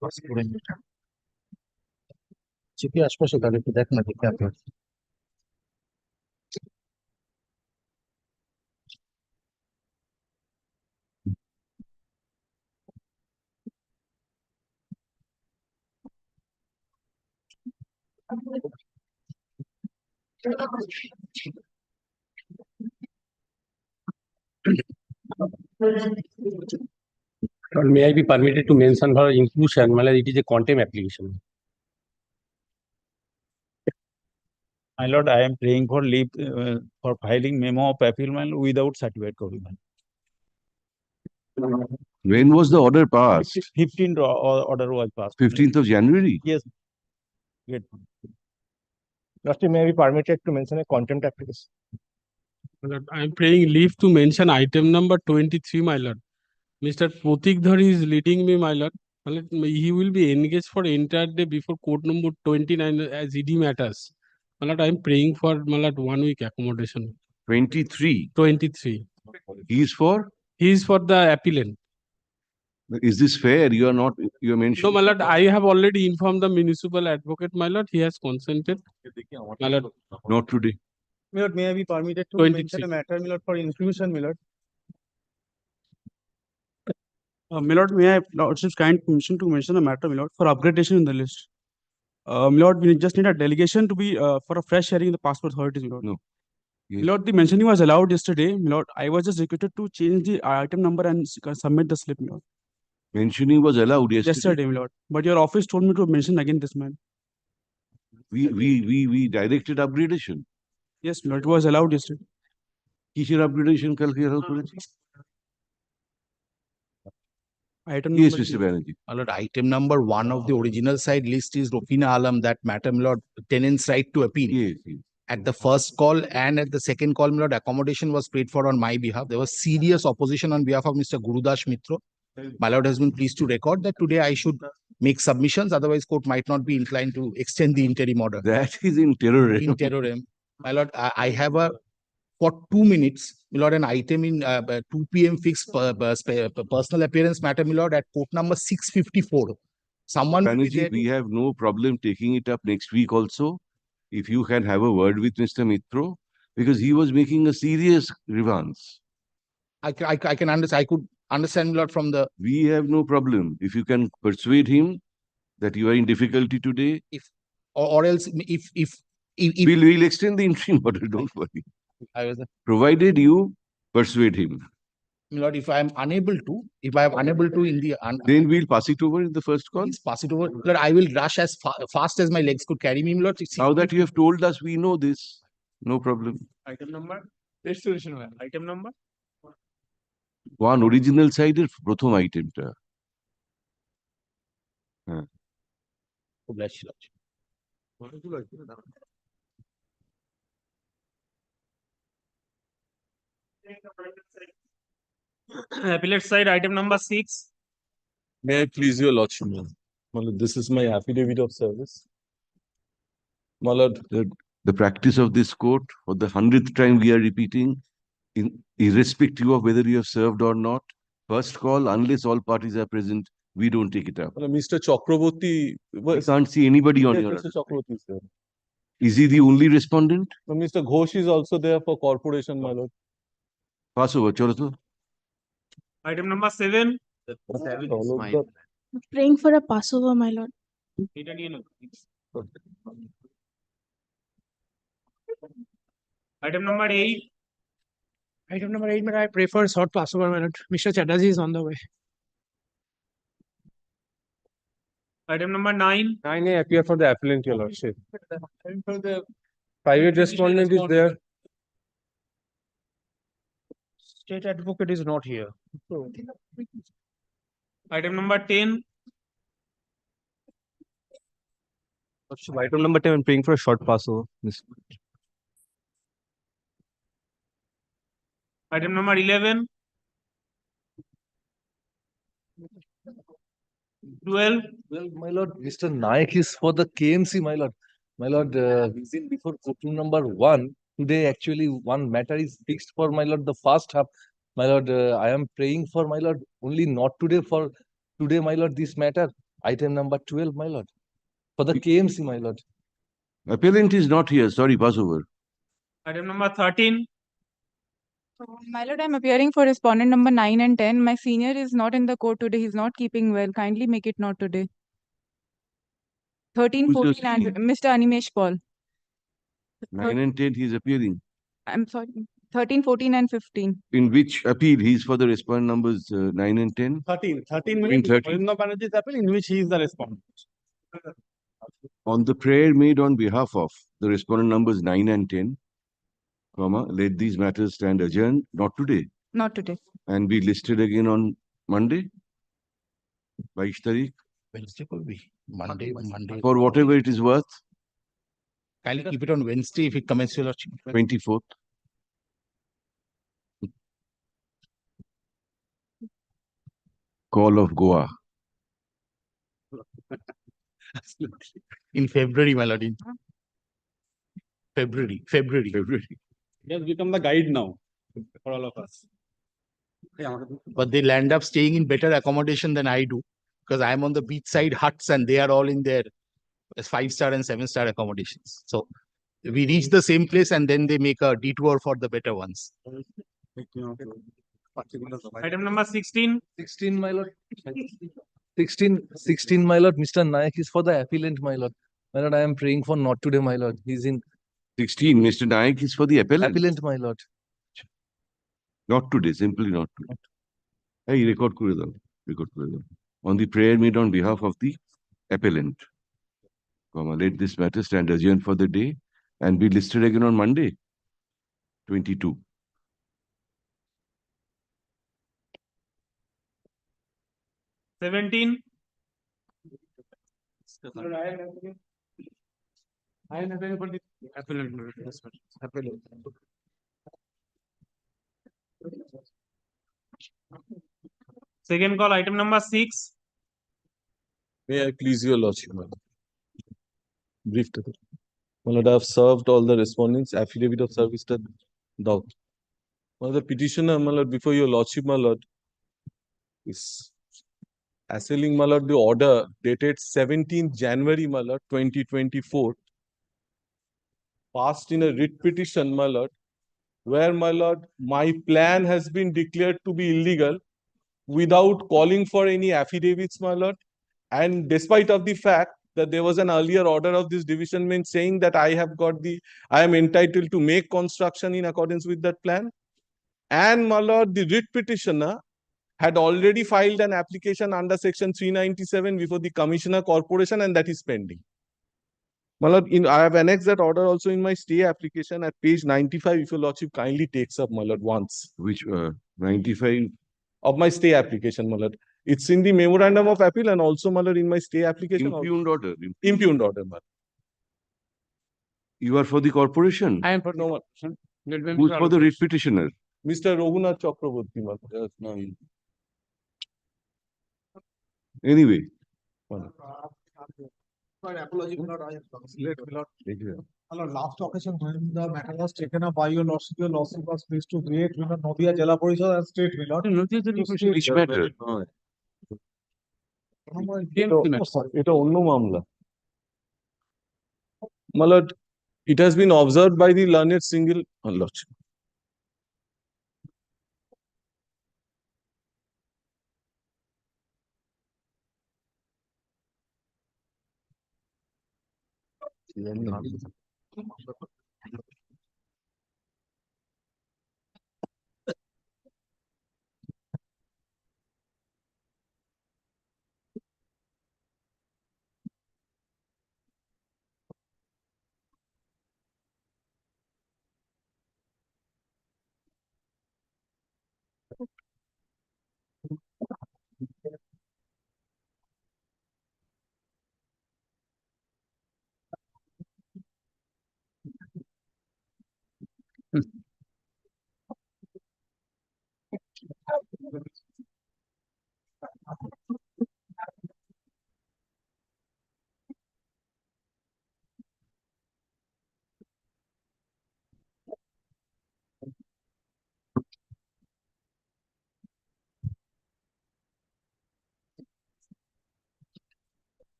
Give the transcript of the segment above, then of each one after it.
Pass করে চিপি আশপাশে তাহলে একটু দেখ না দেখে আপনি May I be permitted to mention for inclusion, it is a contempt application. My lord, I am praying for leave for filing memo of appeal without certificate copy. When was the order passed? 15th order was passed. 15th of January? Yes. Great. Trustee, may I be permitted to mention a contempt application? I am praying leave to mention item number 23, my lord. Mr. Protikdhar is leading me, my lord. My lord, he will be engaged for entire day before court number 29 as ED matters. My lord, I am praying for, my lord, 1 week accommodation. 23. 23. He is for? He is for the appellant. Is this fair? You are No, mentioning. my lord, I have already informed the municipal advocate, my lord. He has consented. My lord, Not today. My lord, may I be permitted to 23. mention a matter, my lord, for inclusion, my lord? My lord, may I lordship's kind permission to mention a matter, my lord, for upgradation in the list. My lord, we just need a delegation to be for a fresh hearing in the passport authorities, my lord. No. Yes. My lord, the mentioning was allowed yesterday. My lord, I was just requested to change the item number and submit the slip, my lord. Mentioning was allowed Yesterday, my lord. But your office told me to mention again this man. We directed upgradation. Yes, my lord, it was allowed yesterday. কিসের upgradation কালকে allow করেছি? Item Yes, number Mr. Banerjee. My lord, item number 1 of the original side list is Rofina Alam, that matter, my lord, tenant's right to appeal. Yes, yes. At the first call and at the second call, my lord, accommodation was paid for on my behalf. There was serious opposition on behalf of Mr. Gurudas Mitra. My lord has been pleased to record that today I should make submissions, otherwise court might not be inclined to extend the interim order. That is in terrorism. In terrorism. My lord, I have for 2 minutes, my lord, an item in 2 p.m. fixed personal appearance matter, my lord, at court number 654. Someone will be Banerjee, there we have no problem taking it up next week also. If you can have a word with Mr. Mitro, because he was making a serious grievance. I can understand. I could understand, my lord, from the We have no problem. If you can persuade him that you are in difficulty today, or else if we'll extend the interim order, don't worry. I was Provided you persuade him. my lord, if I am unable to in the Then we'll pass it over in the first call. please pass it over. Lord, I will rush as fast as my legs could carry me, my lord. Now that you have told us, we know this. No problem. Item number? Restoration, item number? One original side এর প্রথম আইটেমটা। Bless you. Appellate side, item number 6. May I please your lordship? My lord, this is my affidavit of service. My lord, The practice of this court, for the 100th time we are repeating, irrespective of whether you have served or not, first call, unless all parties are present, we don't take it up. Mr. Chakraborty. I can't see anybody on Yes, your. Mr. Chakraborty is there. Is he the only respondent? No, Mr. Ghosh is also there for corporation, my lord. Pass over, chalo to. Item number 7. All of the- Praying for a Passover, my lord. Item number 8. Item number 8, but I pray for a short Passover, my lord. Mr. Chatterjee is on the way. Item number 9. 9A appear for the appellant, your lordship. Private respondent is there. State advocate is not here. Item number 10. Item number 10, I'm praying for a short Passover. Item number 11. 12. Well, my lord, Mr. Naik is for the KMC, my lord. My lord, he's in before court room number 1. Today, actually, one matter is fixed for, my lord, the first half. My lord, I am praying for, my lord, only not today for today, my lord, this matter, item number 12, my lord, for the KMC, my lord. Appellant is not here. Sorry, pass over. Item number 13. My lord, I'm appearing for respondent number 9 and 10. My senior is not in the court today. He's not keeping well. Kindly make it not today. 13, Who's your 14 and senior? Mr. Animesh Paul. 9 and 10, he is appearing. I'm sorry. 13, 14 and 15. In which appeal? He is for the respondent numbers 9 and 10. 13 In minutes. 13. Banerjee's appeal in which he is the respondent. On the prayer made on behalf of the respondent numbers 9 and 10, comma, let these matters stand adjourned, not today, Not today. and be listed again on Monday, 22 Tarikh, Wednesday could be Monday. for whatever it is worth, Kindly keep it on Wednesday if it commences, your lordship. 24th. Call of Goa. In February, my lord. In February. He has become the guide now for all of us. But they'll end up staying in better accommodation than I do, because I'm on the beachside huts and they are all in their 5-star and 7-star accommodations. So we reach the same place and then they make a detour for the better ones. Item number 16. 16, my lord. 16, my lord. Mr. Nayak is for the appellant, my lord. My lord, I am praying for not today, my lord. He's in 16, Mr. Nayak is for the appellant. appellant, my lord. Not today, simply not today. Hey, record করে দাও, record করে দাও. On the prayer made on behalf of the appellant, comma, let this matter stand adjourned for the day and be listed again on Monday, 22. Seventeen. Second call, item number 6. May I please your lordship, my lord? Brief to the. My lord, I have served all the respondents, affidavit of service to doubt. My lord, the petitioner, my lord, before your lordship, my lord, is assailing, my lord, the order dated 17th January, my lord, 2024, passed in a writ petition, my lord, where, my lord, my plan has been declared to be illegal without calling for any affidavits, my lord, and despite of the fact that there was an earlier order of this division bench saying that I am entitled to make construction in accordance with that plan. And, my lord, the writ petitioner had already filed an application under section 397 before the Commissioner Corporation, and that is pending. My lord, I have annexed that order also in my stay application at page 95, if your lordship kindly takes up, my lord, once. Which 95? Of my stay application, my lord. It's in the memorandum of appeal and also, my lord, in my stay application. Impugned order. Impugned order, my lord. You are for the corporation? I am for no one. Who's for the writ petitioner? Mr. Raghunath Chakraborty, my lord. Yes, no. Anyway. Apology, my lord. I am late, my lord. My lord, last occasion when the matter was taken up by your lordship was pleased to create, Nadia Jala Parishad as state, my lord. Which matter? এটা অন্য মামলা। My lord, it has been observed by the learned single lordship.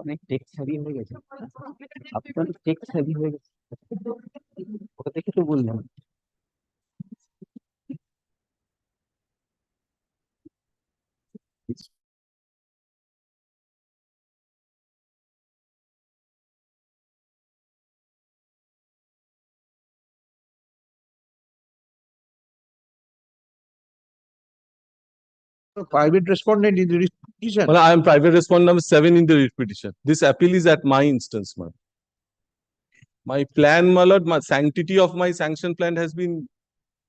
অনেক text heavy হয়ে গেছে, আপনার text heavy হয়ে গেছে, ওটা দেখে তো বললাম। Private respondent in the petition. Well, I am private respondent number 7 in the writ petition. This appeal is at my instance, ma'am. My plan, my lord, my sanctity of my sanction plan has been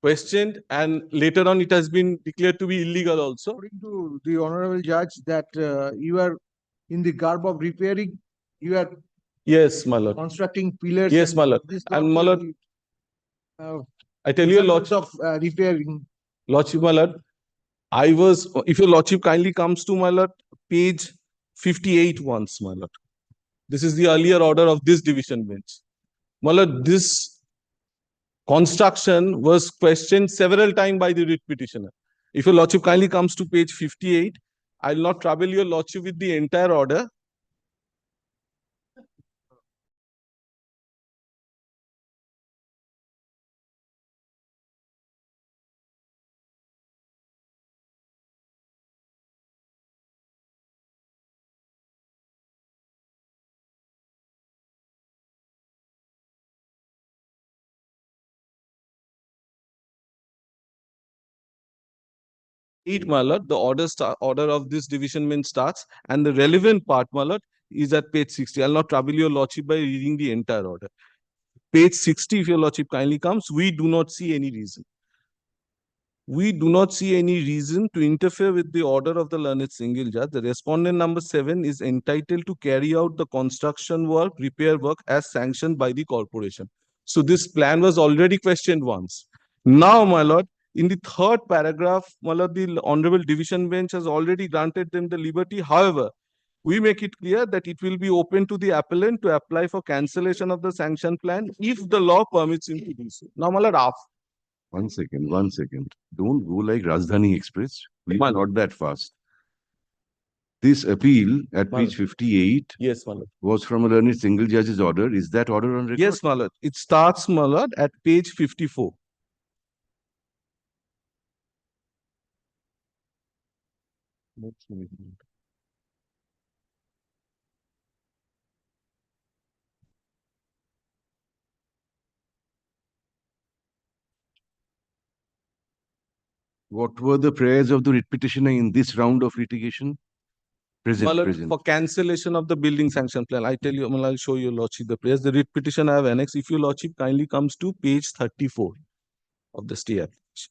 questioned, and later on it has been declared to be illegal also. According to the honorable judge that you are in the garb of repairing, you are Yes, my lord. constructing pillars. Yes, and my lord. this And not, my lord, I tell you, results lord, of repairing. lordship, my lord, I was, if your lordship kindly comes to my lord, page 58 once, my lord. This is the earlier order of this division bench. My lord, this construction was questioned several times by the writ petitioner. If your lordship kindly comes to page 58, I will not trouble your lordship with the entire order. My lord, the order of this division bench starts, and the relevant part, my lord, is at page 60. I'll not trouble your lordship by reading the entire order. Page 60, if your lordship kindly comes, we do not see any reason. We do not see any reason to interfere with the order of the learned single judge. The respondent number 7 is entitled to carry out the construction work, repair work as sanctioned by the corporation. So this plan was already questioned once. Now, my lord, in the third paragraph, my lord, the honorable division bench has already granted them the liberty. However, we make it clear that it will be open to the appellant to apply for cancellation of the sanction plan if the law permits him to do so. Now, my lord, 1 second, 1 second. Don't go like Rajdhani Express. Please, not that fast. This appeal at page 58 yes, my lord, was from a learned single judge's order. Is that order on record? yes, my lord. It starts, my lord, at page 54. What were the prayers of the writ petitioner in this round of litigation? Present, My lord, present. for cancellation of the building sanction plan, I tell you, I'll show you lordship the prayers. The writ petition I have annexed. If your lordship kindly comes to page 34 of the stay application.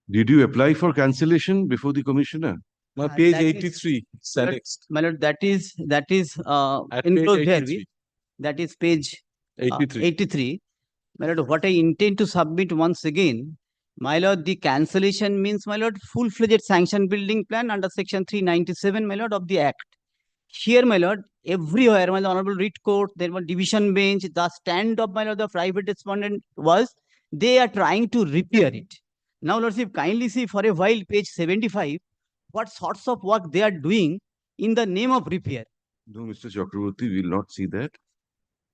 Did you apply for cancellation before the commissioner? Page that is- 83, annexed. My lord, that is At page enclosed here 83. with, that is page 83. 83. My lord, what I intend to submit once again, my lord, the cancellation means, my lord, full-fledged sanction building plan under section 397, my lord, of the Act. Here, my lord, everywhere, my lord, Honorable Writ Court, there was division bench, the stand of, my lord, the private respondent was, they are trying to repair it. Now, lordship, kindly see for a while, page 75, what sorts of work they are doing in the name of repair. No, Mr. Chakraborty, we will not see that.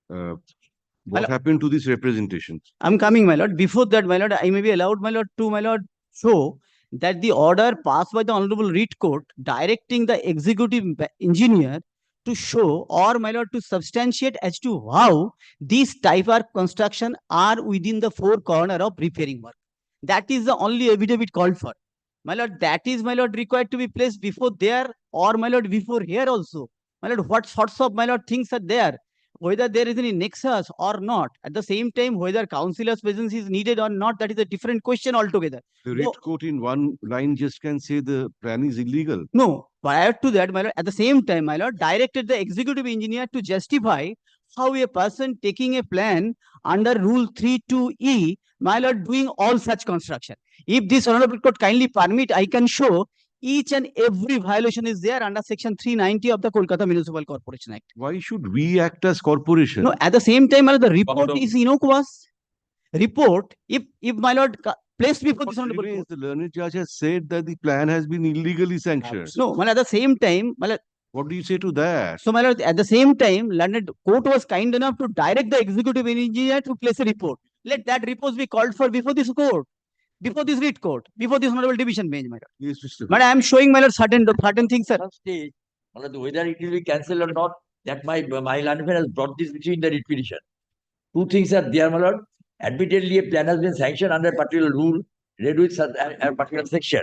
What lord- happened to these representations? I'm coming, my lord. Before that, my lord, I may be allowed, my lord, to, my lord, show that the order passed by the Honorable Writ Court directing the executive engineer to show or, my lord, to substantiate as to how these type of construction are within the four corner of repairing work. That is the only affidavit called for. My lord, that is, my lord, required to be placed before there or, my lord, before here also. My lord, what sorts of, my lord, things are there? Whether there is any nexus or not. At the same time, whether councillor's presence is needed or not, that is a different question altogether. The writ court in one line just can say the plan is illegal. No, prior to that, my lord, at the same time, my lord, directed the executive engineer to justify how a person taking a plan under Rule 32E, my lord, doing all such construction. If this Honorable Court kindly permit, I can show each and every violation is there under section 390 of the Kolkata Municipal Corporation Act. Why should we act as corporation? No, at the same time, my lord, the report is innocuous. Report, if my lord placed before this Honorable Court. The learned judge has said that the plan has been illegally sanctioned. No, my lord, at the same time, my lord, what do you say to that? so, my lord, at the same time, learned court was kind enough to direct the executive engineer to place a report. Let that report be called for before this court, before this writ court, before this Honorable Division Bench, my lord. Yes, Mr. But I am showing, my lord, certain things, sir. Stage, whether it will be cancelled or not, that my landlord has brought this issue in the writ petition. Two things are there, my lord. Admittedly, a plan has been sanctioned under a particular rule, read with a particular section.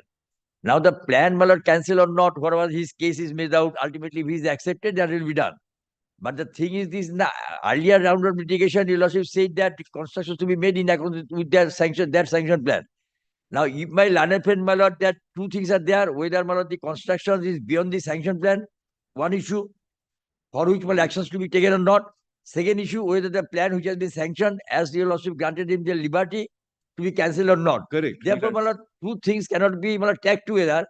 Now the plan, my lord, cancel or not, whatever his case is made out, ultimately if he is accepted, that will be done. But the thing is this, in the earlier round of litigation, your lordship said that constructions to be made in accordance with their sanction plan. Now, if my learned friend, my lord, that two things are there, whether, my lord, the construction is beyond the sanction plan, one issue, for which, my actions to be taken or not. Second issue, whether the plan which has been sanctioned, as your lordship granted him the liberty, to be cancelled or not. Correct. Therefore, my lord, two things cannot be, my lord, tagged together.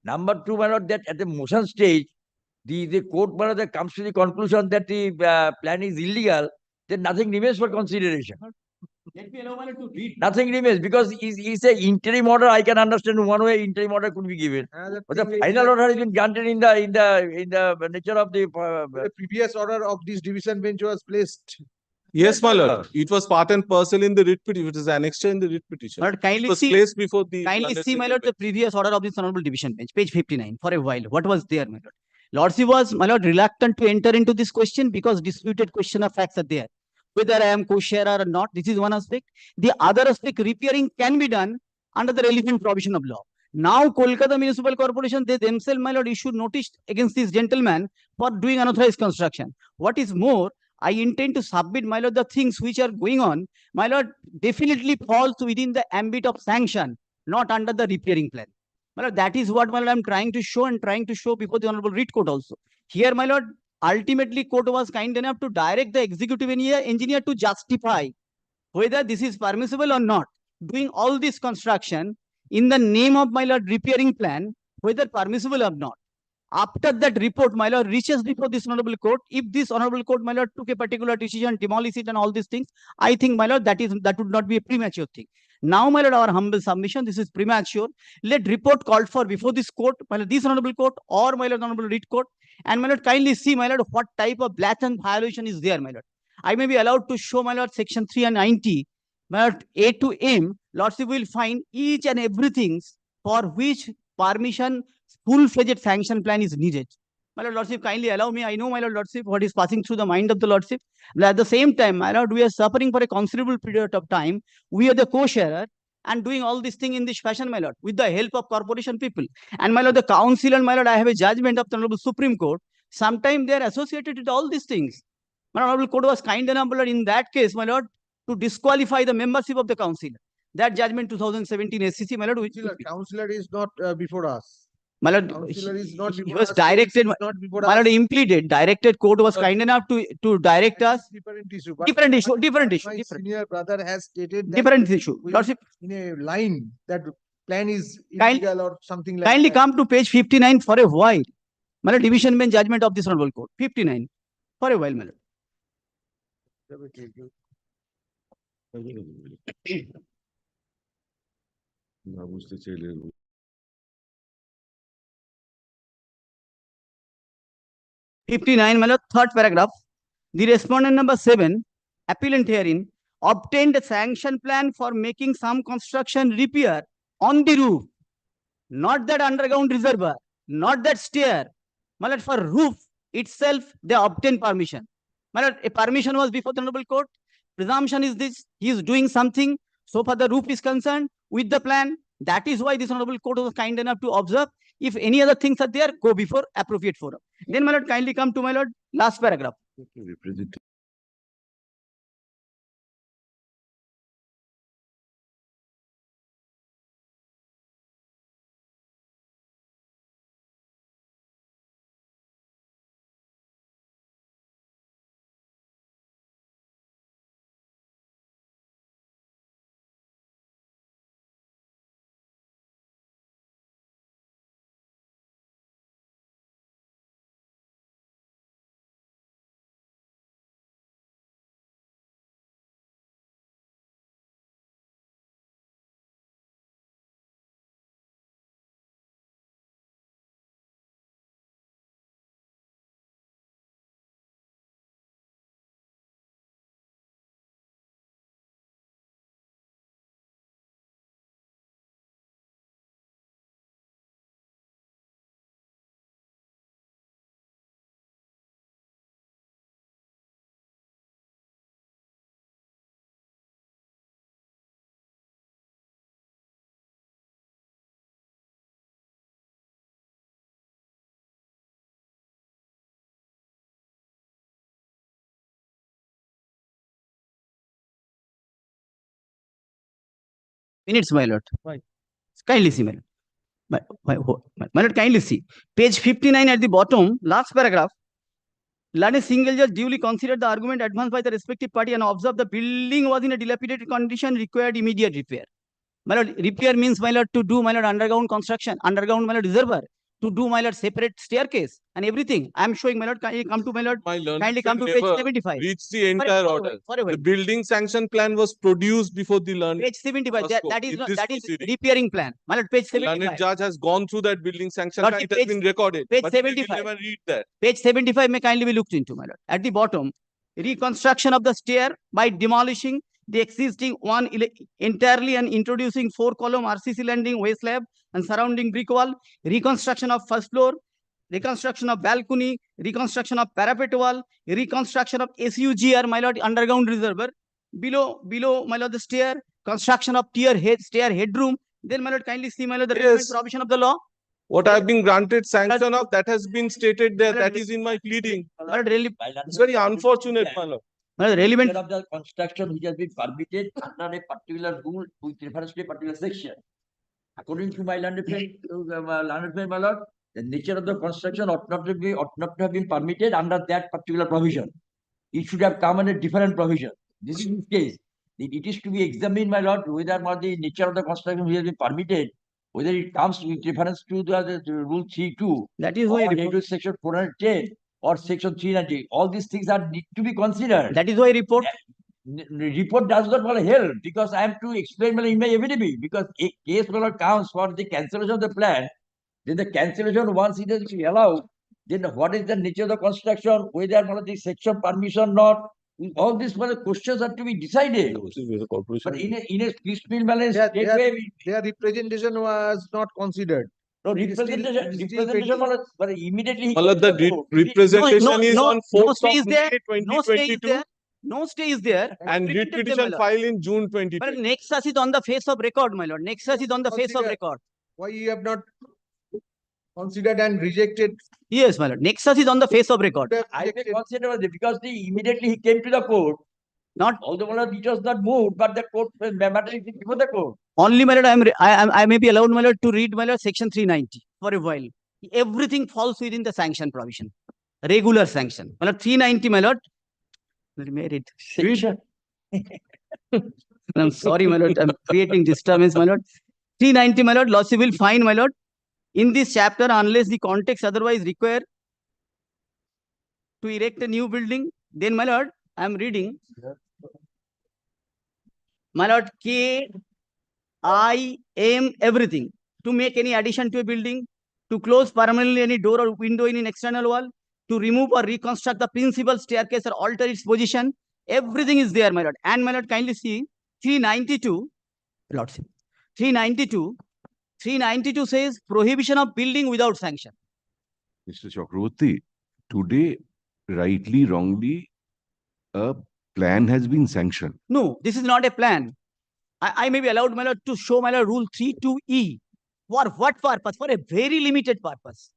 Number two, my lord, that at the motion stage, the court, my lord, comes to the conclusion that the plan is illegal, then nothing remains for consideration. Let me allow, my lord, to read. Nothing remains because it's a interim order. I can understand one way interim order could be given, but the final order has been granted in the nature of the previous order of this division bench was placed. Yes, my lord. It was part and parcel in the writ petition. It is annexed in the writ petition. Lord, kindly it was see, placed before the. kindly see, my lord, the previous order of this Honorable Division Bench, page 59, for a while. What was there, my lord? Lordship was, my lord, reluctant to enter into this question because disputed question of facts are there. Whether I am co-sharer or not, this is one aspect. The other aspect, repairing can be done under the relevant provision of law. Now, Kolkata Municipal Corporation, they themselves, my lord, issued notice against this gentleman for doing unauthorized construction. What is more, I intend to submit, my lord, the things which are going on, my lord, definitely falls within the ambit of sanction, not under the repairing plan. My lord, that is what, my lord, I'm trying to show and trying to show before the Honorable Writ Court also. Here, my lord, ultimately court was kind enough to direct the executive engineer to justify whether this is permissible or not. Doing all this construction in the name of, my lord, repairing plan, whether permissible or not. After that report, my lord, reaches before this Honorable Court, if this Honorable Court, my lord, took a particular decision, demolish it and all these things, I think, my lord, that would not be a premature thing. Now, my lord, our humble submission, this is premature. Let report called for before this court, my lord, this Honorable Court or, my lord, Honorable Writ Court, and, my lord, kindly see, my lord, what type of blatant violation is there, my lord. I may be allowed to show, my lord, section 390, my lord, A to M, lordship will find each and everything for which permission, full-fledged sanction plan is needed. My lord, lordship, kindly allow me. I know, my lord, lordship, what is passing through the mind of the lordship. But at the same time, my lord, we are suffering for a considerable period of time. We are the co-sharer and doing all this thing in this fashion, my lord, with the help of corporation people. And, my lord, the council and, my lord, I have a judgment of the Honorable Supreme Court. Sometimes they are associated with all these things. My Honorable Court was kind enough, my lord, in that case, my lord, to disqualify the membership of the council. That judgment 2017 SCC, my lord, which Councillor is not before us. my lord, Councillor is not he before was us. directed, Is not before my lord, us. impleaded, directed court was kind enough to direct us. Different issue. But Different issue, different but issue, My different. senior brother has stated that Different issue. Lordship, in a line that plan is Kind- illegal or something like kindly that. come to page 59 for a while. My lord, division bench judgment of this honorable court. 59 for a while, my lord. না বুঝতে চাইলে 59, my lord, third paragraph. The respondent number 7, appellant herein, obtained a sanction plan for making some construction repair on the roof. Not that underground reservoir, not that stair. My lord, for roof itself, they obtained permission. My lord, a permission was before the honorable court. Presumption is this, he is doing something. So far the roof is concerned with the plan. That is why this honorable court was kind enough to observe. If any other things are there, go before appropriate forum. Then, my lord, kindly come to my lord, last paragraph. represent Minutes, my lord. Kindly see, my lord. My lord, kindly see. Page 59 at the bottom, last paragraph. Learned single judge duly considered the argument advanced by the respective party and observed the building was in a dilapidated condition, required immediate repair. My lord, repair means, my lord, to do, my lord, underground construction, underground, my lord, reservoir, to do, my lord, separate staircase and everything. I am showing, my lord, kindly come to, my lord, kindly come to page 75. Reach the entire order. The building sanction plan was produced before the learned. Page 75, that is in not, this that is proceeding. repairing plan. My lord, page The learned 75. judge has gone through that building sanction Lord, plan. It has page- been recorded. page But he didn't 75. even read that. Page 75 may kindly be looked into, my lord. At the bottom, reconstruction of the stair by demolishing the existing one entirely and introducing 4-column RCC landing waist slab and surrounding brick wall, reconstruction of first floor, reconstruction of balcony, reconstruction of parapet wall, reconstruction of SUGR, my lord, underground reservoir, below, my lord, the stair, construction of stair headroom. Then, my lord, kindly see, my lord, the relevant provision of the law. What I have been granted sanction of, that has been stated there. That is in my pleading. It's very unfortunate, my lord. Relevant of the construction which has been permitted under a particular rule with reference to a particular section. According to my learned friend, my lord, the nature of the construction ought not to have been permitted under that particular provision. It should have come under different provision. This is the case. It is to be examined, my lord, whether or not the nature of the construction which has been permitted, whether it comes with reference to the rule 3.2. That is why section 410 or section 390. All these things are need to be considered. That is why report. Report does not help because I have to explain in my evidence because a case counts for the cancellation of the plan. Then the cancellation, once it is allowed, then what is the nature of the construction, whether the section permission not, all these questions are to be decided. But in a piecemeal balance, their representation was not considered. No, representation but immediately. The representation is on 4th of May 2022. No stay is there. And writ petition filed in June 2020. But nexus is on the face of record, my lord. Nexus is on the face of record. Why you have not considered and rejected. Yes, my lord. Nexus is on the face of record. I may consider because immediately he came to the court. Not although my lord, it was not moved, but the court matter is before the court. only, my lord, I may be allowed, my lord, to read, my lord, section 390 for a while. Everything falls within the sanction provision. Regular sanction. My lord, 390, my lord. Let me read. Section. I'm sorry, my lord. I'm creating disturbance, my lord. 390, my lord. Lordship will find, my lord, in this chapter, unless the context otherwise require to erect a new building, then, my lord, I'm reading. My lord, K, I, M, everything. To make any addition to a building, to close permanently any door or window in an external wall, to remove or reconstruct the principal staircase or alter its position, everything is there, my lord. And, my lord, kindly see 392, lordship. 392 says prohibition of building without sanction. Mr. Chakraborty, today, rightly, wrongly, a plan has been sanctioned. No, this is not a plan. I may be allowed, my lord, to show, my lord, rule 32E. For what purpose? For a very limited purpose.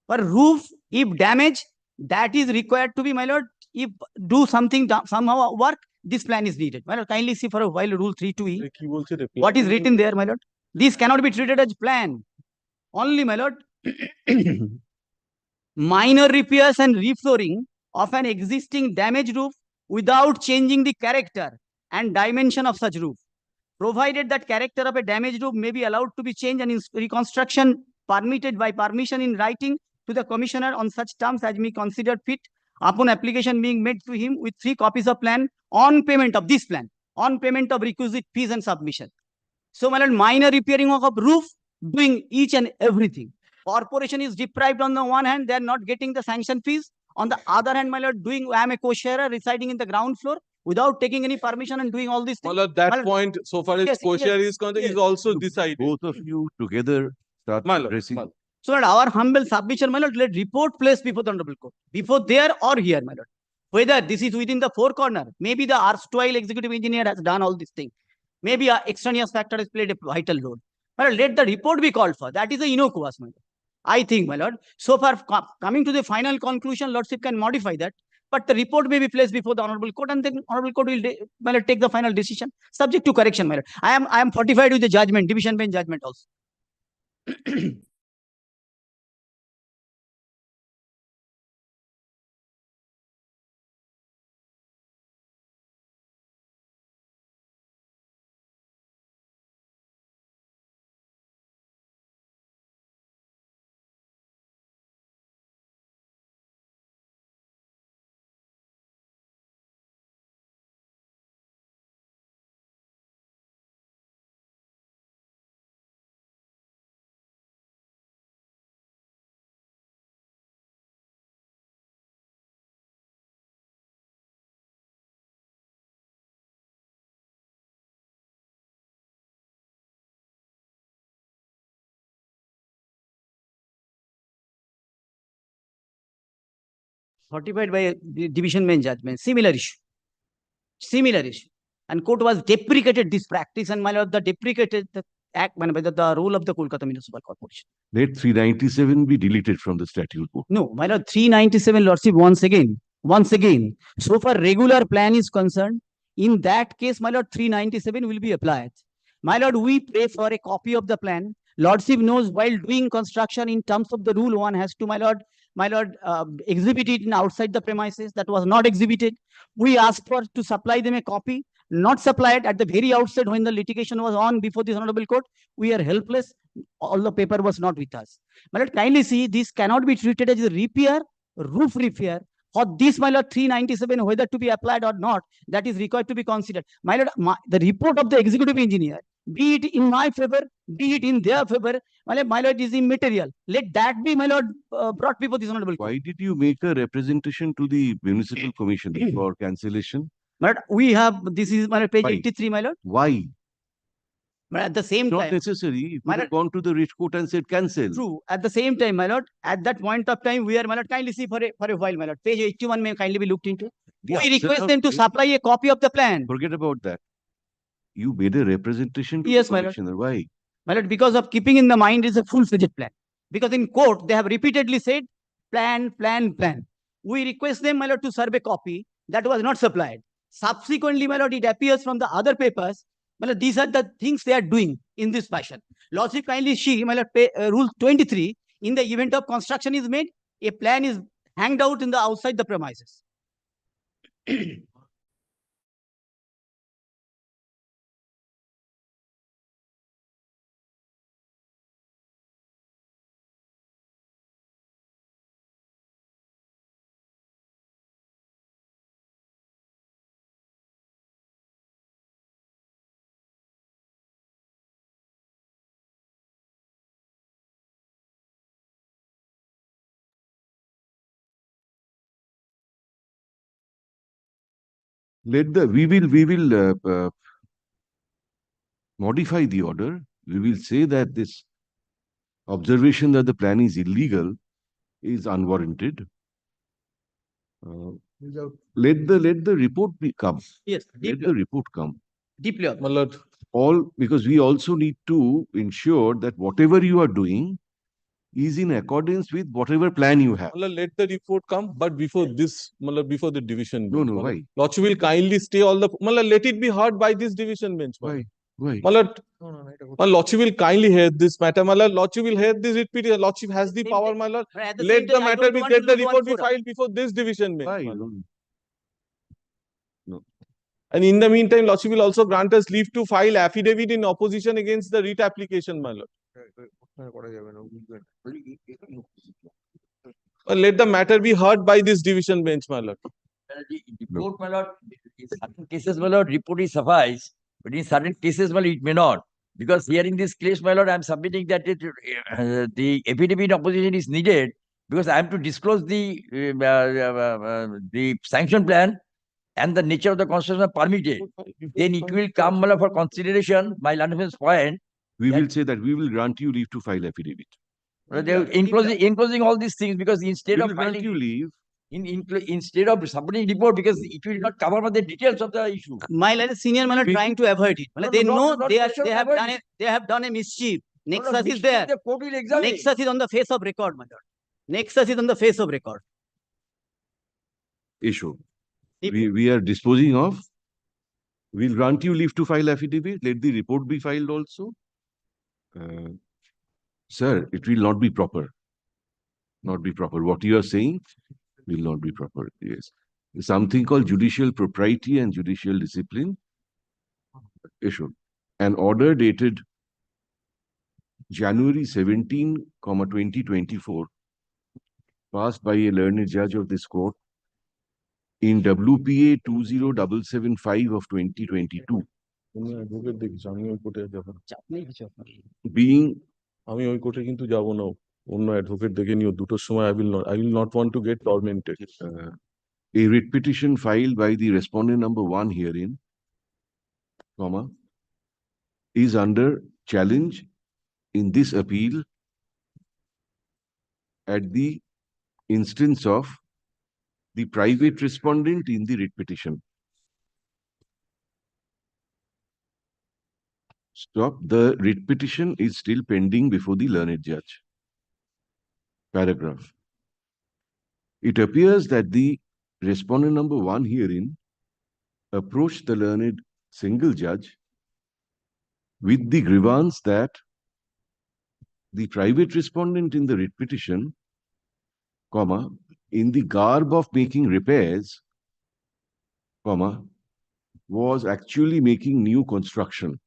For roof, if damage, that is required to be, my lord, if do something, somehow work, this plan is needed. My lord, kindly see for a while rule 32E. What is written there, my lord? This cannot be treated as plan. Only, my lord, minor repairs and reflooring of an existing damaged roof without changing the character and dimension of such roof, provided that character of a damaged roof may be allowed to be changed and reconstruction permitted by permission in writing to the commissioner on such terms as may be considered fit, upon application being made to him with 3 copies of plan on payment of this plan, on payment of requisite fees and submission. So, my lord, minor repairing of roof, doing each and everything. Corporation is deprived on the one hand, they are not getting the sanction fees. On the other hand, my lord, I am a co-sharer residing in the ground floor without taking any permission and doing all these things. Well, that point, so far as co-share is concerned, is also decided. Both of you together start addressing. So, my lord, our humble submission, my lord, let report placed before the Honorable Court, before there or here, my lord. Whether this is within the 4 corner, maybe the erstwhile executive engineer has done all these things. Maybe an extraneous factor has played a vital role. My lord, let the report be called for. That is the innocuous, my lord. I think, my lord, so far coming to the final conclusion, lordship can modify that. But the report may be placed before the Honorable Court, and then Honorable Court will, my lord, take the final decision, subject to correction, my lord. I am fortified with the judgment, division bench judgment also. Fortified by division bench judgment. Similar issue. Similar issue. And court was deprecated this practice, and my lord, the deprecated the act by the rule of the Kolkata Municipal Corporation. Let 397 be deleted from the statute book. No, my lord, 397 lordship once again, so far regular plan is concerned, in that case, my lord, 397 will be applied. My lord, we pray for a copy of the plan. Lordship knows while doing construction in terms of the rule, one has to, my lord, exhibit it in outside the premises. That was not exhibited. We asked for to supply them a copy, not supplied at the very outset when the litigation was on before this Honorable Court. We are helpless. All the paper was not with us. My lord, kindly see, this cannot be treated as a repair, roof repair. For this, my lord, 397, whether to be applied or not, that is required to be considered. My lord, the report of the executive engineer, be it in my favor, be it in their favor, my lord, is immaterial. Let that be, my lord, brought before this Honorable Court. Why did you make a representation to the municipal commission for cancellation? My lord, we have, this is my lord, page Why? 83, my lord. Why? But at the same Not time, necessary. You my could have gone to the rich court and said cancel. true. At the same time, my lord, at that point of time, we are, my lord, kindly see for a while, my lord. Page 81 may kindly be looked into. Yeah, we request sir, them to supply a copy of the plan. Forget about that. You made a representation to Yes, the my lord. commissioner. Why? My lord, because of keeping in the mind is a full-fledged plan. Because in court, they have repeatedly said, plan, plan, plan. We request them, my lord, to serve a copy that was not supplied. Subsequently, my lord, it appears from the other papers, my lord, these are the things they are doing in this fashion. Lordship kindly see, my lord, Rule 23, in the event of construction is made, a plan is hanged out in the outside the premises. We will modify the order. We will say that this observation that the plan is illegal is unwarranted. Let the report come. Yes, let the report come. Deeply. My lord, Because we also need to ensure that whatever you are doing is in accordance with whatever plan you have. my lord, let the report come, but before this, my lord, before the division bench. No, my lord. why? Lordship will kindly stay all the, my lord, let it be heard by this division bench. My lord. Why? My lord, my lordship will kindly hear this matter. My lord, lordship will hear this repeat. Lordship has the power, my lord. But at the Let same the time, I matter don't be, want let to the lose one report be forum. filed before this division bench. Why? my lord. No. And in the meantime, lordship will also grant us leave to file affidavit in opposition against the writ application, my lord. Let the matter be heard by this division bench, my lord. The report, my lord, in certain cases, my lord, report is suffice, but in certain cases, my lord, it may not. Because here in this case, my lord, I am submitting that the affidavit in opposition is needed because I am to disclose the sanction plan and the nature of the construction permitted. Then it will come, my lord, for consideration. My landlord's point. We will say that we will grant you leave to file affidavit. They are enclosing all these things because instead We of will grant filing you leave. instead of submitting report because it will not cover the details of the issue. My lord, senior man are trying to avoid it. No, They no, know not they question of avoiding. have done a mischief. Nexus is mischief there. the court will examine. Nexus is on the face of record, my lord. Nexus is on the face of record. Issue. We are disposing of. We'll grant you leave to file affidavit. Let the report be filed also. Sir, it will not be proper. Not be proper. What you are saying will not be proper. Yes. Something called judicial propriety and judicial discipline. Issue. An order dated January 17, 2024, passed by a learned judge of this court in WPA 20775 of 2022, being আমি ওই কোর্টে কিন্তু যাব না অন্য advocate দেখে নিও দুটোর সময় I will not want to get tormented. A writ petition filed by the respondent number 1 herein, is under challenge in this appeal at the instance of the private respondent in the writ petition. Stop. The writ petition is still pending before the learned judge. Paragraph. It appears that the respondent number 1 herein approached the learned single judge with the grievance that the private respondent in the writ petition, in the garb of making repairs, was actually making new construction.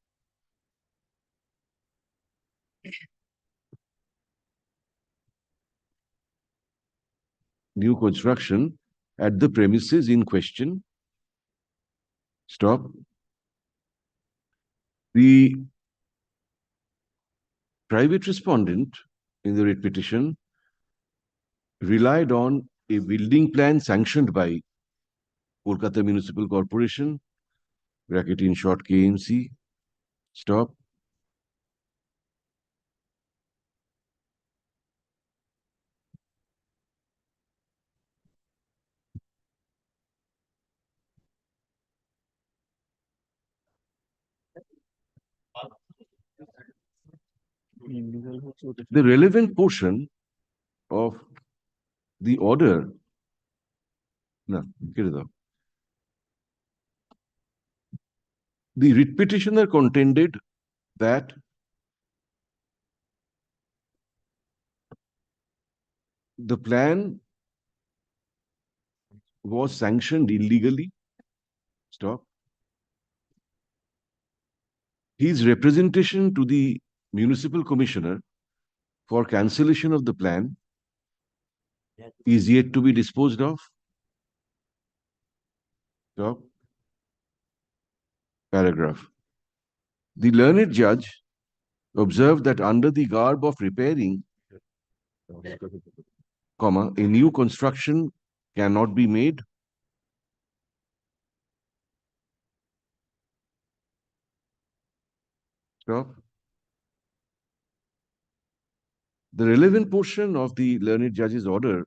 New construction at the premises in question. Stop. The private respondent in the writ petition relied on a building plan sanctioned by Kolkata Municipal Corporation, bracket in short KMC. Stop. The relevant portion of the order. No, get it out. The writ petitioner contended that the plan was sanctioned illegally. Stop. His representation to the municipal commissioner for cancellation of the plan is yet to be disposed of. Stop. Paragraph. The learned judge observed that under the garb of repairing, comma, a new construction cannot be made. Stop. The relevant portion of the learned judge's order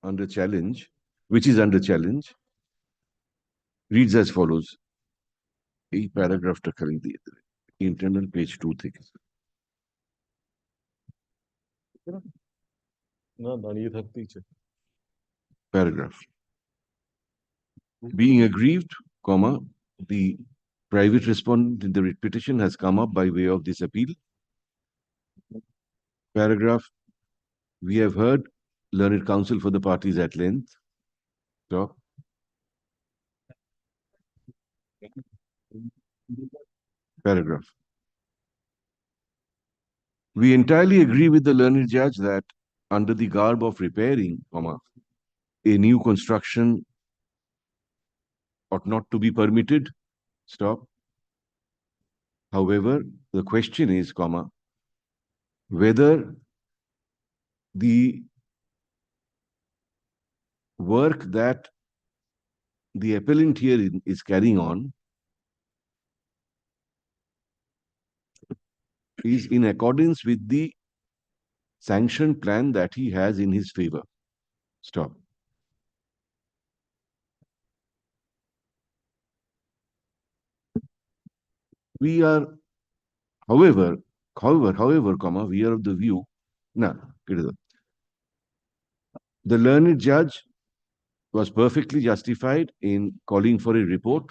under challenge, which is under challenge, reads as follows. এই প্যারাগ্রাফটা খালি দিয়ে দেবে internal page 2 থেকে না দাঁড়িয়ে থাকতেই চাই paragraph. Being aggrieved, comma, the private respondent in the writ petition has come up by way of this appeal. Paragraph. We have heard learned counsel for the parties at length. Stop. Paragraph. We entirely agree with the learned judge that under the garb of repairing, comma, a new construction ought not to be permitted. Stop. However, the question is, comma, whether the work that the appellant here is carrying on is in accordance with the sanctioned plan that he has in his favor. Stop. We are, however, comma, we are of the view, the learned judge was perfectly justified in calling for a report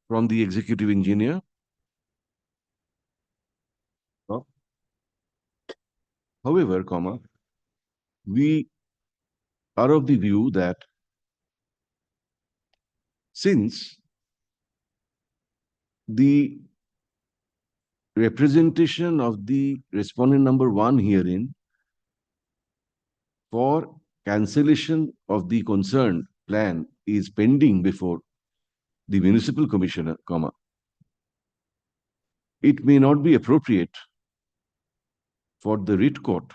from the executive engineer. However, comma, we are of the view that since the representation of the respondent number 1 herein for cancellation of the concerned plan is pending before the municipal commissioner, comma, it may not be appropriate for the writ court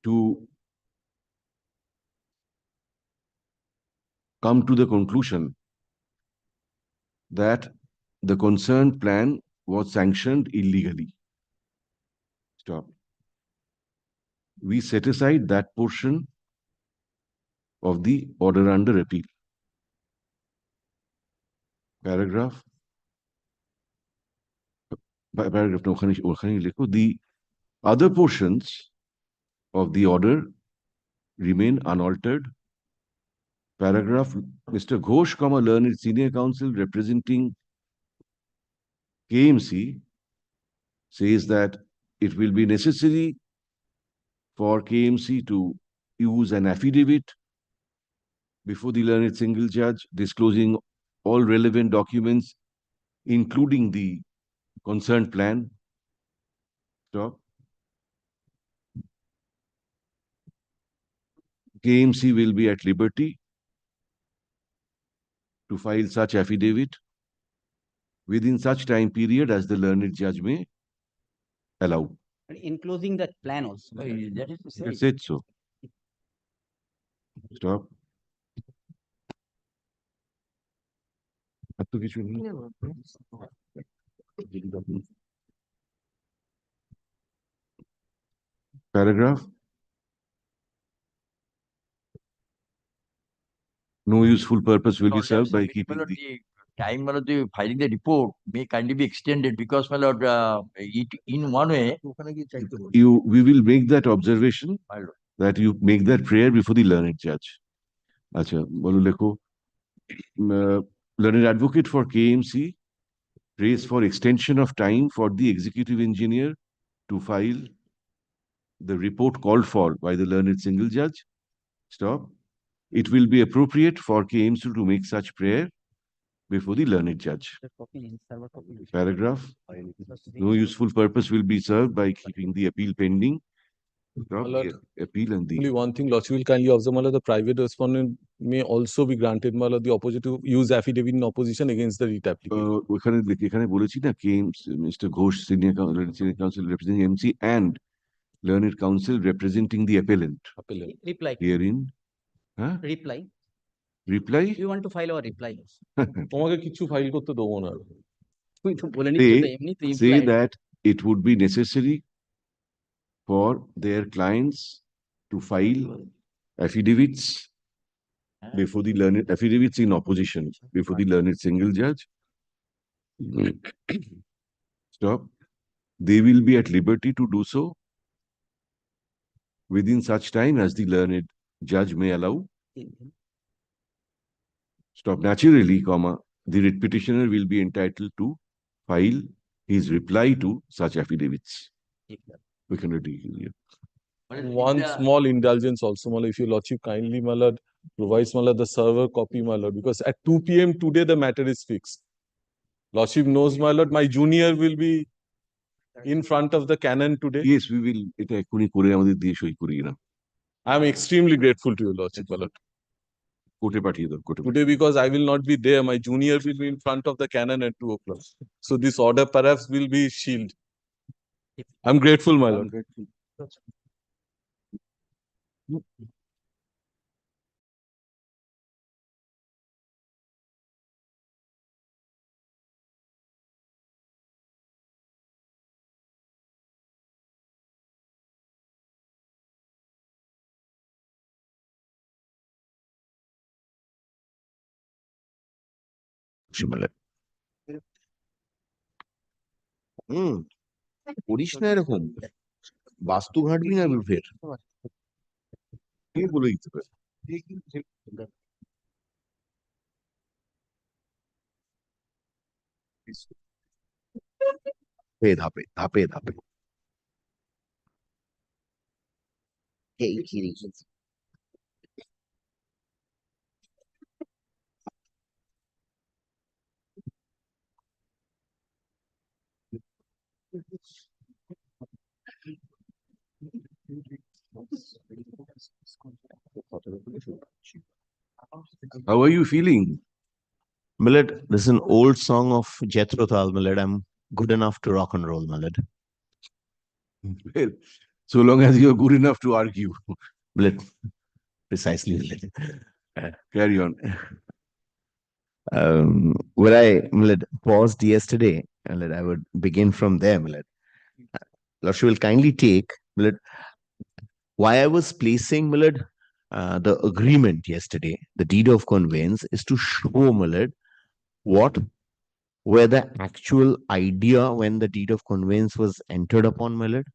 to come to the conclusion that the concerned plan was sanctioned illegally. Stop. We set aside that portion of the order under appeal. Paragraph. The other portions of the order remain unaltered. Paragraph. Mr. Ghosh, learned senior counsel representing KMC says that it will be necessary for KMC to use an affidavit before the learned single judge disclosing all relevant documents, including the concerned plan. Stop. KMC will be at liberty to file such affidavit within such time period as the learned judge may allow. Including that plan also. That is to say. I said so. Stop. Paragraph. No useful purpose will be Lord, served by absolutely, keeping my lord, the. the time, my lord, the filing the report may kindly be extended because, my lord, it in one way. We will make that observation My lord. that you make that prayer before the learned judge. Acha, bolo lekho. Learned advocate for KMC prays for extension of time for the executive engineer to file the report called for by the learned single judge. Stop. It will be appropriate for KMC to make such prayer before the learned judge. Paragraph. No useful purpose will be served by keeping the appeal pending. Stop. Lord, The appeal and Only the. one thing, Lordship will kindly observe, my lord, the private respondent may also be granted, my lord, the opposite to use affidavit in opposition against the writ application. এখানে বলেছি না Mr. Ghosh, senior counsel representing MC and learned counsel representing the appellant. Reply. Herein. Huh? Reply. Reply? You want to file our reply? তোমাকে কিছু file করতে দেবো না। তুই তো বলে নিচ্ছ তো এমনিতে Say implied. that it would be necessary for their clients to file affidavits before the learned affidavits in opposition before the learned single judge. Stop. They will be at liberty to do so within such time as the learned judge may allow. Stop. Naturally, comma, the writ petitioner will be entitled to file his reply to such affidavits. We can read it here. One small indulgence also, my lord, if your lordship kindly, my lord, provides, my lord, the server copy, my lord, because at 2 p.m. today the matter is fixed. Lordship knows, my lord, my junior will be in front of the cannon today. Yes, we will. এটা এক্ষুনি করে আমাদের দিয়ে সই করিয়ে না। I am extremely grateful to you, lordship, my lord. কোর্টে পাঠিয়ে দাও, কোর্টে। Today, because I will not be there, my junior will be in front of the cannon at 2 o'clock. So this order perhaps will be sealed. I'm grateful, my lord. করিস না এরকম বাস্তু ঘাটবি না ফের কে বলে দিতে পারে? ধাপে ধাপে ধাপে How are you feeling? Millard, this is an old song of Jethro Tull, Millard. I'm good enough to rock and roll, Millard. Well, so long as you're good enough to argue. Millard, precisely, Millard. Carry on. Where I, Millard, paused yesterday, Millard, I would begin from there, Millard. Lordship will kindly take, Millard, why I was placing, Millard, the agreement yesterday, the deed of conveyance, is to show, Millard, what were the actual idea when the deed of conveyance was entered upon, Millard,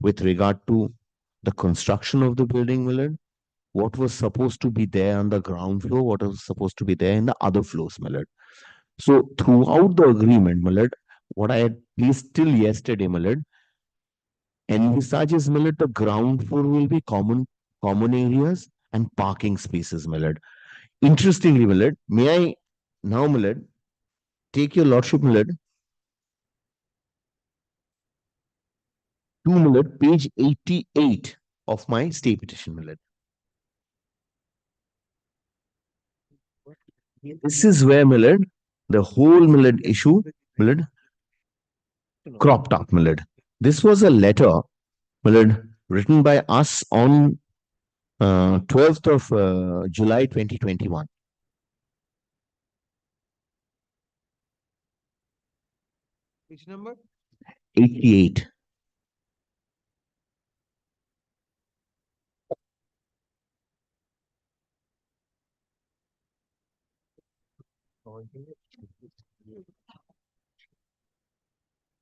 with regard to the construction of the building, Millard, what was supposed to be there on the ground floor, what was supposed to be there in the other floors, Millard. So throughout the agreement, Millard, what I had placed till yesterday, Millard, envisages, Millard, the ground floor will be common areas and parking spaces, Millard. Interestingly, Millard, may I now, Millard, take your lordship, Millard, to, Millard, page 88 of my stay petition, Millard. This is where, Millard, the whole, Millard, issue, Millard, cropped up, Millard. This was a letter, Millard, written by us on 12th of July 2021. Which number? 88.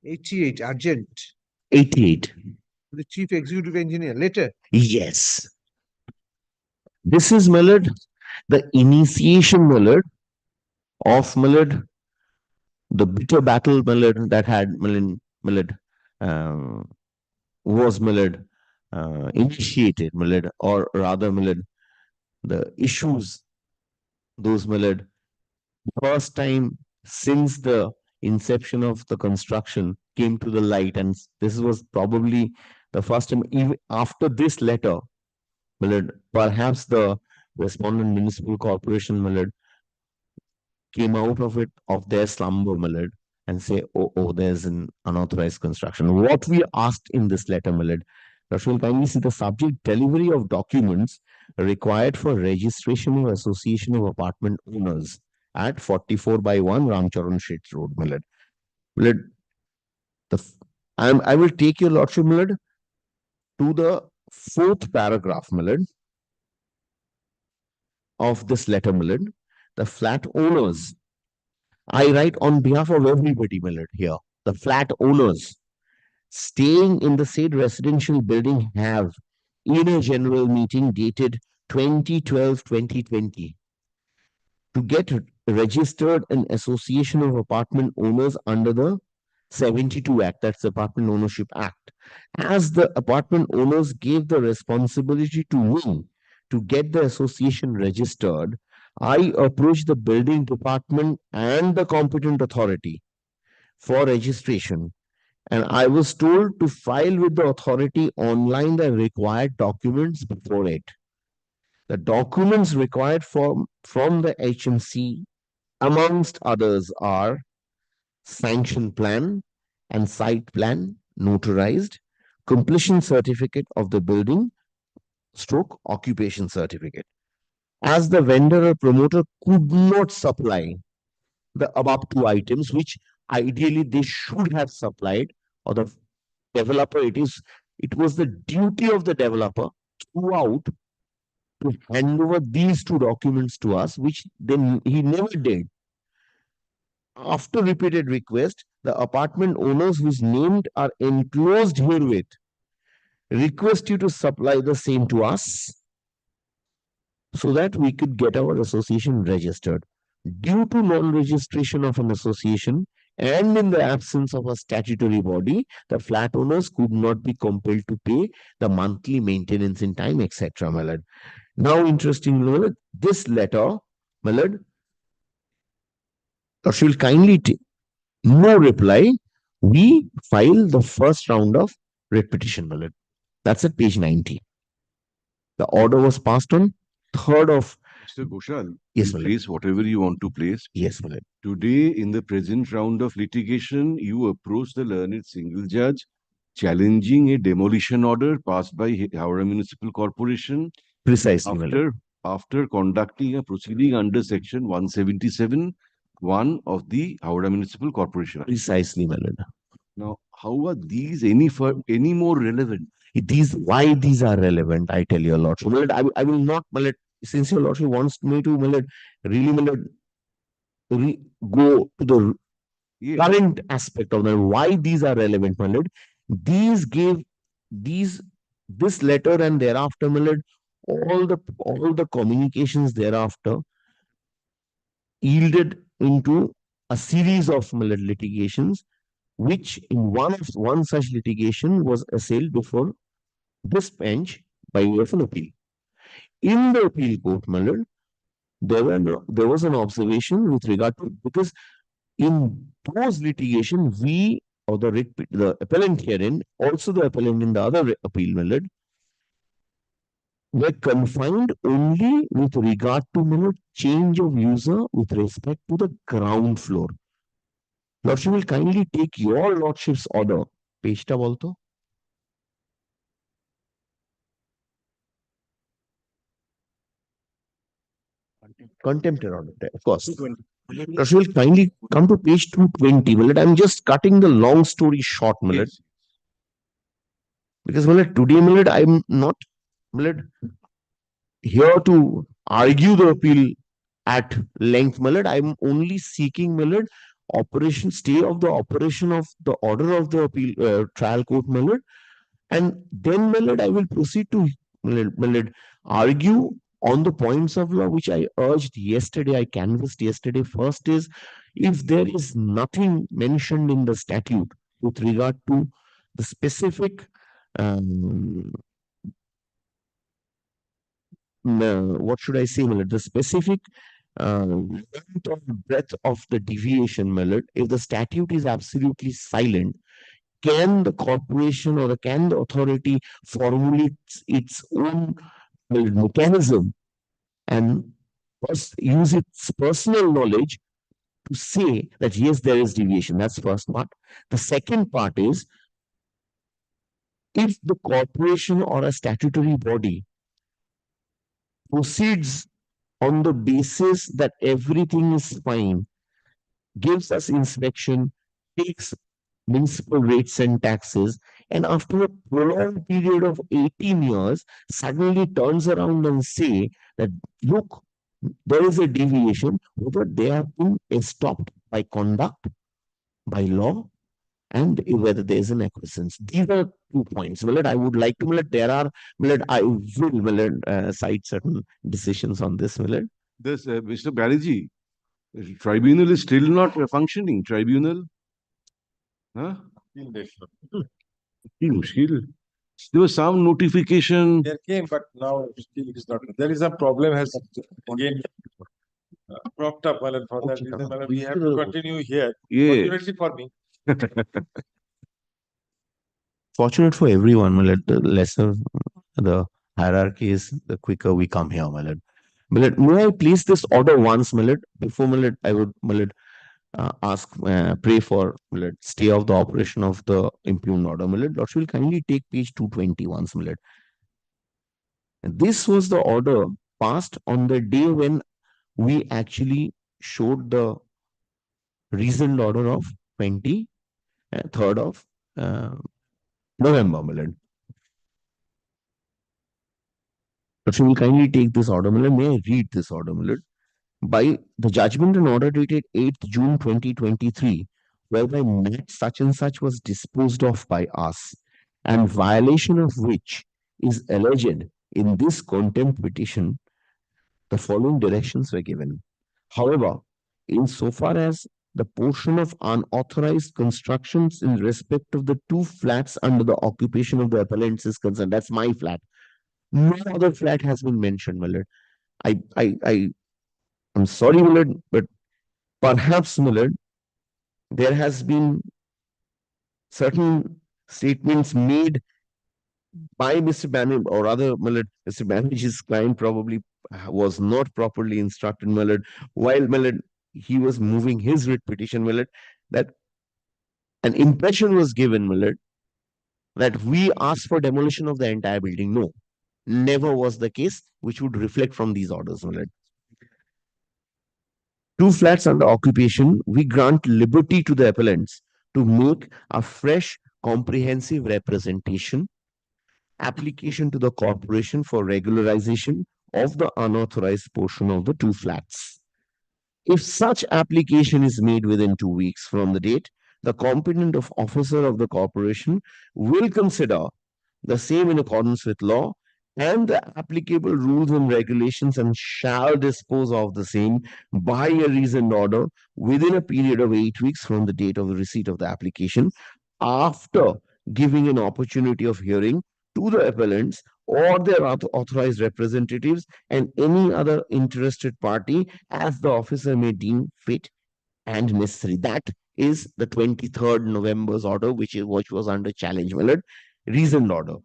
88, urgent. 88. The chief executive engineer, letter. Yes. This is, my lord, the initiation, my lord, of, my lord, the bitter battle, my lord, that had, my lord, was, my lord, initiated, my lord, or rather, my lord, the issues, those, my lord, first time since the inception of the construction came to the light, and this was probably the first time, even after this letter, my lord, perhaps the respondent municipal corporation, my lord, came out of it, of their slumber, my lord, and say, oh, there's an unauthorized construction. What we asked in this letter, my lord, Rashul, kindly see the subject: delivery of documents required for registration of association of apartment owners at 44/1 Ramcharan Street Road, my lord. My lord, I will take your lordship, my lord, to the fourth paragraph, my lord, of this letter, my lord. The flat owners, I write on behalf of everybody, my lord, here. The flat owners staying in the said residential building have, in a general meeting dated 2012-2020, to get registered an association of apartment owners under the 72 Act, that's the Apartment Ownership Act. As the apartment owners gave the responsibility to me to get the association registered, I approached the building department and the competent authority for registration, and I was told to file with the authority online the required documents before it. The documents required from the HMC, amongst others, are sanction plan and site plan notarized, completion certificate of the building stroke occupation certificate. As the vendor or promoter could not supply the above two items, which ideally they should have supplied, or the developer, it was the duty of the developer throughout to hand over these two documents to us, which then he never did. After repeated request, the apartment owners whose names are enclosed herewith request you to supply the same to us so that we could get our association registered. Due to non-registration of an association and in the absence of a statutory body, the flat owners could not be compelled to pay the monthly maintenance in time, etc. My lord. Now, interesting, my lord, this letter, my lord, she will kindly take no reply. We file the first round of writ petition, my lord. That's at page 90. The order was passed on 3rd of. Mr. Ghoshal, yes, you place whatever you want to place. Yes, my lord. Today, in the present round of litigation, you approach the learned single judge challenging a demolition order passed by Howrah Municipal Corporation. Precisely, my lord. After conducting a proceeding under section 177(1) of the Howrah Municipal Corporation. Precisely, my lord. Now, how are these any more relevant? Why these are relevant, I tell your lordship. My lord, I will not, my lord, since your lordship wants me to, my lord, really, my lord, go to the current aspect of that, why these are relevant, my lord. These gave this letter and thereafter, my lord, all the communications thereafter yielded into a series of, my lord, litigations, which in one such litigation was assailed before this bench by way of an appeal. In the appeal court, my lord, there was an observation with regard to, because in those litigation, we, or the appellant herein, also the appellant in the other appeal, my lord, were confined only with regard to, my lord, change of user with respect to the ground floor. Lordship will kindly take your lordship's order. Page tab also. Contempt order, of course. Lordship will kindly come to page 220. Well, I'm just cutting the long story short, my lord. Because, my lord, today, my lord, I'm not, my lord, here to argue the appeal at length, my lord. I'm only seeking, my lord, stay of the operation of the order of the appeal trial court, my lord. And then, my lord, I will proceed to, my lord, argue on the points of law which I urged yesterday, I canvassed yesterday. First is, if there is nothing mentioned in the statute with regard to the specific what should I say, my lord, the specific length or breadth of the deviation, my lord, if the statute is absolutely silent, can the corporation or can the authority formulate its own mechanism and use its personal knowledge to say that yes, there is deviation? That's the first part. The second part is, if the corporation or a statutory body proceeds on the basis that everything is fine, gives us inspection, takes municipal rates and taxes, and after a prolonged period of 18 years, suddenly turns around and say that, look, there is a deviation, whether they have been stopped by conduct, by law, and whether there is an acquiescence. These are 2 points. Well, I would like to, I will cite certain decisions on this. This Mr. Banerjee, tribunal is still not functioning. Tribunal, huh? There was some notification. There came, but now still it is not. There is a problem has again propped up. Well, and for that reason, well, we have to continue here. Yeah. Fortunately for me. Fortunate for everyone, the lesser the hierarchy is, the quicker we come here, my lord. May I place this order once, my lord? Before, my lord, I would, my lord, pray for, my lord, stay of the operation of the impugned order. My lord, will kindly take page 220 once, my lord. This was the order passed on the day when we actually showed the reasoned order of 23rd of November, my lord. Will kindly take this order, my lord. May I read this order, my lord? By the judgment and order dated 8th June 2023, whereby Nat such and such was disposed of by us, and violation of which is alleged in this contempt petition, the following directions were given. However, insofar as the portion of unauthorized constructions in respect of the 2 flats under the occupation of the appellants is concerned, that's my flat. No other flat has been mentioned, my lord. I'm sorry, my lord, but perhaps, my lord, there has been certain statements made by Mr. Banerjee, or rather, my lord, Mr. Banerjee's client probably was not properly instructed, my lord, while, my lord, he was moving his writ petition, my lord, that an impression was given, my lord, that we asked for demolition of the entire building. No, never was the case, which would reflect from these orders, my lord. 2 flats under occupation, we grant liberty to the appellants to make a fresh, comprehensive representation, application to the corporation for regularization of the unauthorized portion of the 2 flats. If such application is made within 2 weeks from the date, the competent officer of the corporation will consider the same in accordance with law and the applicable rules and regulations, and shall dispose of the same by a reasoned order within a period of 8 weeks from the date of the receipt of the application, after giving an opportunity of hearing to the appellants or their authorized representatives and any other interested party as the officer may deem fit and necessary. That is the 23rd November's order, which was under challenge, my lord. Reasoned order.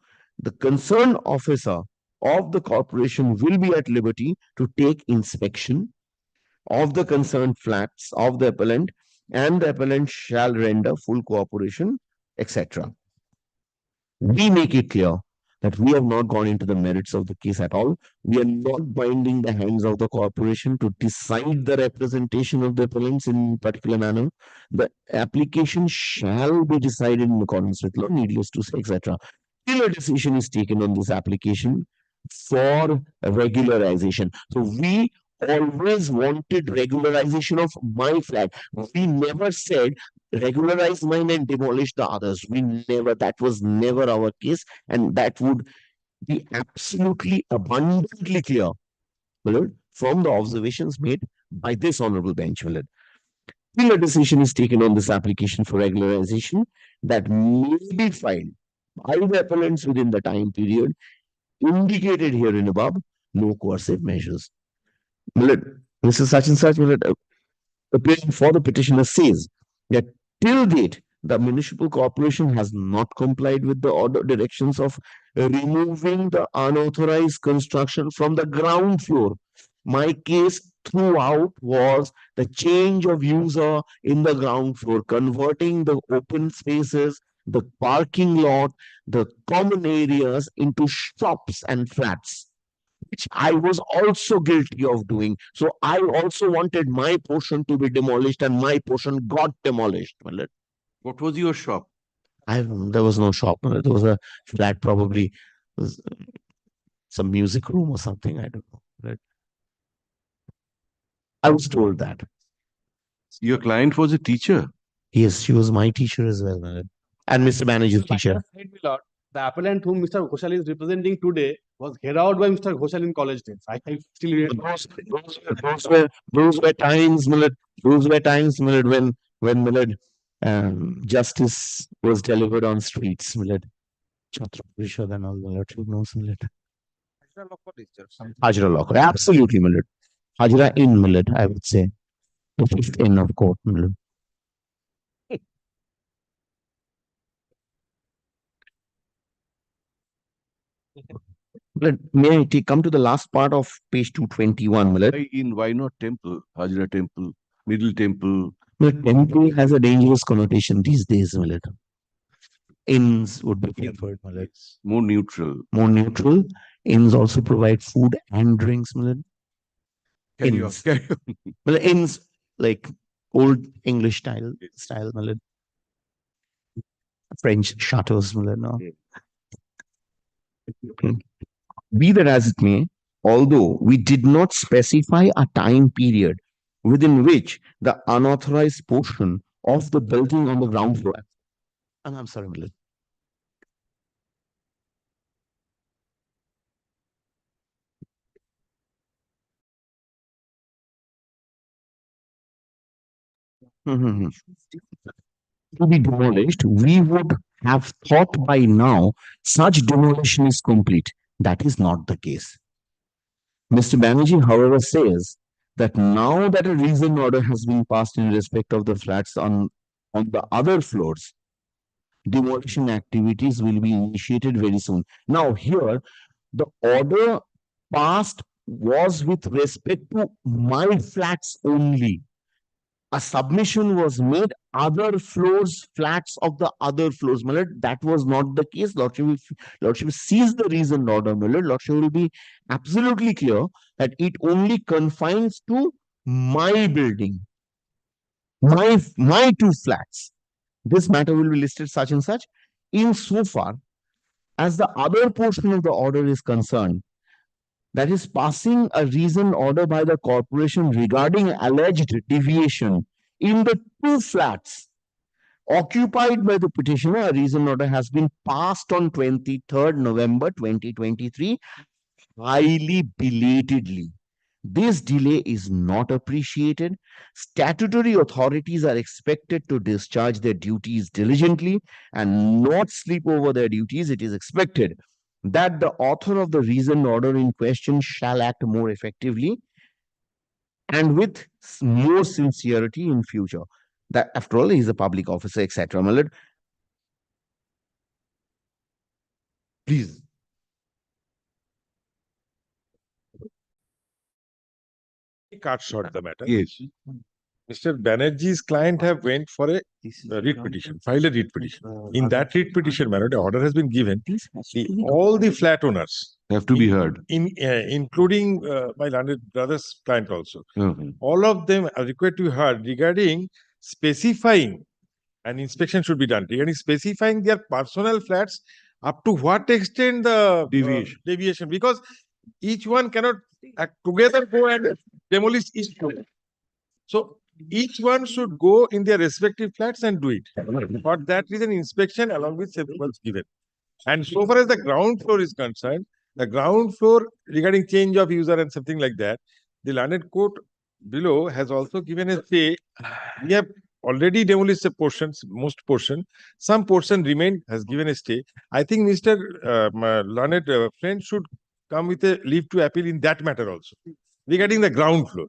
The concerned officer of the corporation will be at liberty to take inspection of the concerned flats of the appellant, and the appellant shall render full cooperation, etc. We make it clear that we have not gone into the merits of the case at all. We are not binding the hands of the corporation to decide the representation of the appellants in particular manner. The application shall be decided in accordance with law, needless to say, etc. Till a decision is taken on this application for regularization. So we always wanted regularization of my flat. We never said regularize mine and demolish the others. That was never our case, and that would be absolutely abundantly clear, my lord, from the observations made by this honorable bench, my lord. Till a decision is taken on this application for regularization, that may be filed by the appellants within the time period indicated herein above, no coercive measures. My lord, Mr. Such and such, my lord, appearing for the petitioner says that till date, the municipal corporation has not complied with the order directions of removing the unauthorized construction from the ground floor. My case throughout was the change of user in the ground floor, converting the open spaces, the parking lot, the common areas into shops and flats, which I was also guilty of doing. So I also wanted my portion to be demolished, and my portion got demolished. What was your shop? There was no shop. There was a flat, probably some music room or something. I don't know. Right? I was told that. Your client was a teacher. Yes, she was my teacher as well, and Mr. Banerjee's teacher. The appellant whom Mr. Ghoshal is representing today was heard out by Mr. Ghoshal in college days. I still remember. Those were times, Millard. Those were times, Millard, when Millard, justice was delivered on streets, Millard. Chhatra Parishad and all, Millard. Who knows, Millard? Hajra Law Court. Absolutely, Millard. Hajra in Millard, I would say. The fifth inn of court, Millard. May I come to the last part of page 221, Millard? Why not temple? Hajra temple, middle temple. The temple has a dangerous connotation these days, Millard. Inns would be preferred, Millard. More neutral. More neutral. Inns also provide food and drinks, Millard. Inns. Well, inns like old English style, Millard. French chateaux, Millard. No. Be that as it may, although we did not specify a time period within which the unauthorized portion of the building on the ground floor. And I'm sorry, Millard. To be demolished, we would have thought by now such demolition is complete. That is not the case. Mr. Banerjee, however, says that now that a reason order has been passed in respect of the flats on the other floors, demolition activities will be initiated very soon. Now, here, the order passed was with respect to my flats only. A submission was made, other floors, flats of the other floors. Millard, that was not the case. Lordship sees the reasoned order, Millard. Lordship will be absolutely clear that it only confines to my building, my two flats. This matter will be listed such and such. Insofar as the other portion of the order is concerned, that is passing a reasoned order by the corporation regarding alleged deviation in the two flats occupied by the petitioner. A reasoned order has been passed on 23rd November 2023, highly belatedly. This delay is not appreciated. Statutory authorities are expected to discharge their duties diligently and not sleep over their duties. It is expected that the author of the reasoned order in question shall act more effectively and with more sincerity in future. That, after all, he is a public officer, etc. Millard, please. Cut short the matter. Yes. Mr. Banerjee's client have went for a writ petition, filed a writ petition. In that writ petition, my lord, the order has been given. All the flat owners have to be heard, including my landed brother's client also. All of them are required to be heard regarding specifying an inspection should be done, regarding specifying their personal flats up to what extent the deviation, because each one cannot together go and demolish each flat. So each one should go in their respective flats and do it. For that reason, inspection along with safety was given. And so far as the ground floor is concerned, the ground floor regarding change of user and something like that, the landed court below has also given a say. We have already demolished the portions, most portion. Some portion remained, has given a stay. I think Mr. My learned friend should come with a leave to appeal in that matter also. Regarding the ground floor.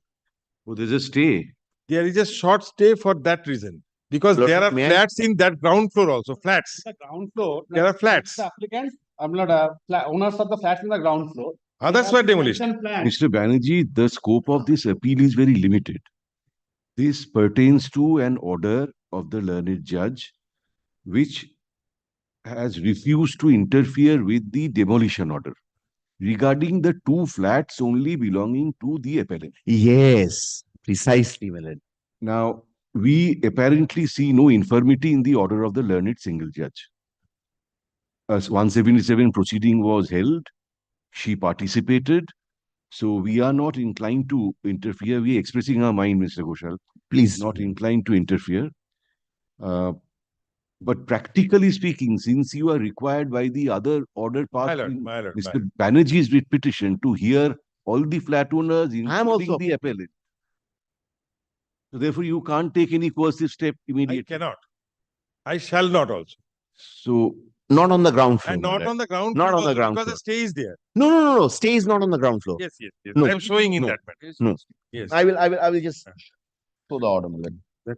Oh, there's a stay. There is a short stay for that reason. Because Lord, there are may I- flats in that ground floor also, flats. The ground floor. There are flats. The applicants, owners of the flats in the ground floor. Others were demolished. Mr. Banerjee, the scope of this appeal is very limited. This pertains to an order of the learned judge, which has refused to interfere with the demolition order regarding the two flats only belonging to the appellant. Yes, precisely, my lord. Now, we apparently see no infirmity in the order of the learned single judge. As 177 proceeding was held, she participated. So we are not inclined to interfere. We are expressing our mind, Mr. Ghoshal. Please. Not inclined to interfere. But practically speaking, since you are required by the other order passed in Mr. Banerjee's writ petition to hear all the flat owners, including the appellant. So therefore, you can't take any coercive step immediately. I cannot. I shall not also. So not on the ground floor. And not on the ground Not floor on the also, ground because floor. the stay is there. No. Stay is not on the ground floor. Yes, yes, yes. No. I am showing in No. that matter. No. Yes. I will just show the order, my lord.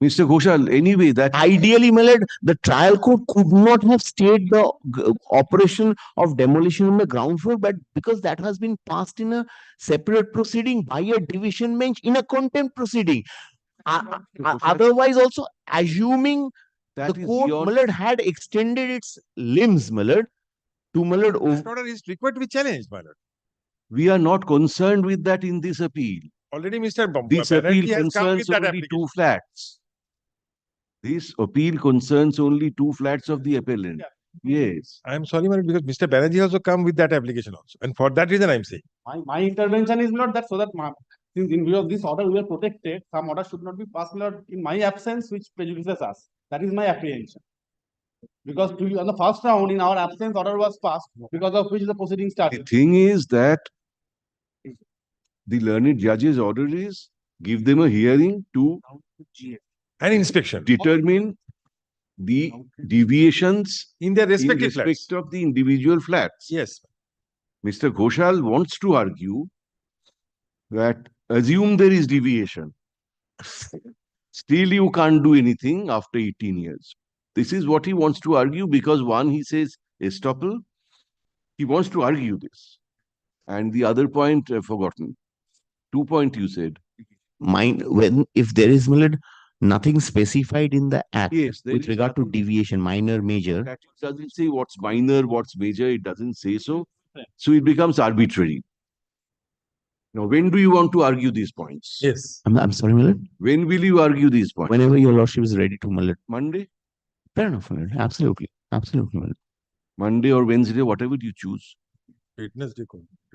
Mr. Ghoshal, anyway, that Ideally, my lord, the trial court could not have stayed the operation of demolition on the ground floor, but because that has been passed in a separate proceeding by a division bench in a contempt proceeding. Otherwise, also assuming that the is court, beyond- my lord, had extended its limbs, my lord, to my lord. That order is required to be challenged, my lord. we are not concerned with that in this appeal. Already Mr. This Banerjee appeal has come with concerns that only application. two flats. This appeal concerns only two flats of the appellant. Yes. I am sorry, my lord, because Mr. Banerjee also come with that application also. And for that reason, I am saying. My intervention is not that so that since in view of this order we are protected, some order should not be passed in my absence, which prejudices us. That is my apprehension. Because on the first round, in our absence, order was passed, because of which the proceeding The started. thing is that the learned judge's order is give them a hearing to An inspection. determine the deviations In their in respective respect flats. of the individual flats. Yes. Mr. Ghoshal wants to argue that assume there is deviation. Still, you can't do anything after 18 years. This is what he wants to argue because one, he says, estoppel. He wants to argue this. And the other point, I've forgotten. 2 point you said. If there is, my lord, nothing specified in the act Yes, there with is regard to nothing. deviation, minor, major. That doesn't say what's minor, what's major. It doesn't say so. So it becomes arbitrary. Now, when do you want to argue these points? Yes. I'm sorry, my lord. When will you argue these points? Whenever your lordship is ready to, my lord. Monday? Fair enough, my lord. Absolutely. Absolutely, my lord. Monday or Wednesday, whatever you choose.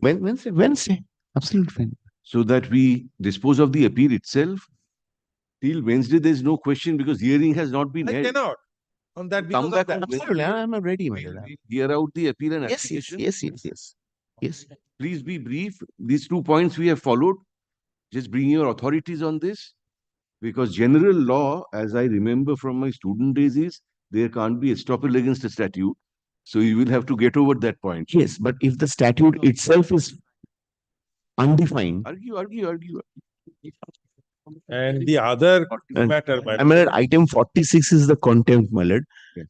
Wednesday. Wednesday. Absolutely fine. So that we dispose of the appeal itself. Till Wednesday, there's no question because hearing has not been I held. cannot. On that, because Come of back that. on Absolutely. I'm ready, my We'll lord. hear out the appeal and Yes, application. yes. Please be brief. These 2 points we have followed. Just bring your authorities on this. Because general law, as I remember from my student days, is there can't be estoppel against a statute. So you will have to get over that point. Yes, but if the statute itself is undefined. Argue. And the other matter, my My lord, item 46 is the contempt, my lord.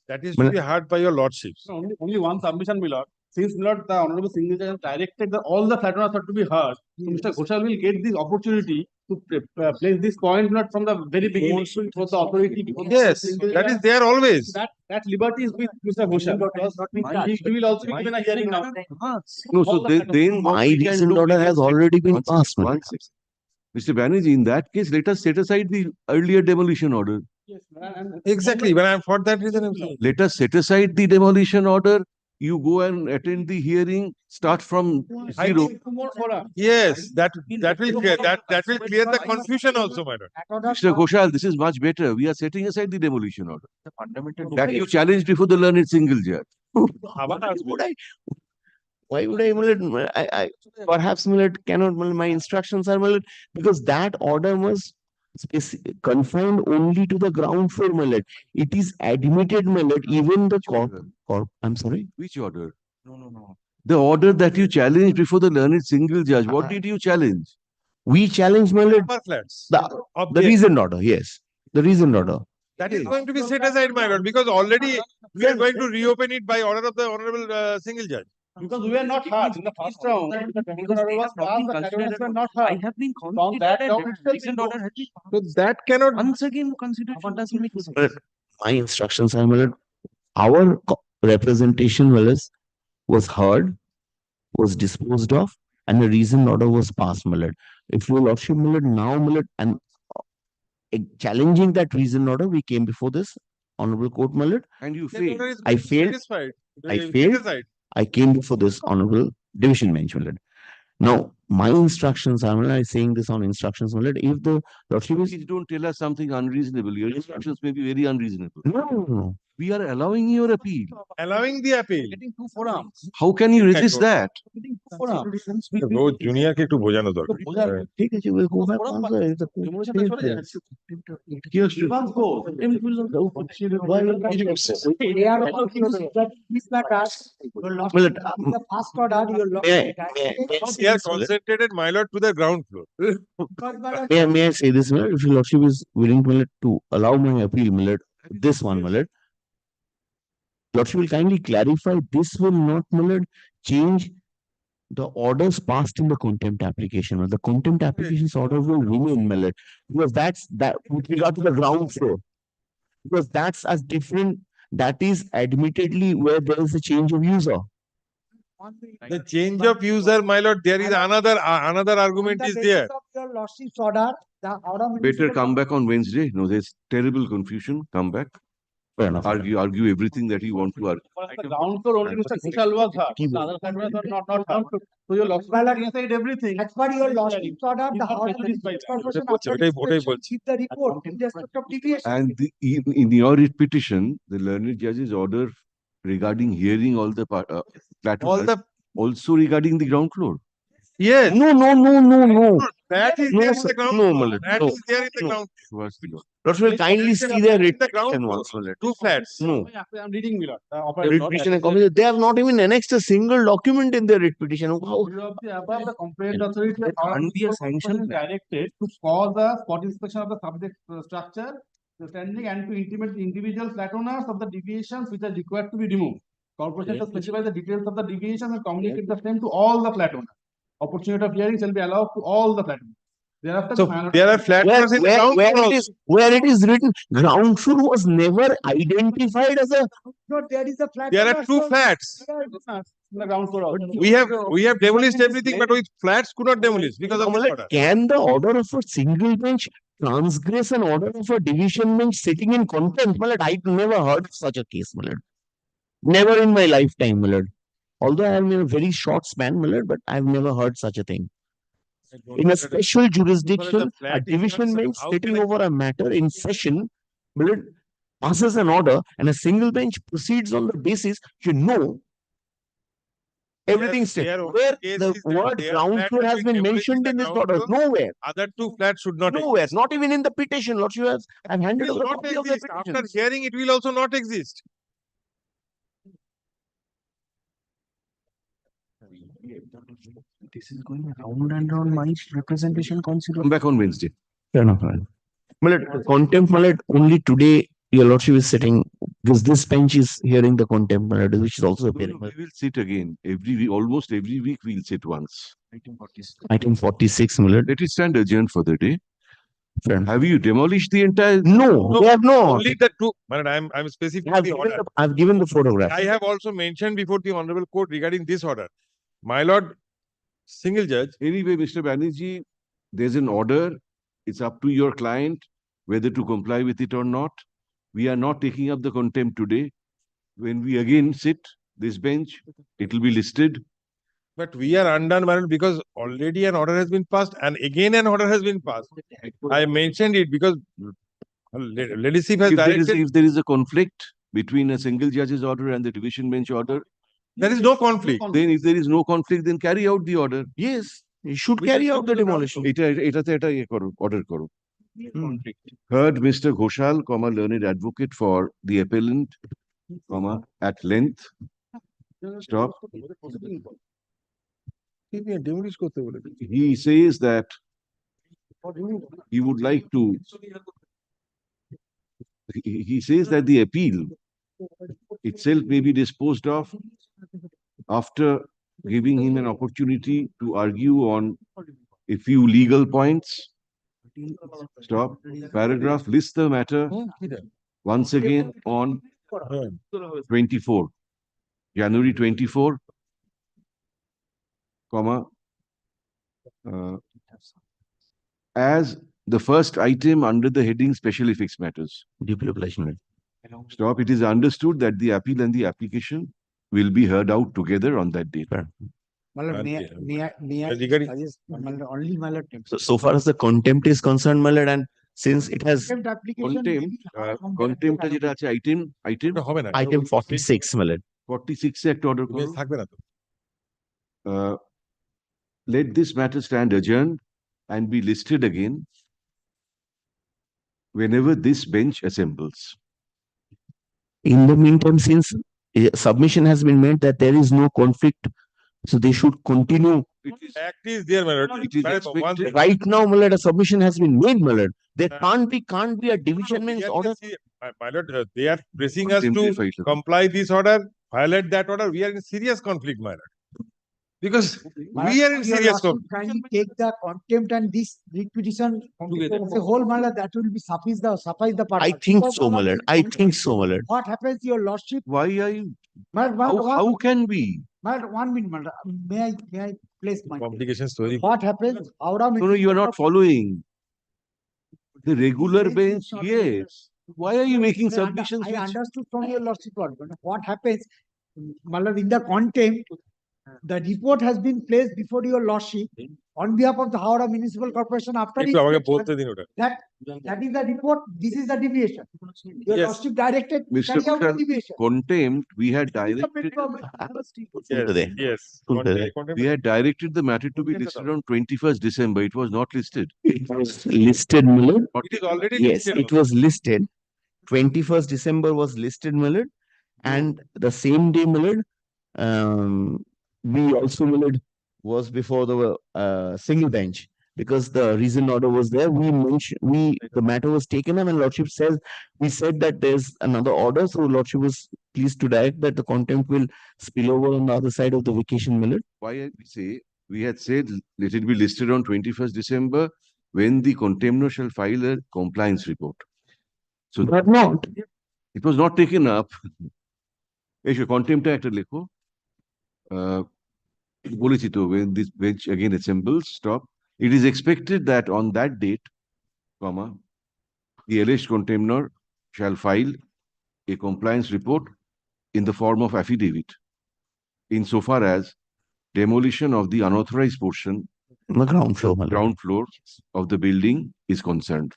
that is to be heard by your lordships. Only one submission, my lord. Since my lord, the honorable single judge has directed that all the flat owners are to be heard, so Mr. Ghoshal will get this opportunity to place this point not from the very beginning for the authority. Yes, that is there always. That liberty is with Mr. Ghoshal. Because he will also be given a hearing now. No, so then what My we can recent do, order we has can- already been One second, passed, my one lord. second. Mr. Banerjee, in that case, let us set aside the earlier demolition order. Yes, and Exactly. When I am for that reason, I'm saying. Let us set aside the demolition order you go and attend the hearing, start from zero. Yes, that will clear the confusion also, my lord. Mr. Ghoshal, this is much better. We are setting aside the demolition order. That you challenged before the learned single judge. Why would I, I perhaps cannot, my instructions are, because that order was confined only to the ground floor, it is admitted, even the I'm sorry. Which order? No. The order that you challenged before the learned single judge. What did you challenge? We challenged, Upper flats. the reasoned order, yes. The reasoned order. That is going to be set aside, my lord, because already we are going to reopen it by order of the honorable single judge. Because we were not heard in the first round. The demolition order was passed, the clarifications were not heard. I have been From that round itself, recent order has been So that cannot. once again considered. My instructions are, our representation was heard, was disposed of, and a reasoned order was passed, If your lordship, now, and challenging that reasoned order, we came before this honorable court, And you failed. I failed. I came before this honorable division bench, Now, my instructions are, I'm saying this on instructions, if the lordship is. Please don't tell us something unreasonable. Your instructions may be very unreasonable. No. We are allowing your appeal. Allowing the appeal. Getting two forums. How can you resist that? Getting two forums. Road junior ke ekটু বোঝানো দরকার। ঠিক আছে, we'll go back on the Demolition টা চলে যাচ্ছে। Reverse goes. They are accused that this matter, your lordship, in the first order, your lordship. They are concentrated, my lord, to the ground floor. May I say this, if your lordship is willing, to allow my appeal, this one, lordship will kindly clarify, this will not, change the orders passed in the contempt application. The contempt application's order will remain, because that's that with regard to the ground floor. Because that's as different, that is admittedly where there is a change of user. The change of user, my lord, there is another argument is there. Your lordship's order, the order. Better come back on Wednesday. No, there's terrible confusion. Come back. Fair enough. Argue everything that you want to argue. The ground floor only Mr. Ghoshal was heard. The other side was not heard. So your lordship inside everything. As per your lordship's order, the order corporation after inspection keep the report in respect of deviation. And in your writ petition, the learned judge's order regarding hearing all the platforms, also regarding the ground floor. Yes. No. That is there in the ground floor. That is there in the ground floor. Lordship will kindly see their writ petition once. Two flats. No. I'm reading, Milord. Writ petition and complaint, they have not even annexed a single document in their writ petition. Above the complaint authority can't be a sanction directed to cause the spot inspection of the subject structure, the standing, and to intimate the individual flat owners of the deviations which are required to be removed. Corporation to specify the details of the deviations and communicate the same to all the flat owners. Opportunity of hearing shall be allowed to all the flat owners. Thereafter, so there are flat owners in the ground floor. Where it is written, ground floor was never identified as a. No, there is a flat. There are two flats. In the ground floor. We have demolished everything, but with flats could not demolish because of this order. Can the order of a single bench transgress an order of a division bench sitting in contempt? I never heard of such a case, Never in my lifetime, Although I am in a very short span, but I have never heard such a thing. In a special jurisdiction, a division bench sitting over a matter in session, passes an order and a single bench proceeds on the basis, everything stays. Where the word ground floor has been mentioned in this order? Nowhere. Other two flats should not Nowhere. exist. Not even in the petition. Lordship has handed over a copy of the petition. After hearing, it will also not exist. This is going round and round. My representation consider. Come back on Wednesday. Fair enough. Contempt, only today your lordship is sitting, because this bench is hearing the contempt, which is also appearing. We will sit again every week. Almost every week we'll sit once. Item 46, Let it stand adjourned for the day. Have you demolished the entire? No, we have not. Only the two. I'm specifically order. I've given the photograph. I have also mentioned before the honorable court regarding this order. My lord, single judge. Anyway, Mr. Banerjee, there's an order. It's up to your client whether to comply with it or not. We are not taking up the contempt today. When we again sit, this bench, it will be listed. But we are undone, my lord, because already an order has been passed and again an order has been passed. I mentioned it because leadership has directed. If there is a conflict between a single judge's order and the division bench order, there is no conflict. Then if there is no conflict, then carry out the order. Yes, you should carry out the demolition. Order karo. Heard Mr. Ghoshal, learned advocate for the appellant, at length. Stop. He says that he would like to. He says that the appeal itself may be disposed of after giving him an opportunity to argue on a few legal points. Stop. Paragraph lists the matter once again on 24, January 24, as the first item under the heading special effects matters. Stop. It is understood that the appeal and the application will be heard out together on that date. May I suggest, only my lord, So far as the contempt is concerned, my lord, and since it has contempt item 46, my lord. 46 act order. Let this matter stand adjourned and be listed again whenever this bench assembles. In the meantime, since submission has been made that there is no conflict, so they should continue. Act is there, my lord. It is expected. Right now, my lord, a submission has been made, my lord. There can't be a division bench order. My lord, they are pressing us to comply this order, violate that order. We are in serious conflict, my lord. Because we are in serious conflict. Kindly take the contempt and this requisition the whole matter, that will be suffice the purpose. I think so, my lord. I think so, my lord. What happens, your lordship? Why are you? How can we? Madam, 1 minute, madam. May I place my Complications story. What happens? No, you are not following. The regular bench, yes. Why are you making submissions? I understood from your lordship. What happens, madam, in the contempt, the report has been placed before your lordship on behalf of the Howrah Municipal Corporation after that is the report. This is the deviation. Your lordship directed Mr. carry out the deviation. Contempt, we had directed. Yes. We had directed the matter to be listed on 21st December. It was not listed. It was listed, my lord. It is already Yes, listed. it was listed. 21st December was listed, my lord. And the same day, my lord, we also, my lord, was before the single bench because the reason order was there. The matter was taken up and lordship says, we said that there's another order. So lordship was pleased to direct that the contempt will spill over on the other side of the vacation, my lord. Why we had said let it be listed on 21st December when the contemnor shall file a compliance report. So but not. It was not taken up. Contempt act lecho. When this bench again assembles, stop. It is expected that on that date, the alleged contemnor shall file a compliance report in the form of affidavit, insofar as demolition of the unauthorized portion, the ground floor of the building is concerned.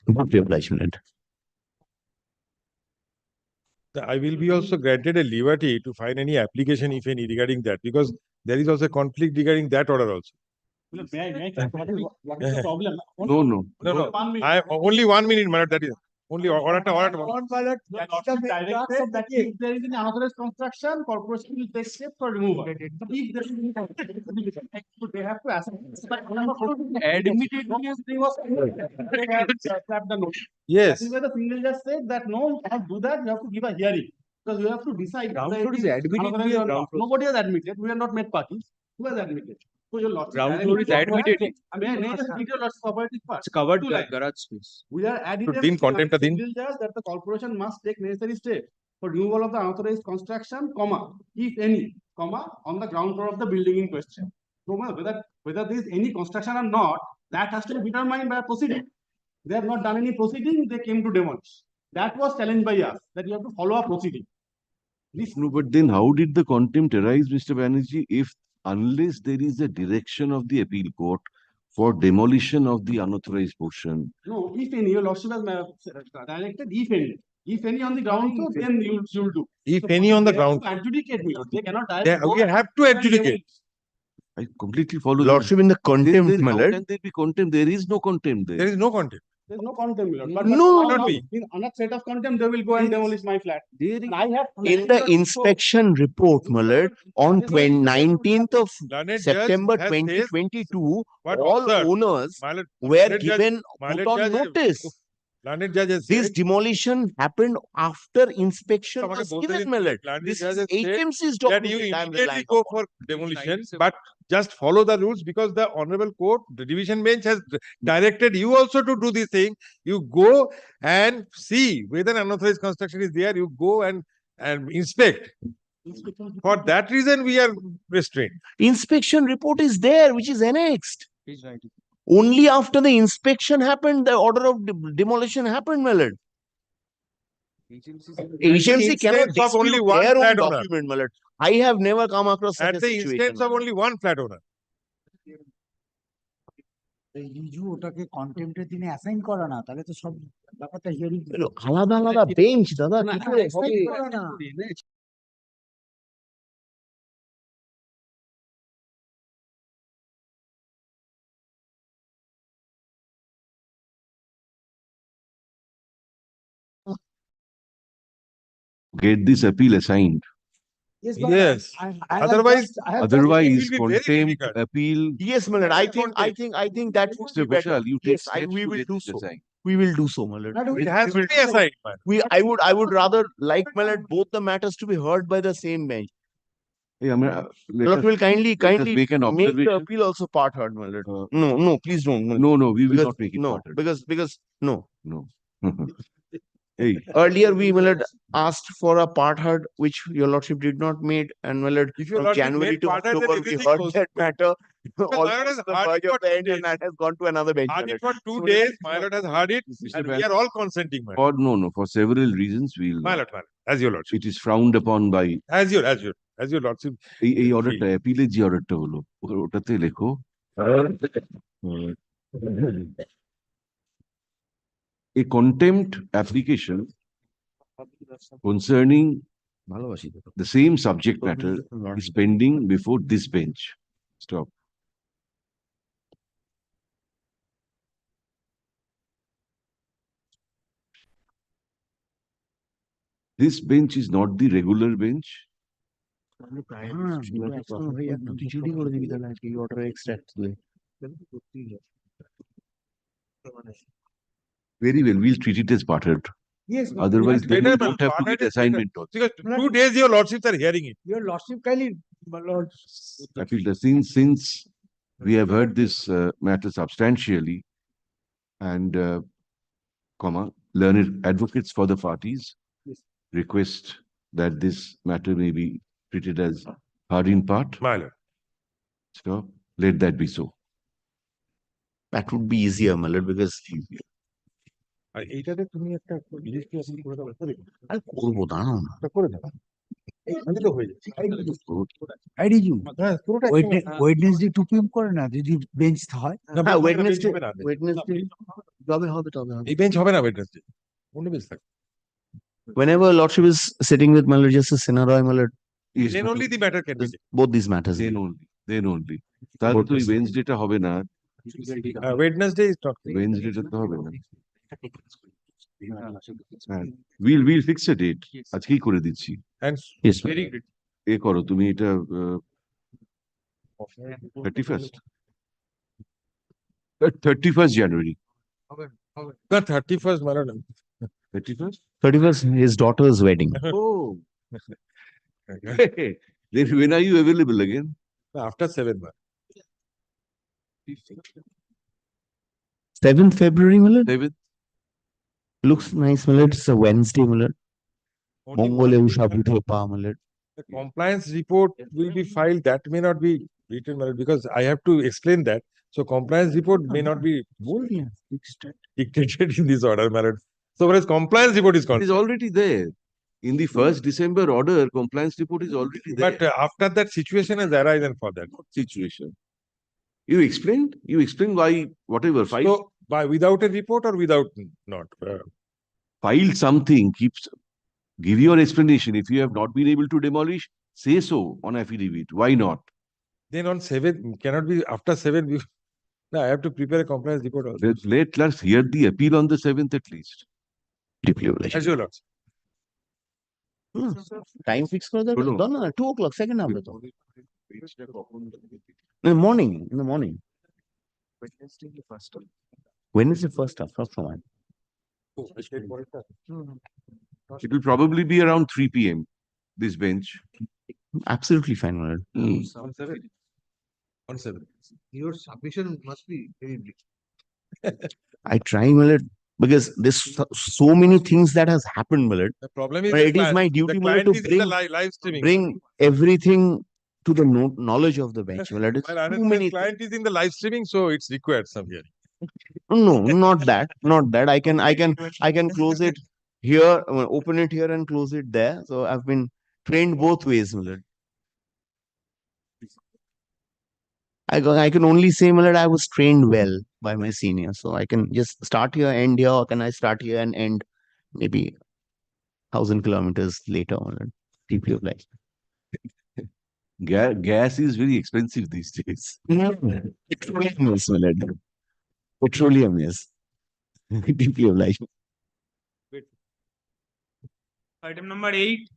I will be also granted a liberty to find any application, if any, regarding that, because there is also a conflict regarding that order also. What is the problem? No. I only 1 minute, madam. That is only order. Directed that if there is an unauthorized construction, corporation will take steps for removal. If they have to ask. Yes. That is where the single judge said that no, you cannot do that. You have to give a hearing because you have to decide. Nobody has admitted. We are not made parties. Who has admitted? So your lordship. Ground floor is admitted. It's covered garage space. We are adding single judge that the corporation must take necessary steps for removal of the unauthorized construction, if any, on the ground floor of the building in question. So whether there is any construction or not, that has to be determined by a proceeding. They have not done any proceeding, they came to demolish. That was challenged by us, that you have to follow a proceeding. No, but then how did the contempt arise, Mr. Banerjee, if unless there is a direction of the appeal court for demolition of the unauthorized portion? No, if any, your lordship has directed, if any. If any on the ground, so then you'll do. If any on the They have ground, to adjudicate me, they cannot we direct. have to adjudicate. I completely follow Lordship, in the contempt, then my how lord. can there be contempt? There is no contempt there. There is no contempt. There's no contempt, my lord. But No, now, not be. on a set of contempt, they will go and demolish my flat. And I have In the inspection report, my lord, on 19th of Learned judge September has said 2022, what all observed. owners My lord, were learned judge- given my put lord on judge- notice. Learned judge has This said, demolition happened after inspection আমাকে was বলতে given, দিন, my lord. learned This judge is has said HMC's that you document I am immediately relying go upon. for demolition, but just follow the rules because the honorable court, the division bench has directed you also to do this thing. You go and see whether unauthorized construction is there. You go and inspect. For that reason, we are restrained. Inspection report is there, which is annexed. Only after the inspection happened, the order of demolition happened, my lord. HMC cannot instance of only dispute one their own flat owner. document, my lord. I have never come across such At a the situation. instance of only one flat owner. Riju ওটাকে কন্টেম্পটের দিনে assign করা না, তাহলে তো সব ব্যাপারটা hearing আলাদা আলাদা বেঞ্চ দাদা কি করে হবে? Get this appeal assigned. Yes, Yes. Otherwise, Otherwise, it will be very contempt difficult. appeal. Yes, my lord. I think that would Mr. be better. Bashal, you take Yes, steps we to will get do this so. assigned. We will do so, my lord. It has to be assigned. man. I would rather like, my lord, both the matters to be heard by the same bench. Hey, I mean, let Lord us- will kindly let us make an the observation. appeal also part heard, my lord. No, please don't. my lord. No, we will Because- not make it no, part. because no. No. Hey, Earlier, we, my lord, asked for a part heard, which your lordship did not made, and my lord, If your from lordship January made to part heard, then October, we everything heard goes- that matter. my lord has Almost the heard verge it for of the 2 end, and days. that has gone to another bench. my Heard it lord. for 2 So days. let- My lord has heard it. And we are all consenting, my lord. or no, for several reasons we'll My not. lord, as your lordship. It is frowned upon by As your lordship. এই অর্ডারটা অ্যাপিলের যে অর্ডারটা হলো ওটাতে লেখো a contempt application concerning the same subject matter is pending before this bench. Stop. This bench is not the regular bench. Very well, we'll treat it as parted. Yes, but Otherwise, It's then better, we but don't have to parted get is better. assignment also. Because 2 days your lordships are hearing it. your lordship kindly, my lord. Appeal, since we have heard this matter substantially and learned advocates for the parties request that this matter may be treated as hard in part. My lord. So let that be so. That would be easier, my lord, because আর এইটাতে তুমি একটা registration করে দাও আর করবো দাঁড়াও না। করে দাও আমি তো হয়ে যাচ্ছে I did you. হ্যাঁ পুরোটা ওয়েডনেসডে 2 PM করে না যদি বেঞ্চ হয়। হ্যাঁ, Wednesday তবে হবে। এই বেঞ্চ হবে না ওয়েডনেসডে অন্য বেঞ্চ থাকবে Whenever lordship is sitting with my lord Justice Sinha Roy, my lord, then only the matter can be both these matters. Then only. তাহলে তো ওই ওয়েডনেসডেটা হবে না। ওয়েডনেসডে ইজ নট ওয়েডনেসডেটা তো হবে না। We'll fix a date. আজকেই করে দিচ্ছি। and Yes, very good এ করো তুমি এটা 31st 31st January. the 31st my lord 31st? 31st, his daughter's wedding. Oh. Then when are you available again? after 7 months 7th February, my lord. 7th? Looks nice, my lord. It's a Wednesday, my lord. Only Mongole one usha thing, buthe pa, my lord. the compliance report will be filed that may not be written my lord, because I have to explain that so compliance report may not be dictated in this order my lord. So whereas compliance report is It concerned is already there. In the 1st December order, compliance report is already there. But after that situation has arisen for that. Situation. You explained why, whatever, filed, So, by without a report or without not? filed something, give your explanation. If you have not been able to demolish, say so on affidavit. Why not? Then on 7, cannot be after 7. No, I have to prepare a compliance report also. Let's hear the appeal on the 7th at least. Deeply obliged. As your lords. Time fix for that? No, no. No, 2 o'clock, second number. In the morning, When is the first half? First one. It will probably be around 3 p.m. This bench. Absolutely fine, my lord. On 7. On 7. Your submission must be very big. I try, my lord, because there's so many things that has happened, my lord. The problem is But the it is client- my the duty, my lord, client to is in the live streaming. bring everything to the knowledge of the bench. My lord, it's My too many client is in the live streaming, so it's required some here. No, not that. I can close it here, open it here and close it there. So I've been trained both ways, my lord. I can only say, my lord, I was trained well by my senior. So I can just start here, end here, or can I start here and end maybe 1,000 kilometers later, my lord? Deeply obliged. Gas is very expensive these days. Petroleum is, my lord. Petroleum is. Deeply obliged. Item number 8.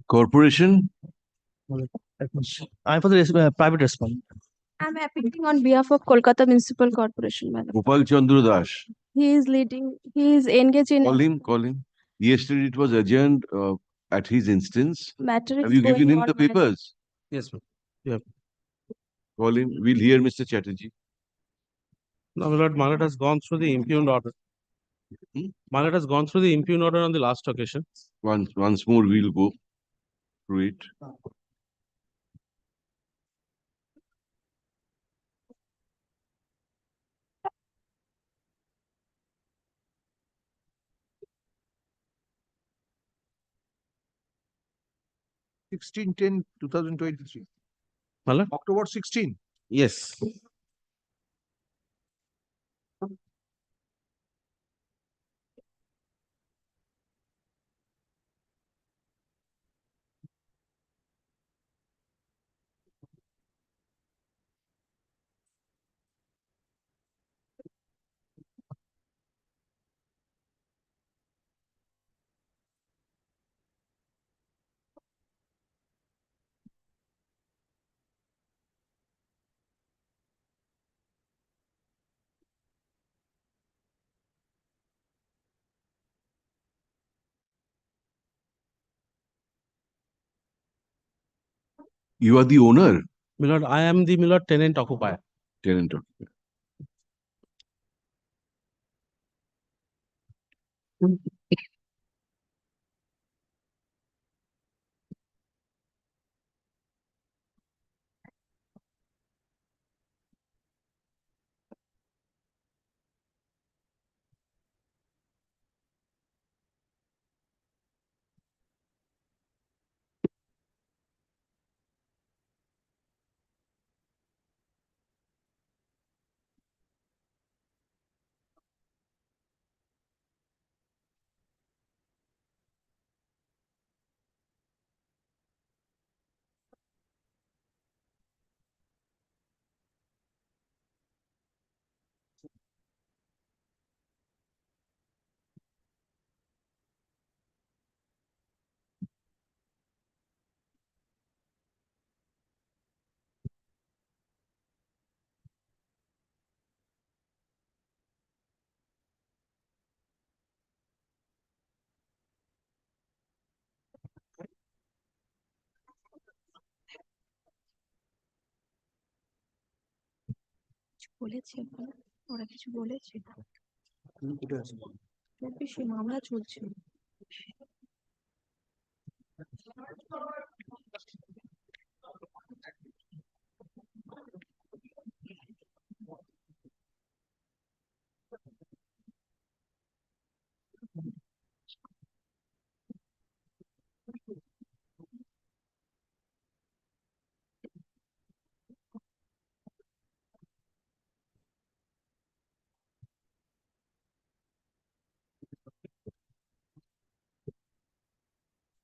Corporation, I'm for the private response. I'm appealing on behalf of Kolkata Municipal Corporation, madam. Gopal Chandra Das. He is engaged in Call him. Yesterday it was adjourned at his instance. matter Have is you given going him on, the madam. papers? Yes, ma'am. Yeah. Call him. We'll hear Mr. Chatterjee. Now, my lord has gone through the impugned order. My lord has gone through the impugned order on the last occasion. Once more we'll go through it. Sixteen 10/2023. My lord? October 16. Yes. You are the owner. My lord, I am the tenant occupier. Tenant occupier. বলেছে ওরা কিছু বলেছে ওর বিষয়ে মামলা চলছে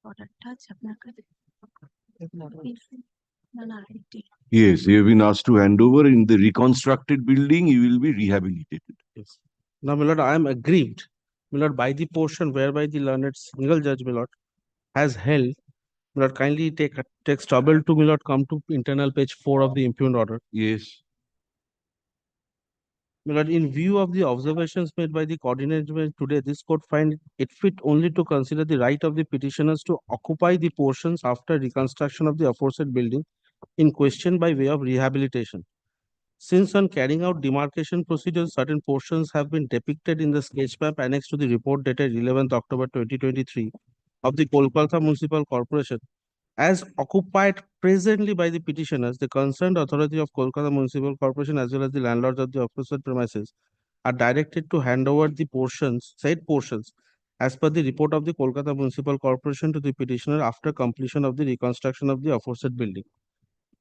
অর্ডারটা আছে আপনার কাছে না না ID Yes, you have been asked to hand over in the reconstructed building, you will be rehabilitated. Yes. Now, my lord, I am aggrieved, my lord, by the portion whereby the learned single judge, my lord, has held. My lord, kindly take trouble to, my lord, come to internal page 4 of the impugned order. Yes. My lord, in view of the observations made by the coordinator today, this court find it fit only to consider the right of the petitioners to occupy the portions after reconstruction of the aforesaid building in question by way of rehabilitation. Since on carrying out demarcation procedures, certain portions have been depicted in the sketch map annexed to the report dated 11th October 2023 of the Kolkata Municipal Corporation as occupied presently by the petitioners, the concerned authority of Kolkata Municipal Corporation as well as the landlords of the aforesaid premises are directed to hand over the said portions as per the report of the Kolkata Municipal Corporation to the petitioner after completion of the reconstruction of the aforesaid building.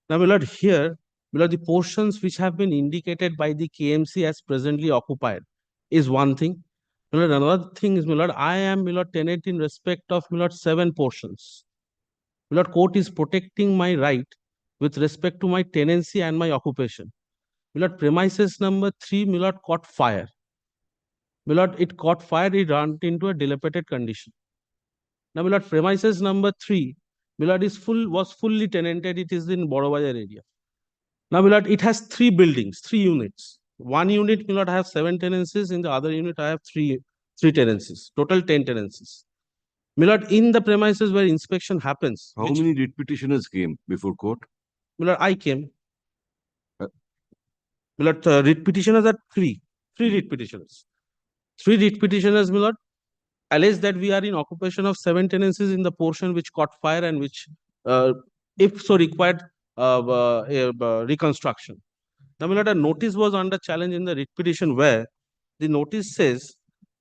Now, my lord, here, my lord, the portions which have been indicated by the KMC as presently occupied is one thing. My lord, another thing is, my lord, I am, my lord, tenant in respect of, my lord, 7 portions. My lord, court is protecting my right with respect to my tenancy and my occupation. My lord, premises number 3, my lord, caught fire. My lord, it caught fire, it ran into a dilapidated condition. Now, my lord, premises number 3, my lord, was fully tenanted, it is in Borobajar area. Now, my lord, it has 3 buildings, 3 units. One unit, my lord, I have 7 tenancies, in the other unit, I have three tenancies, total 10 tenancies. My lord, in the premises where inspection happens. How many writ petitioners came before court? My lord, I came. My lord, writ petitioners are 3 writ petitioners. 3 writ petitioners, my lord, allege that we are in occupation of 7 tenancies in the portion which caught fire and which, if so required, reconstruction. Now, my lord, a notice was under challenge in the writ petition where the notice says,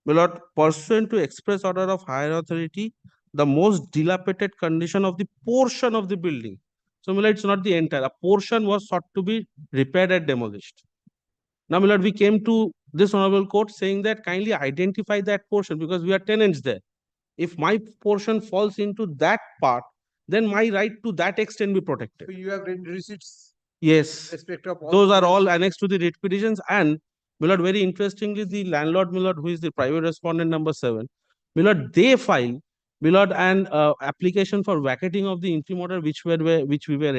my lord, pursuant to express order of higher authority, the most dilapidated condition of the portion of the building. So, my lord, it's not the entire. A portion was sought to be repaired and demolished. Now, my lord, we came to this honorable court saying that kindly identify that portion because we are tenants there. If my portion falls into that part, then my right to that extent be protected. So you have receipts. Yes, Respect of all those are all annexed to the writ petitions. And, my lord, very interestingly, the landlord, my lord, who is the private respondent number 7, my lord, they file, my lord, an application for vacating of the interim order which we were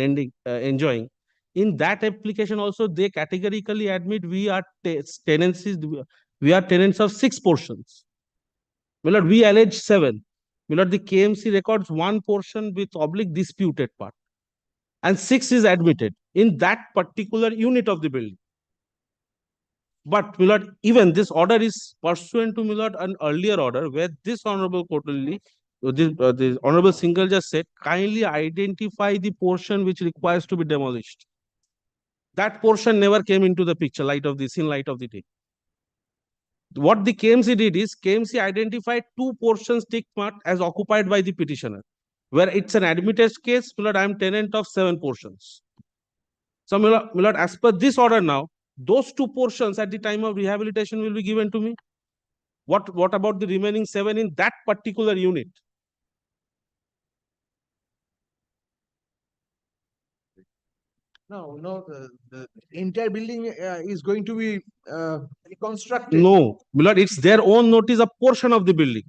enjoying. In that application also, they categorically admit we are tenancies, we are tenants of 6 portions. My lord, we allege 7. My lord, the KMC records 1 portion with oblique disputed part. And 6 is admitted in that particular unit of the building. But, my lord, even this order is pursuant to, my lord, an earlier order where this honorable court only, this honorable single just said, kindly identify the portion which requires to be demolished. That portion never came into the picture, light of the day. What the KMC did is, KMC identified 2 portions tick marked as occupied by the petitioner, where it's an admitted case, my lord, I am tenant of 7 portions. So, my lord, as per this order now, those 2 portions at the time of rehabilitation will be given to me. What about the remaining 7 in that particular unit? No, the entire building is going to be reconstructed. No, my lord, it's their own notice, a portion of the building.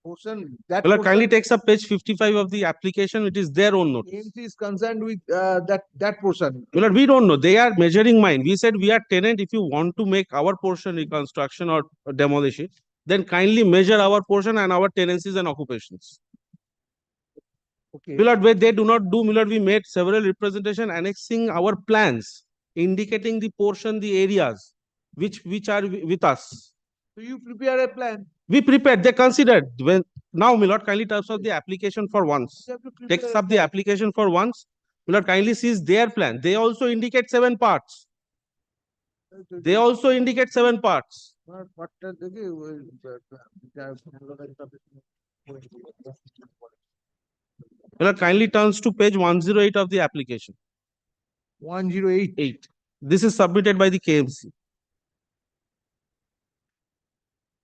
Portion, that My lord, kindly portion, takes up page 55 of the application, it is their own notice. KMC is concerned with that portion. My lord, we don't know. They are measuring mine. We said we are tenant. If you want to make our portion reconstruction or demolish it, then kindly measure our portion and our tenancies and occupations. Okay. My lord, where they do not do, my lord, we made several representation annexing our plans indicating the portion, the areas which are with us. So you prepare a plan. We prepared, they considered. When now, my lord, kindly takes up the application for once. You have to prepare Takes a up the plan. application for once. My lord, kindly sees their plan. They also indicate 7 parts. They also indicate 7 parts. What does My lord, kindly turns to page 108 of the application. 108. This is submitted by the KMC.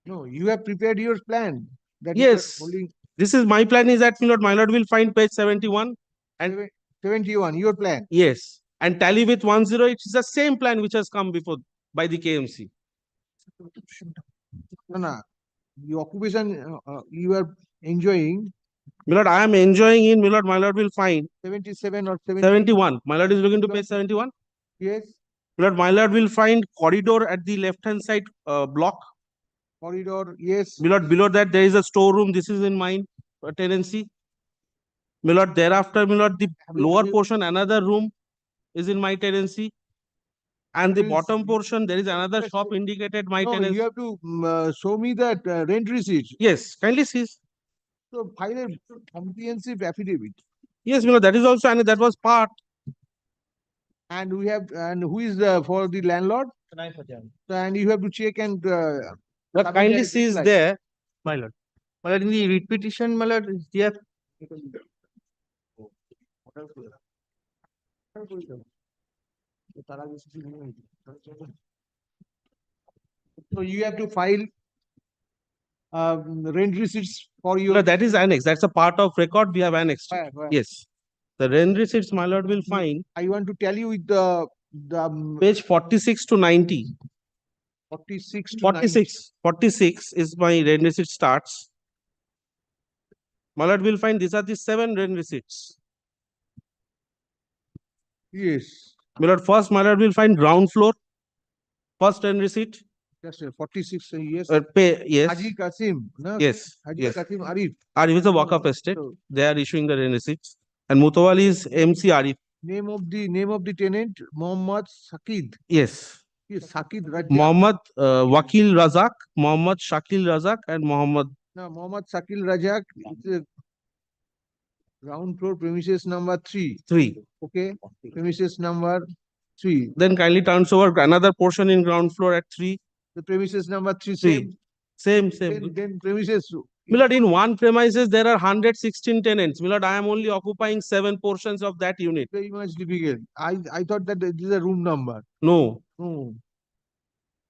No, you have prepared your plan. That you are Yes. holding This is my plan is that my lord will find page 71 and 71, your plan. yes, and tally with 108 is the same plan which has come before by the KMC. No, no. The occupation you are enjoying. My lord, I am enjoying in my lord will find 77 or 71. My lord is looking to page 71. Yes. My lord will find corridor at the left hand side block. Corridor, yes. My lord, below that there is a storeroom. This is in my tenancy. My lord, thereafter, my lord, the lower portion, another room is in my tenancy. And the bottom portion, there is another shop indicated my No, tenancy. you have to show me that rent receipt. Yes, kindly see. So file a comprehensive affidavit. Yes, my lord, that is also, and that was part. And we have, and who is for the landlord? And you have to check and. But kindly sees there, My lord. My lord, in the writ petition, my lord, they have So you have to file rent receipts for your. No, that is annex. That's a part of record we have annexed. Right. Yes. The rent receipts, my lord, will find. I want to tell you with the page 46 to 90. 46 to 46. 46 is my rent receipt starts. My lord will find these are the 7 rent receipts. Yes. My lord, first, my lord will find ground floor. First rent receipt. Yes, 46, yes. Yes. Haji Kasim. No? Yes. Haji Yes. Kasim Arif. Arif is a Waqf estate. They are issuing the rent receipts. And Mutawali is MC Arif. Name of the tenant, Mohammad Sakid. Yes. Yes, Sakid Rajak. Mohammad Wakil Razak, Mohammad Shakil Razak, and Mohammad. No, Mohammad Sakil Rajak. It's a ground floor premises number 3. 3. Okay. Premises number 3. Then kindly turns over another portion in ground floor at 3. The premises number 3. 3. Same. Then premises. Milord, in one premises, there are 116 tenants. Milord, I am only occupying 7 portions of that unit. Very much difficult. I thought that this is a room number. No. No.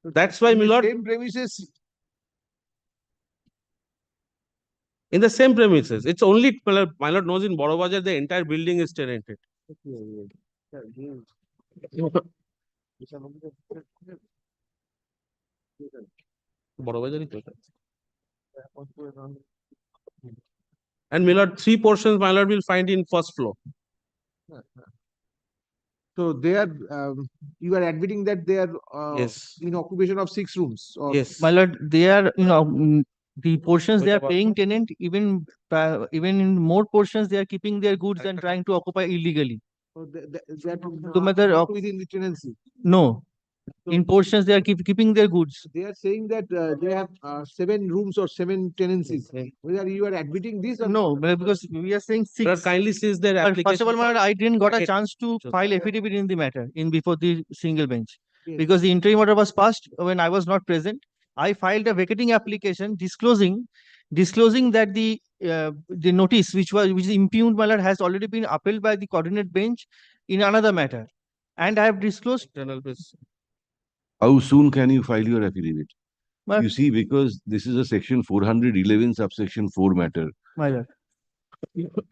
That's why, Milord. Same premises. In the same premises. It's only, my lord knows in Borobajar, the entire building is tenanted. And my lord, 3 portions, my lord will find in first floor. So they are, you are admitting that they are yes. in occupation of 6 rooms? Or yes. My lord, they are, the portions they are paying tenant, even in more portions, they are keeping their goods and trying to occupy illegally. So that not within the tenancy? No. In portions, they are keeping their goods. They are saying that they have 7 rooms or 7 tenancies. Whether you are admitting this or no, because we are saying 6. Sir, kindly sees their application. First of all, my lord, I didn't got a chance to file affidavit in the matter before the single bench. Yes. Because the interim order was passed when I was not present. I filed a vacating application disclosing that the notice which is impugned, my lord, has already been upheld by the coordinate bench in another matter, and I have disclosed. How soon can you file your affidavit? My you see, because this is a section 411 subsection 4 matter. My lord.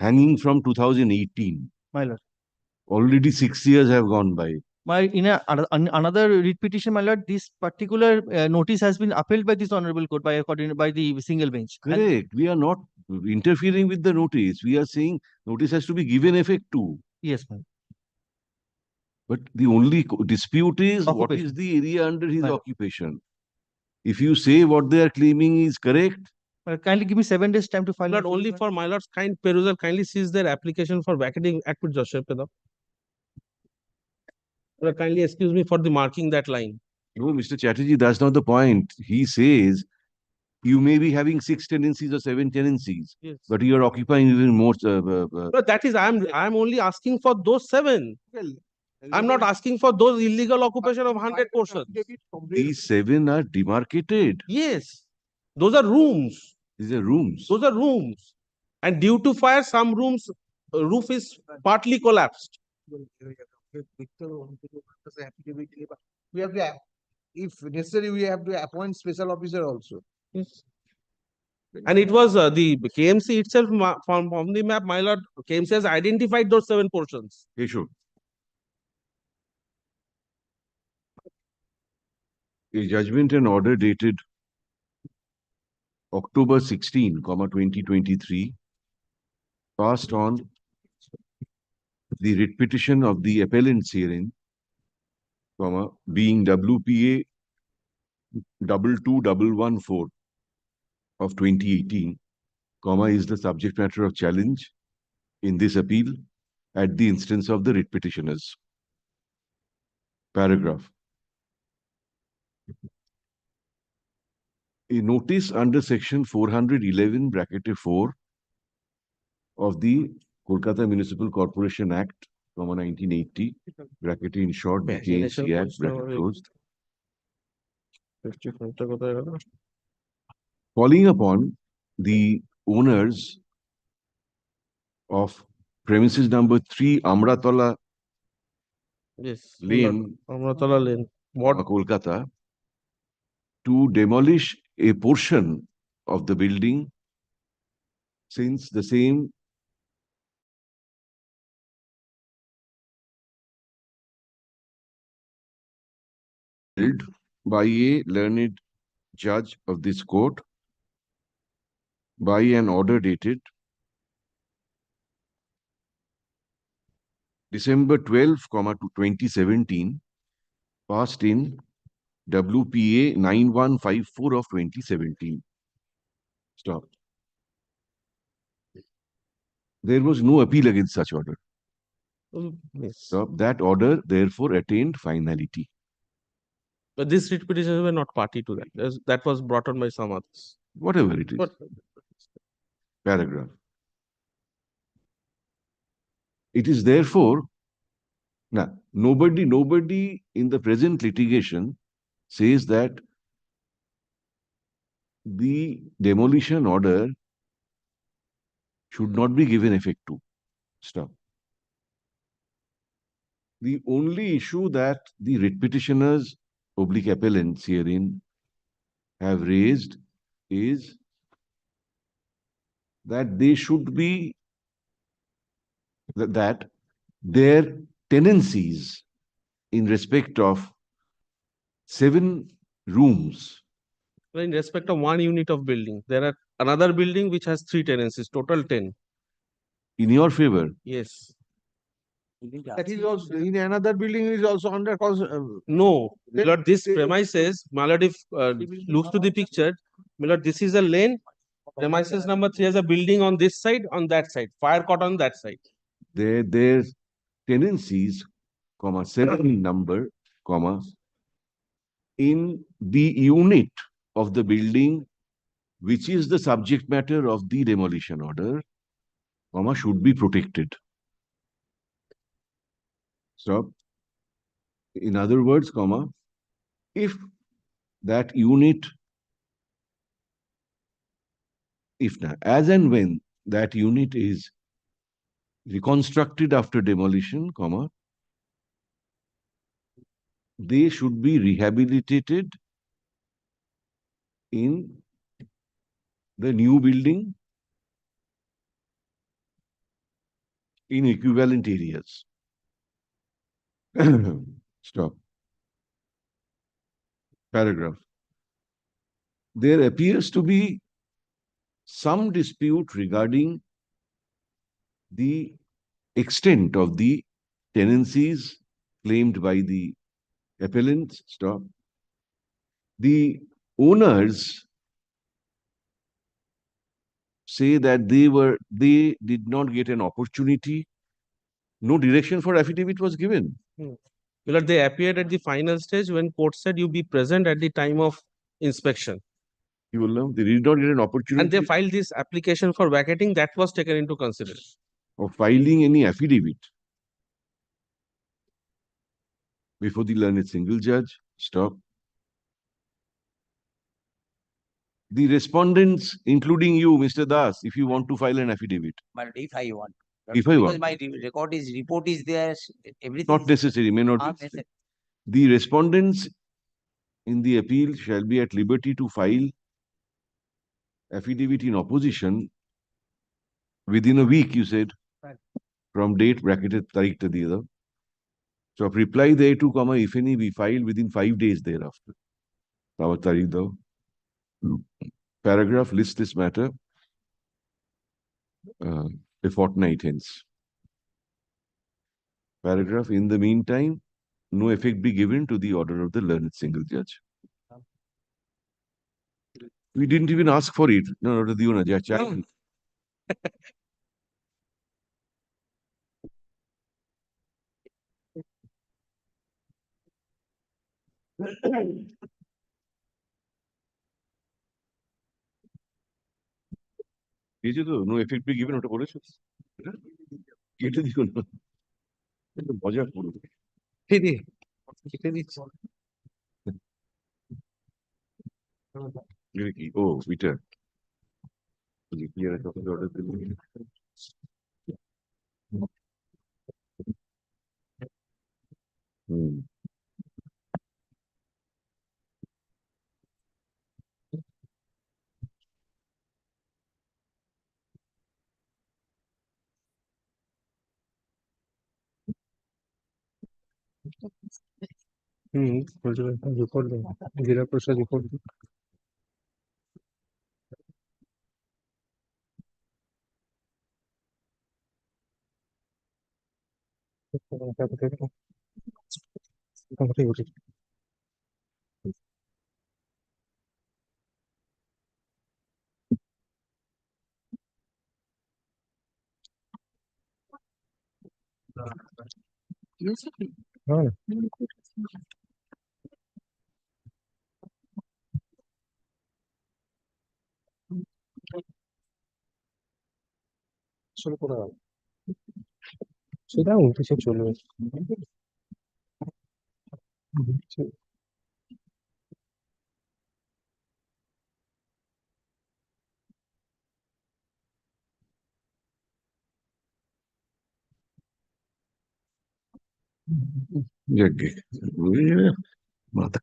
Hanging from 2018. My lord. Already 6 years have gone by. Another writ petition, my lord, this particular notice has been upheld by this honorable court by the single bench. Correct. We are not interfering with the notice. We are saying notice has to be given effect to. Yes, ma'am. But the only dispute is Occupation. What is the area under his occupation. If you say what they are claiming is correct. Kindly give me 7 days time to file. Not only for my lord's kind perusal, kindly sees their application for vacating acquit Joshua. Kindly excuse me for the marking that line. No, Mr. Chatterjee, that's not the point. He says you may be having 6 tenancies or 7 tenancies, Yes. but you are occupying even more. But that is, I'm only asking for those 7. I'm not asking for those illegal occupation of 100 portions. These 7 are demarcated. Yes, those are rooms. These are rooms. Those are rooms. And due to fire, some rooms roof is partly collapsed. We have to, if necessary, we have to appoint special officer also. Yes. And it was the KMC itself from the map, my lord, KMC has identified those 7 portions. He should. A judgment and order dated October 16, 2023, passed on the writ petition of the appellants herein, being WPA 22114 of 2018, is the subject matter of challenge in this appeal at the instance of the writ petitioners. Paragraph. A notice under section 411 bracket 4 of the Kolkata Municipal Corporation Act, 1980, bracket in short, the KMC Act, bracket closed, calling upon the owners of premises number 3 Amratola Yes, Lane, Amratola Lane, Kolkata, to demolish a portion of the building, since the same by a learned judge of this court by an order dated December 12, 2017, passed in WPA 9154 of 2017. Stop. There was no appeal against such order. Yes. Stop. That order therefore attained finality. But these writ petitions were not party to that. That was brought on by some others. Whatever it is. Paragraph. It is therefore, now, nobody in the present litigation says that the demolition order should not be given effect to. Stop. The only issue that the writ petitioners, public appellants herein have raised is that they should be, that their tenancies in respect of 7 rooms. In respect of 1 unit of building, there are another building which has 3 tenancies, total 10. In your favor? Yes. That is also, in another building is also under No, my lord, this premises, my lord, if looks to the picture, my lord, this is a lane. Premises number 3 has a building on this side, on that side, fire caught on that side. Their tenancies, 7 number, in the unit of the building which is the subject matter of the demolition order, should be protected. Stop. In other words, if that unit, as and when that unit is reconstructed after demolition, they should be rehabilitated in the new building in equivalent areas. Stop. Paragraph. There appears to be some dispute regarding the extent of the tenancies claimed by the appellants. Stop. The owners say that they did not get an opportunity. No direction for affidavit was given. my lord, they appeared at the final stage when court said you be present at the time of inspection. কি বললাম? They did not get an And opportunity they filed this application for vacating, that was taken into consideration. of filing any affidavit before the learned single judge. Stop. The respondents, including you, Mr. Das, if you want to file an affidavit. But if I want. If I because want. my record is, report is there, everything. Not necessary, may not be necessary. necessary. The respondents in the appeal shall be at liberty to file affidavit in opposition within a week, you said, from date bracketed tarikh ta diye dao. So reply there to, comma, if any, be filed within 5 days thereafter. Our tarikh dao. Paragraph lists this matter a fortnight hence. Paragraph, in the meantime, no effect be given to the order of the learned single judge. We didn't even ask for it. No, diyo na, ja chai. এই যে তো no effect be given, ওটা বলেছো? কেটে দিও না, মজা করবো। কেটে দিচ্ছি। কি? ও এটা অর্ডার দিল। হুম। রিপোর্ট দেন, জেলা প্রশাসক রিপোর্ট দিন। হ্যাঁ শুরু করা হবে, সেটা উল্টে সে চলবে। যাকে মাথা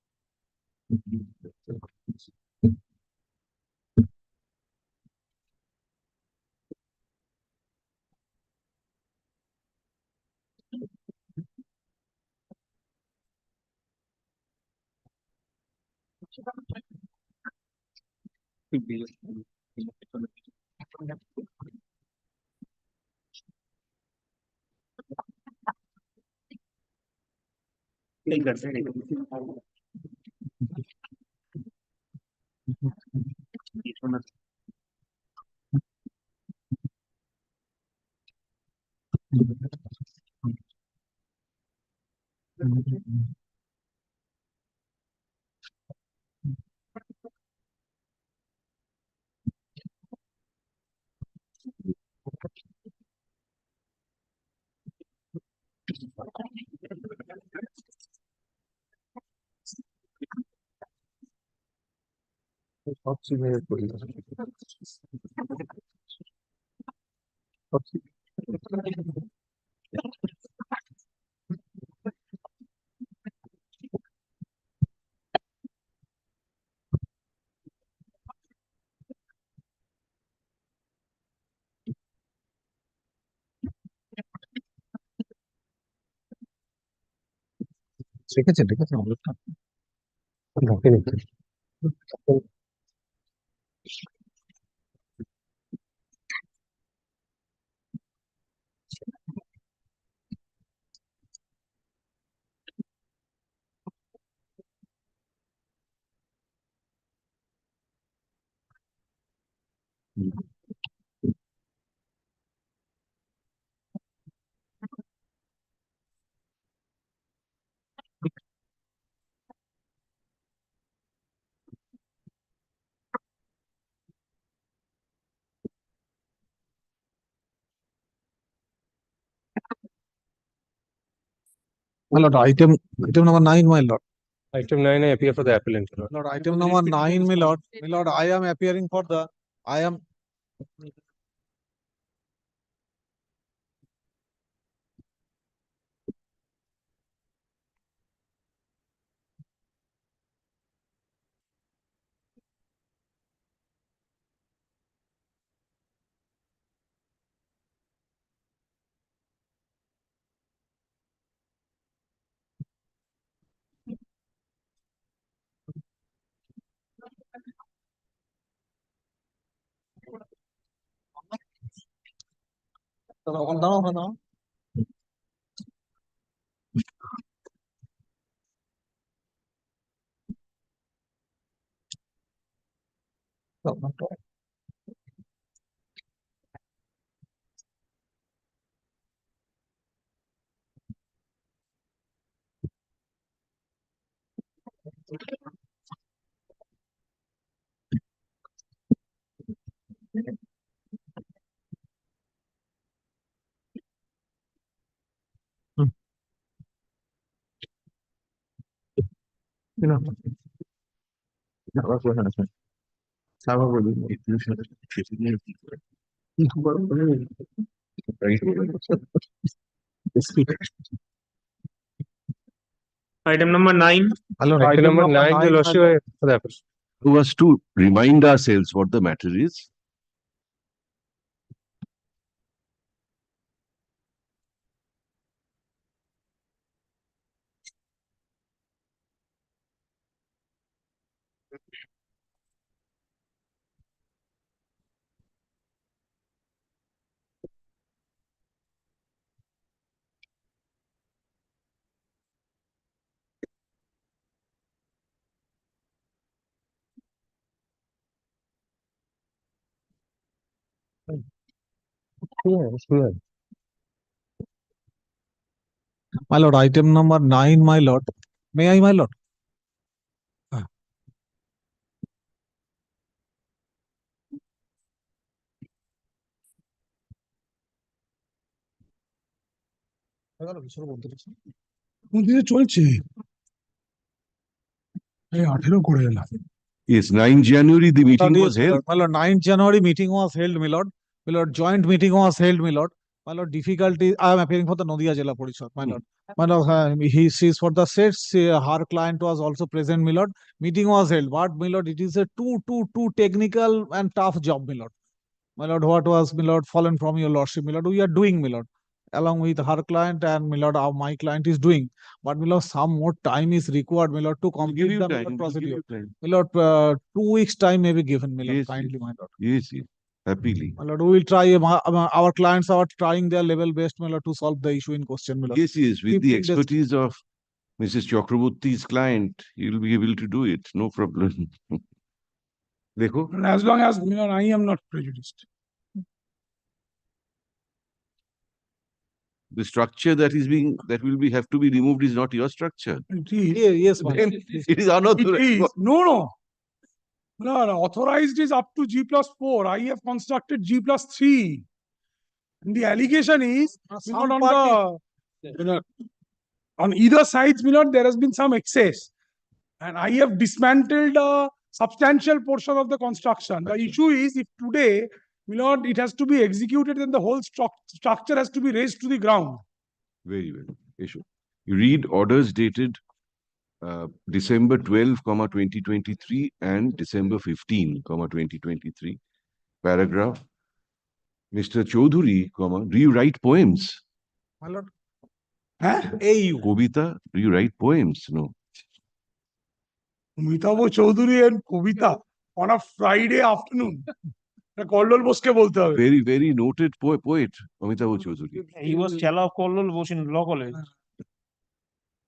সব সিনিয়র করি রেখেছেন রেখেছেন অনেকটা ঢাকে রেখে My lord, item number 9, my lord. Item 9, I appear for the appellant. Your Lord. Lord, item number 9, my lord. My lord, I am appearing for the, I am. Item number 9. Item number 9, Your Lordship, I appear for the appellant. Who was to remind ourselves what the matter is. Here. My lord, item number 9, my lord. May I, my lord? চলছে এই 18 করে এলাম Yes, 9 January the meeting Lord, was yes, held. my lord, 9 January meeting was held, my lord. My lord, joint meeting was held, my lord. My lord, difficulty, I am appearing for the Nadia Jela Parishad, my lord. My lord, he sees for the sets, her client was also present, my lord. Meeting was held, but my lord, it is a too technical and tough job, my lord. My lord, what was, my lord, fallen from your lordship, my lord, we are doing, my lord, along with her client and my lord, my client is doing. But my lord, some more time is required, my lord, to complete the my lord, procedure. My lord, 2 weeks time may be given, my lord, Yes, kindly, my lord. Yes, yes, happily. My lord, we will try, our clients are trying their level best, my lord, to solve the issue in question, my lord. Yes, yes, with the 15 days. expertise of Mrs. Chakraborty's client, you will be able to do it, no problem. Dekho, As long as I am not prejudiced. the structure that will be have to be removed is not your structure. It is. Yes, my Then lord. it is unauthorized. It is. No, authorized is up to G+4. I have constructed G+3. And the allegation is, some on the, on either sides, there has been some excess. And I have dismantled a substantial portion of the construction. The issue is, if today, it has to be executed, then the whole structure has to be raised to the ground. Very well. Yeshu. You read orders dated December 12, 2023 and December 15, 2023. Paragraph. Mr. Chaudhuri, do you write poems? My lord. AU. Kobita, do you write poems? No. Amitabh Chaudhuri and Kobita on a Friday afternoon. Kollol Boske bolte hobe. Very noted poet, Amitabh Chaudhuri. He was Chala of Kollol Bosch in Law College.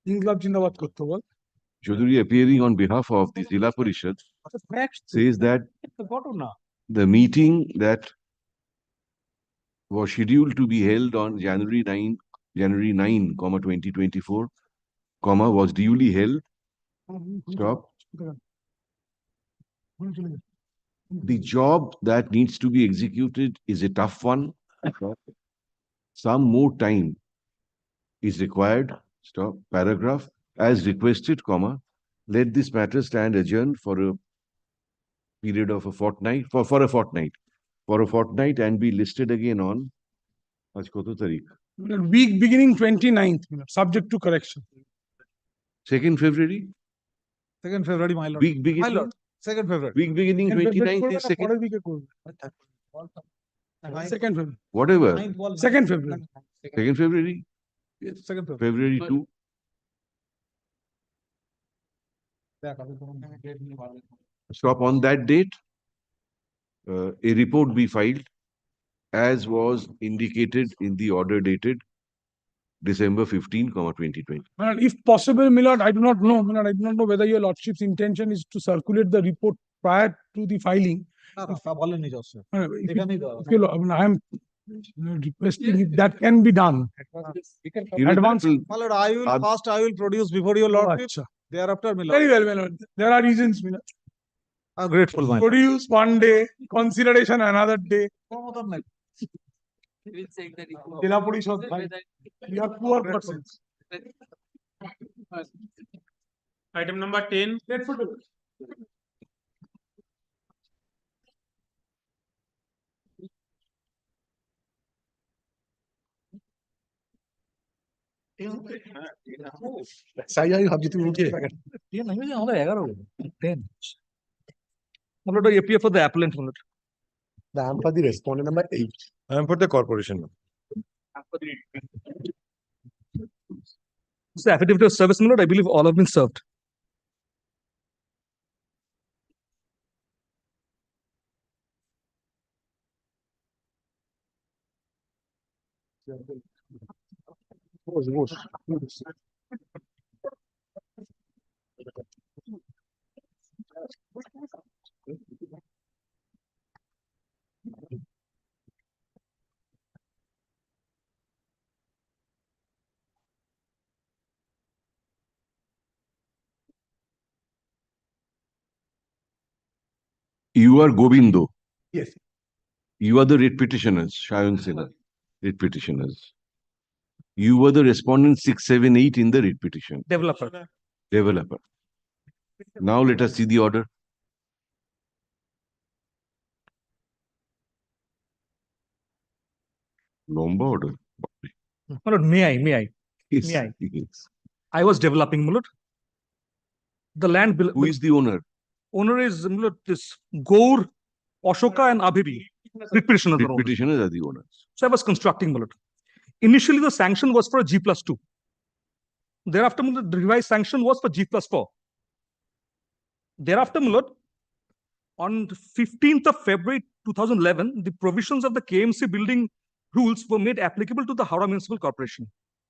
Inglab Jindabad korte bol. Chaudhuri, appearing on behalf of the Zilla Parishad, says that the meeting that was scheduled to be held on January 9, 2024, was duly held. Stop. The job that needs to be executed is a tough one. Some more time is required. Stop. Paragraph. As requested, comma. Let this matter stand adjourned for a period of a fortnight, for a fortnight. For a fortnight and be listed again on আজ কত তারিখ? Week beginning 29th, subject to correction. 2nd February? 2nd February, my lord. Week beginning? My lord, 2nd February. Week beginning 29th is 2nd? Second February. Whatever. 2nd February. 2nd February? Yes, 2nd February. February 2? Stop. On that date, a report be filed as was indicated in the order dated December 15, 2020. My lord, if possible, my lord, I do not know. My lord, I do not know whether your lordship's intention is to circulate the report prior to the filing. I am requesting if that can be done. Advance. My lord, I will produce before your lordship. Thereafter, my lord. Very well, my lord. There are reasons, my lord. I'm grateful, my lord. Produce one day, consideration another day. Jila Parishad, we are poor persons. Item number 10. APF for the appellant. I am for the respondent number 8. I am for the corporation. So affidavit of service, my lord, I believe all have been served. You are Gobindo. Yes. You are the writ petitioners, Shayan Sena, writ petitioners. You were the respondent 678 in the writ petition. Developer. Developer. Now let us see the order. Lomba order. My lord, may I? Yes. May I? Yes. I was developing, my lord. The land. Who is the owner? Owner is, my lord, this Gaur, Ashoka, and Abhibi. Writ petitioners are Writ owners. petitioners are the owners. So I was constructing, my lord. Initially, the sanction was for a G+2. Thereafter, my lord, the revised sanction was for G+4. Thereafter, my lord, on 15th of February 2011, the provisions of the KMC building rules were made applicable to the Howrah Municipal Corporation.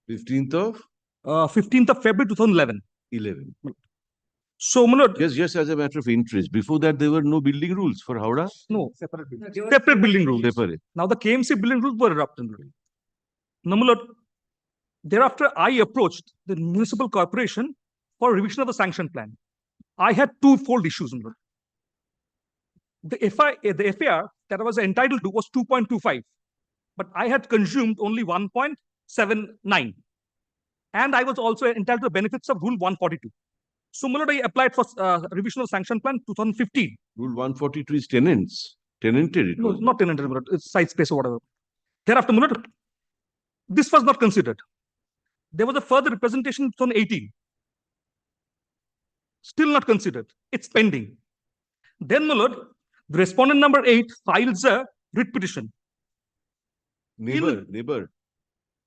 15th of? 15th of February 2011. 11. So, my lord, just as a matter of interest, before that there were no building rules for Howrah? No. Separate building rules. Separate. Now the KMC building rules were adopted. Now, my lord, thereafter I approached the municipal corporation for revision of the sanction plan. I had twofold issues. My lord. The FAR that I was entitled to was 2.25, but I had consumed only 1.79. And I was also entitled to the benefits of Rule 142. So, my lord, I applied for revision of sanction plan 2015. Rule 142 is tenants. Tenanted. No, not tenanted, my lord. It's site space or whatever. Thereafter, my lord, this was not considered. There was a further representation in 2018. Still not considered. It's pending. Then, my lord, the respondent number 8 files a writ petition. Neighbor.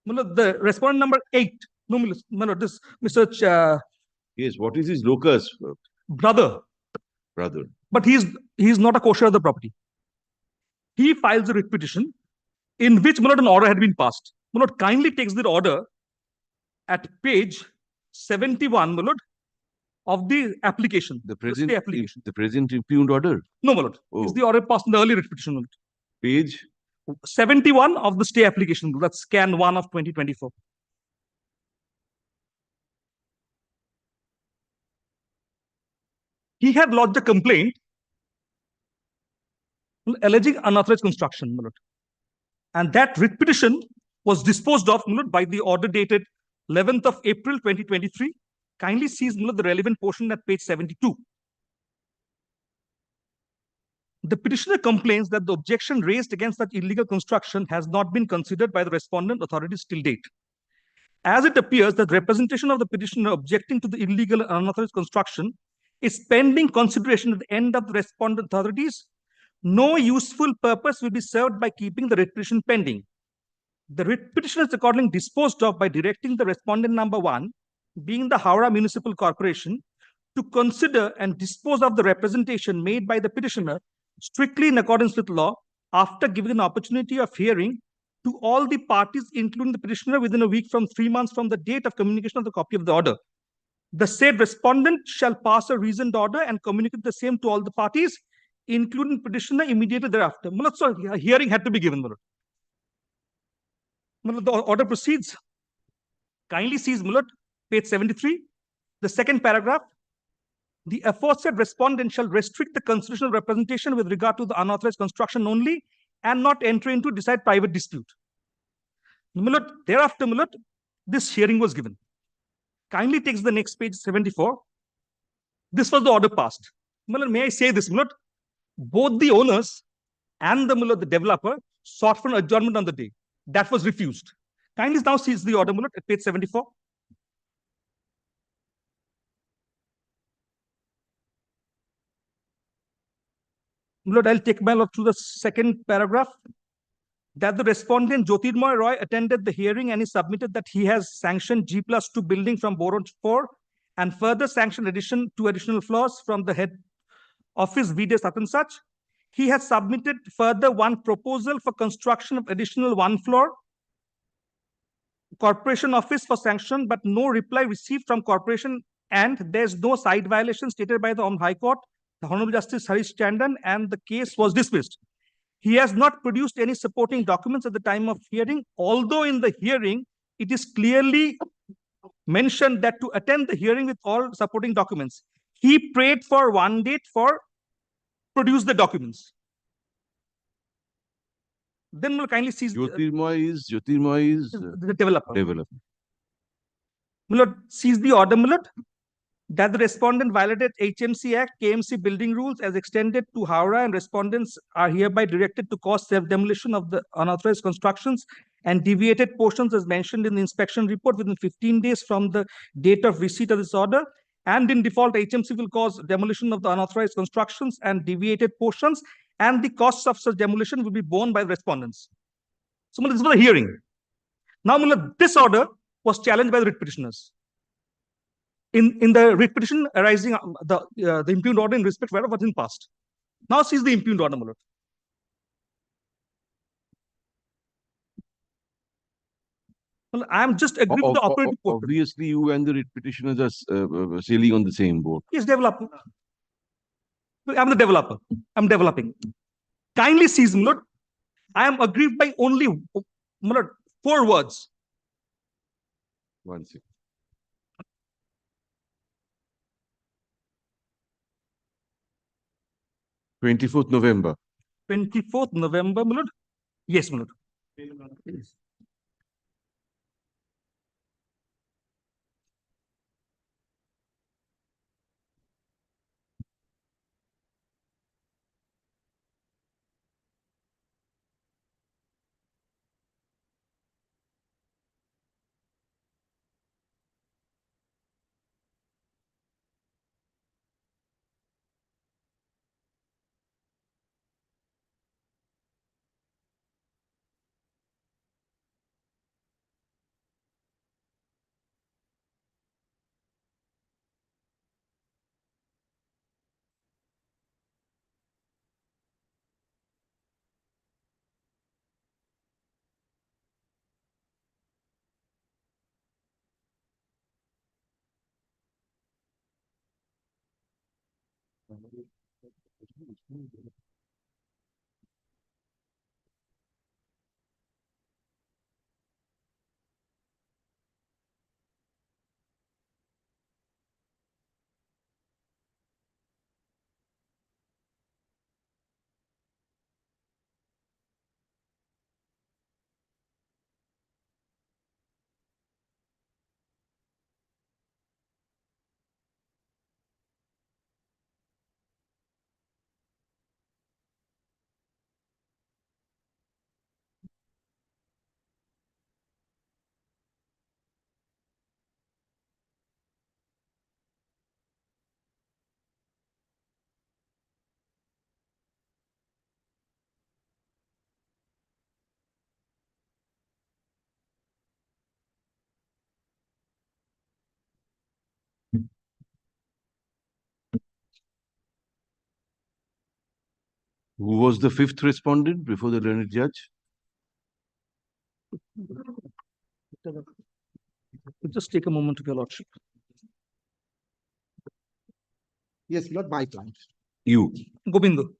My lord, the respondent number 8. No, my lord, this Mr. Yes, what is his locus? Brother. But he is not a co-share of the property. He files a writ petition in which, my lord, an order had been passed. My lord, kindly takes the order at page 71, my lord, of the application. The present impugned order? No, my lord. Oh. It's the order passed in the early writ petition, my lord. Page? 71 of the stay application. That's scan 1 of 2024. He had lodged a complaint alleging unauthorized construction, my lord. And that writ petition was disposed of, my lord, by the order dated 11th of April 2023. Kindly see the relevant portion at page 72. The petitioner complains that the objection raised against that illegal construction has not been considered by the respondent authorities till date. As it appears that representation of the petitioner objecting to the illegal and unauthorized construction is pending consideration at the end of the respondent authorities, no useful purpose will be served by keeping the writ petition pending. The writ petition is accordingly disposed of by directing the respondent number 1, being the Howrah Municipal Corporation, to consider and dispose of the representation made by the petitioner strictly in accordance with law, after giving an opportunity of hearing to all the parties, including the petitioner, within a week from 3 months from the date of communication of the copy of the order. The said respondent shall pass a reasoned order and communicate the same to all the parties, including petitioner, immediately thereafter. So a hearing had to be given. The order proceeds. Kindly sees page 73, the second paragraph. The aforesaid respondent shall restrict the constitutional representation with regard to the unauthorized construction only, and not enter into decide private dispute. Thereafter, this hearing was given. Kindly takes the next page, 74. This was the order passed. May I say this, both the owners and the developer sought for an adjournment on the day. That was refused. Kindly now sees the order at page 74. I'll take my to the second paragraph. That the respondent Jyotirmoy Roy attended the hearing and he submitted that he has sanctioned G+2 building from Boron 4 and further sanctioned two additional floors from the head office VD such and such. He has submitted further one proposal for construction of additional 1 floor. Corporation office for sanction, but no reply received from corporation, and there's no side violation stated by the High Court, the Honorable Justice Harish Tandon, and the case was dismissed. He has not produced any supporting documents at the time of hearing, although in the hearing, it is clearly mentioned that to attend the hearing with all supporting documents, he prayed for one date for produce the documents. Then we'll kindly see Jyotirmoy is the developer. Sees the order, that the respondent violated HMC Act, KMC building rules as extended to Howrah, and respondents are hereby directed to cause self-demolition of the unauthorized constructions and deviated portions as mentioned in the inspection report within 15 days from the date of receipt of this order. And in default, HMC will cause demolition of the unauthorized constructions and deviated portions, and the costs of such demolition will be borne by the respondents. So this was a hearing. Now, this order was challenged by the writ petitioners. In the writ petition arising the impugned order in respect whereof was in past. Now sees the impugned order, Well, I am just agreeing with the operative court. Obviously, you and the writ petitioners are sailing on the same boat. Yes, developer. I'm the developer. I'm developing. Kindly sees, I am aggrieved by only 4 words. 1 second. 24th November. 24th November, Yes, Who was the fifth respondent before the learned judge? Just take a moment, Your Lordship. Yes, Lord, my client. You. Gobindo.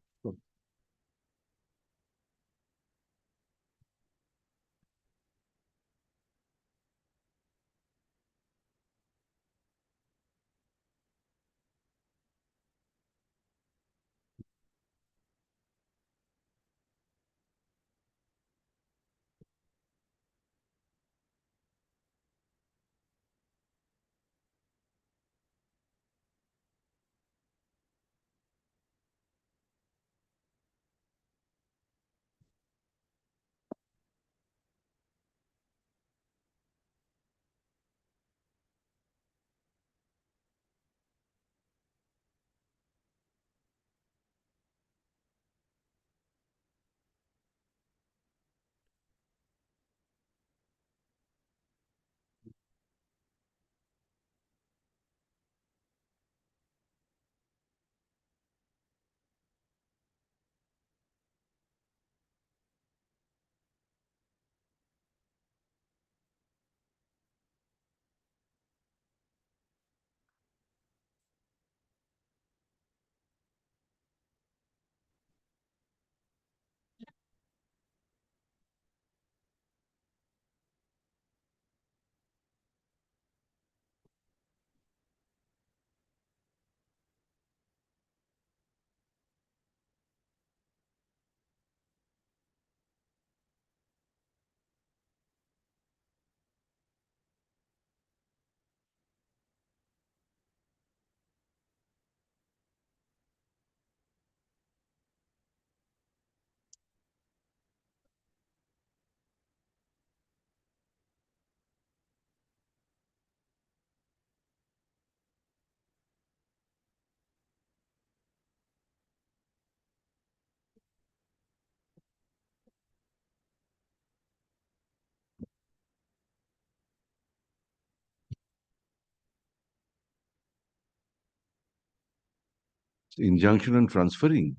Injunction on transferring?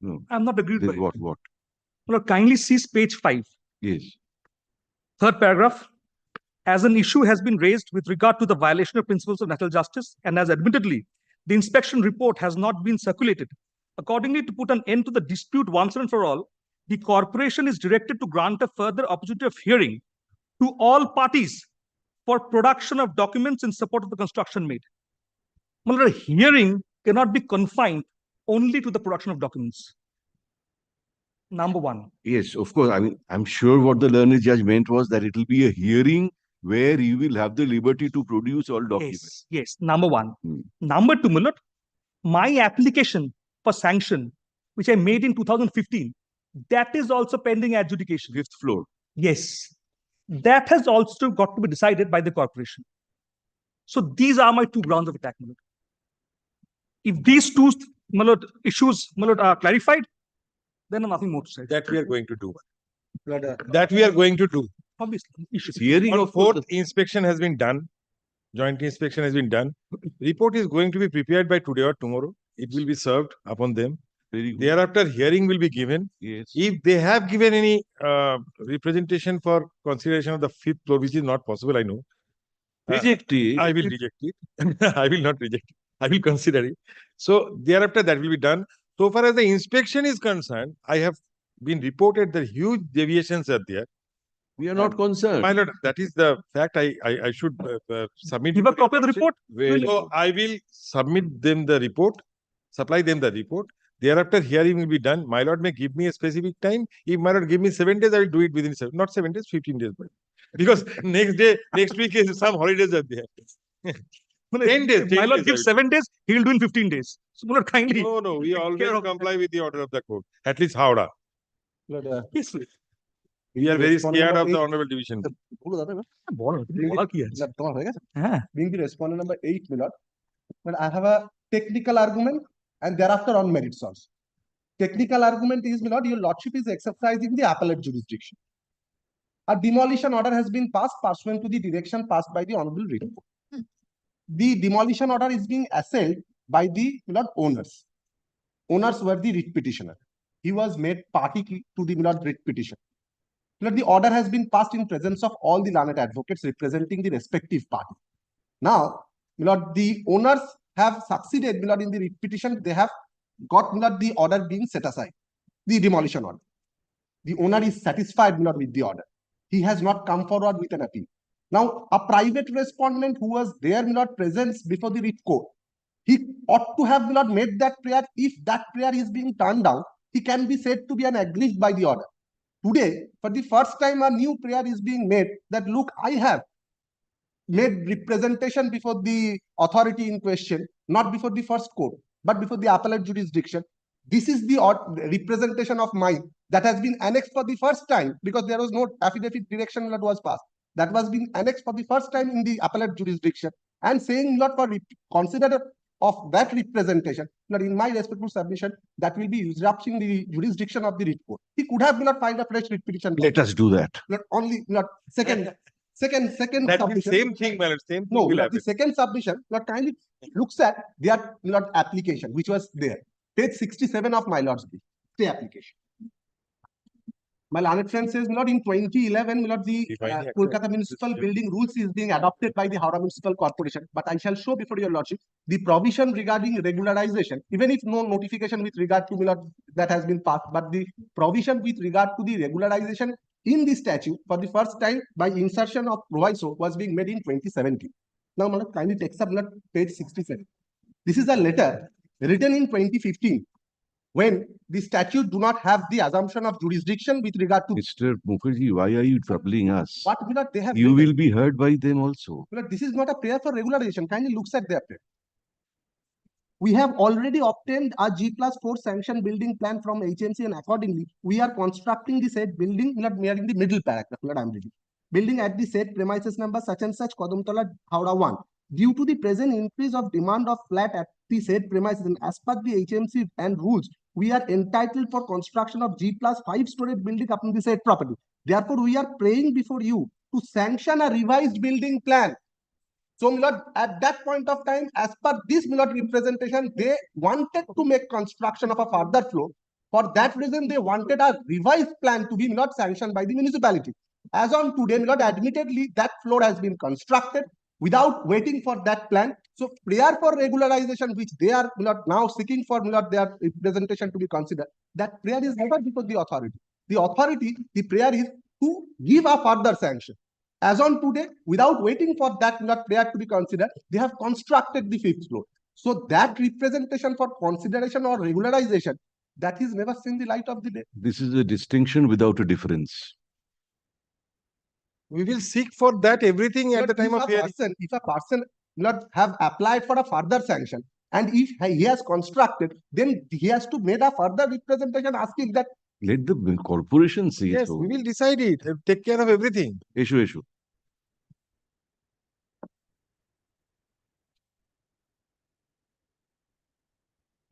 No. I'm not agreed Then by what? it. What? Well, kindly see page 5. Yes. Third paragraph. As an issue has been raised with regard to the violation of principles of natural justice, and as admittedly, the inspection report has not been circulated. Accordingly, to put an end to the dispute once and for all, the corporation is directed to grant a further opportunity of hearing to all parties for production of documents in support of the construction made. Well, a hearing cannot be confined only to the production of documents. Number one. Yes, of course. I mean, I'm sure what the learned judge meant was that it will be a hearing where you will have the liberty to produce all documents. Yes. Number one. Number two, Mullah, my application for sanction, which I made in 2015, that is also pending adjudication. Fifth floor. Yes. That has also got to be decided by the corporation. So these are my two grounds of attack, Mullah. If these two issues are clarified, then nothing more to say. That we are going to do. That we are going to do. Obviously. Hearing On of fourth inspection has been done. Joint inspection has been done. Report is going to be prepared by today or tomorrow. It will be served upon them. Thereafter, hearing will be given. Yes. If they have given any representation for consideration of the fifth floor, which is not possible, I know. Reject it. I will reject it. I will not reject it. I will consider it. So thereafter, that will be done. So far as the inspection is concerned, I have been reported that huge deviations are there. We are not concerned. My lord, that is the fact. I should submit. Give a copy of the report. So I will submit them the report, supply them the report. Thereafter, hearing will be done. My lord may give me a specific time. If my lord give me 7 days, I will do it within not 7 days, 15 days. Because next week is some holidays are there. 10 days. My lord gives 7 days, he will do in 15 days. So, Mullah, kindly. No, we always comply with the order of the court. At least Howrah. Yes, please. We are very scared of the Honorable Division. Being the respondent number 8, my lord, but I have a technical argument and thereafter on merits also. Technical argument is, my lord, your lordship is exercising the appellate jurisdiction. A demolition order has been passed pursuant to the direction passed by the Honorable Writ. The demolition order is being assailed by the, my lord, owners. Owners were the writ petitioner. he was made party to the writ petition. The order has been passed in presence of all the learned advocates representing the respective party. Now, the owners have succeeded in the writ petition. They have got the order being set aside, the demolition order. The owner is satisfied with the order. He has not come forward with an appeal. Now, a private respondent who was there present before the writ court, he ought to have made that prayer. If that prayer is being turned down, he can be said to be an aggrieved by the order. Today, for the first time, a new prayer is being made that, look, I have made representation before the authority in question, not before the first court, but before the appellate jurisdiction. This is the representation of mine that has been annexed for the first time because there was no affidavit direction that was passed. That was being annexed for the first time in the appellate jurisdiction, and saying for consider of that representation, in my respectful submission, that will be usurping the jurisdiction of the writ court. He could have filed a fresh writ petition. Let us do that. Second That submission. same thing, my lord, same thing No, will the happen. second submission kindly looks at their application, which was there. Page 67 of my lord's brief. Stay application. My learned friend says, in 2011, the Kolkata Municipal Building Rules is being adopted by the Howrah Municipal Corporation. But I shall show before your lordship the provision regarding regularization, even if no notification with regard to that has been passed, but the provision with regard to the regularization in the statute for the first time by insertion of proviso was being made in 2017. Now, kindly take up page 67. This is a letter written in 2015 when the statute do not have the assumption of jurisdiction with regard to. Mr. Mukherjee, why are you troubling us? What they have You written. will be heard by them also. This is not a prayer for regularization. Kindly looks at their prayer. We have already obtained a G+4 sanction building plan from HMC, and accordingly, we are constructing the said building, nearing the middle paragraph, I'm reading. Building at the said premises number such and such, Kodamtala, Howrah 1. Due to the present increase of demand of flat at the said premises, and as per the HMC and rules, we are entitled for construction of G+5 storage building upon the said property. Therefore, we are praying before you to sanction a revised building plan. So, at that point of time, as per this representation, they wanted to make construction of a further floor. For that reason, they wanted a revised plan to be sanctioned by the municipality. As on today, admittedly, that floor has been constructed without waiting for that plan. So, prayer for regularization, which they are now seeking for their representation to be considered, that prayer is never before the authority. The authority, the prayer is to give a further sanction. As on today, without waiting for that prayer to be considered, they have constructed the 5th floor. So that representation for consideration or regularization, that is never seen the light of the day. This is a distinction without a difference. We will seek for that everything at the time of hearing. If a person have applied for a further sanction, and if he has constructed, then he has to make a further representation asking that. Let the corporation say Yes, so. we will decide it. Take care of everything. Issue.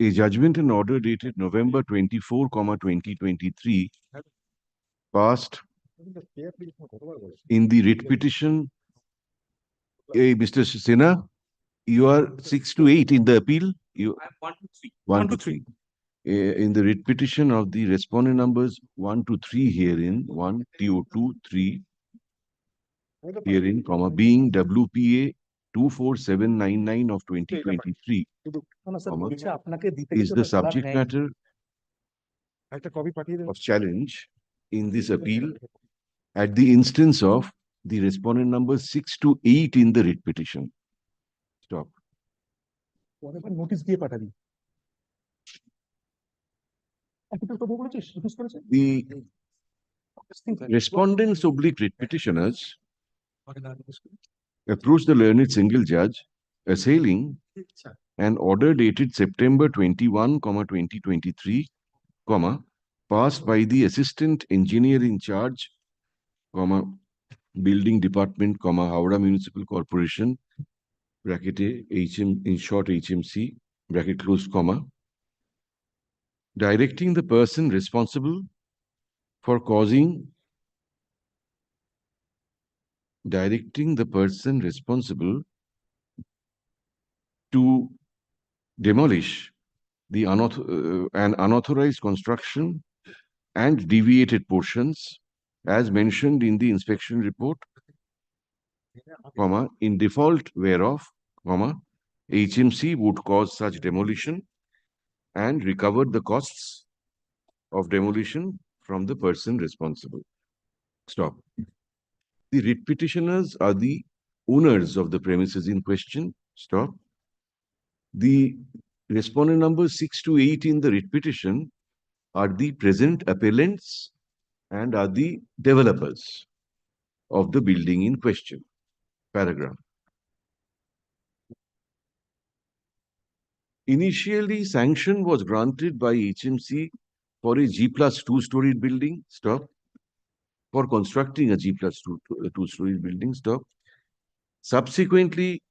A judgment and order dated November 24, 2023 passed in the writ petition. Mr. Sinha, you are 6 to 8 in the appeal. You 1 to 3. In the writ petition of the respondent numbers 1 to 3 herein, 1, TO 2, 3 herein, being WPA 24799 of 2023, is the subject matter of challenge in this appeal at the instance of the respondent numbers 6 to 8 in the writ petition. Stop. The respondents oblique writ petitioners approach the learned single judge assailing an order dated September 21, 2023, passed by the assistant engineer in charge, building department, Howrah Municipal Corporation, bracket A, in short HMC, bracket closed, directing the person responsible for causing to demolish an unauthorized construction and deviated portions as mentioned in the inspection report, comma, in default whereof, comma, HMC would cause such demolition and recover the costs of demolition from the person responsible. Stop. The writ petitioners are the owners of the premises in question. Stop. The respondent number 6 to 8 in the writ petition are the present appellants and are the developers of the building in question. Paragraph. Initially, sanction was granted by HMC for a G+2 story building. Stop. For constructing a G+2 story building. Stop. Subsequently,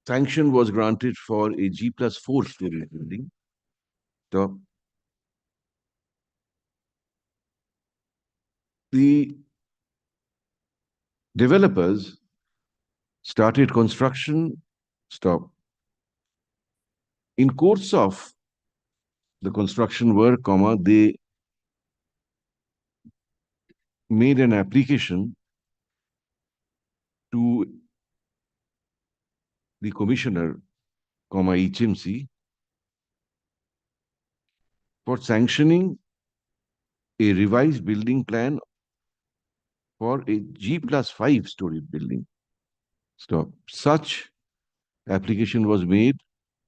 sanction was granted for a G+4 story building. Stop. The developers started construction. Stop. In course of the construction work, comma, they made an application to the commissioner, comma, HMC for sanctioning a revised building plan for a G+5 story building. Stop. Such application was made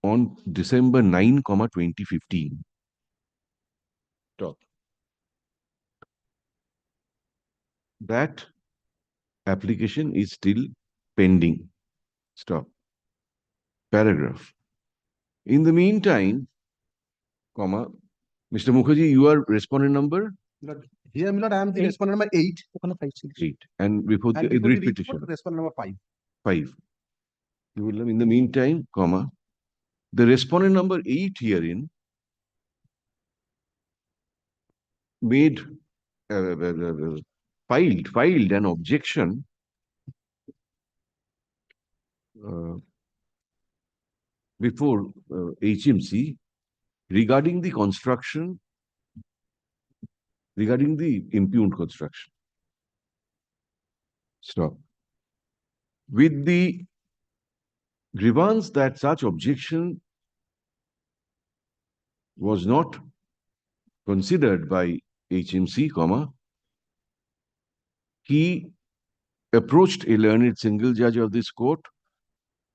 on December 9, 2015. Stop. That application is still pending. Stop. Paragraph. In the meantime, comma, Mr. Mukherjee, you are respondent number? Here, my lord, I am the respondent number 8. 8. And before the writ petition? Respondent number 5. 5. You will, in the meantime, comma, the respondent number 8 herein made filed an objection before HMC regarding the construction, regarding the impugned construction. Stop. With the grievance that such objection was not considered by HMC, comma, he approached a learned single judge of this court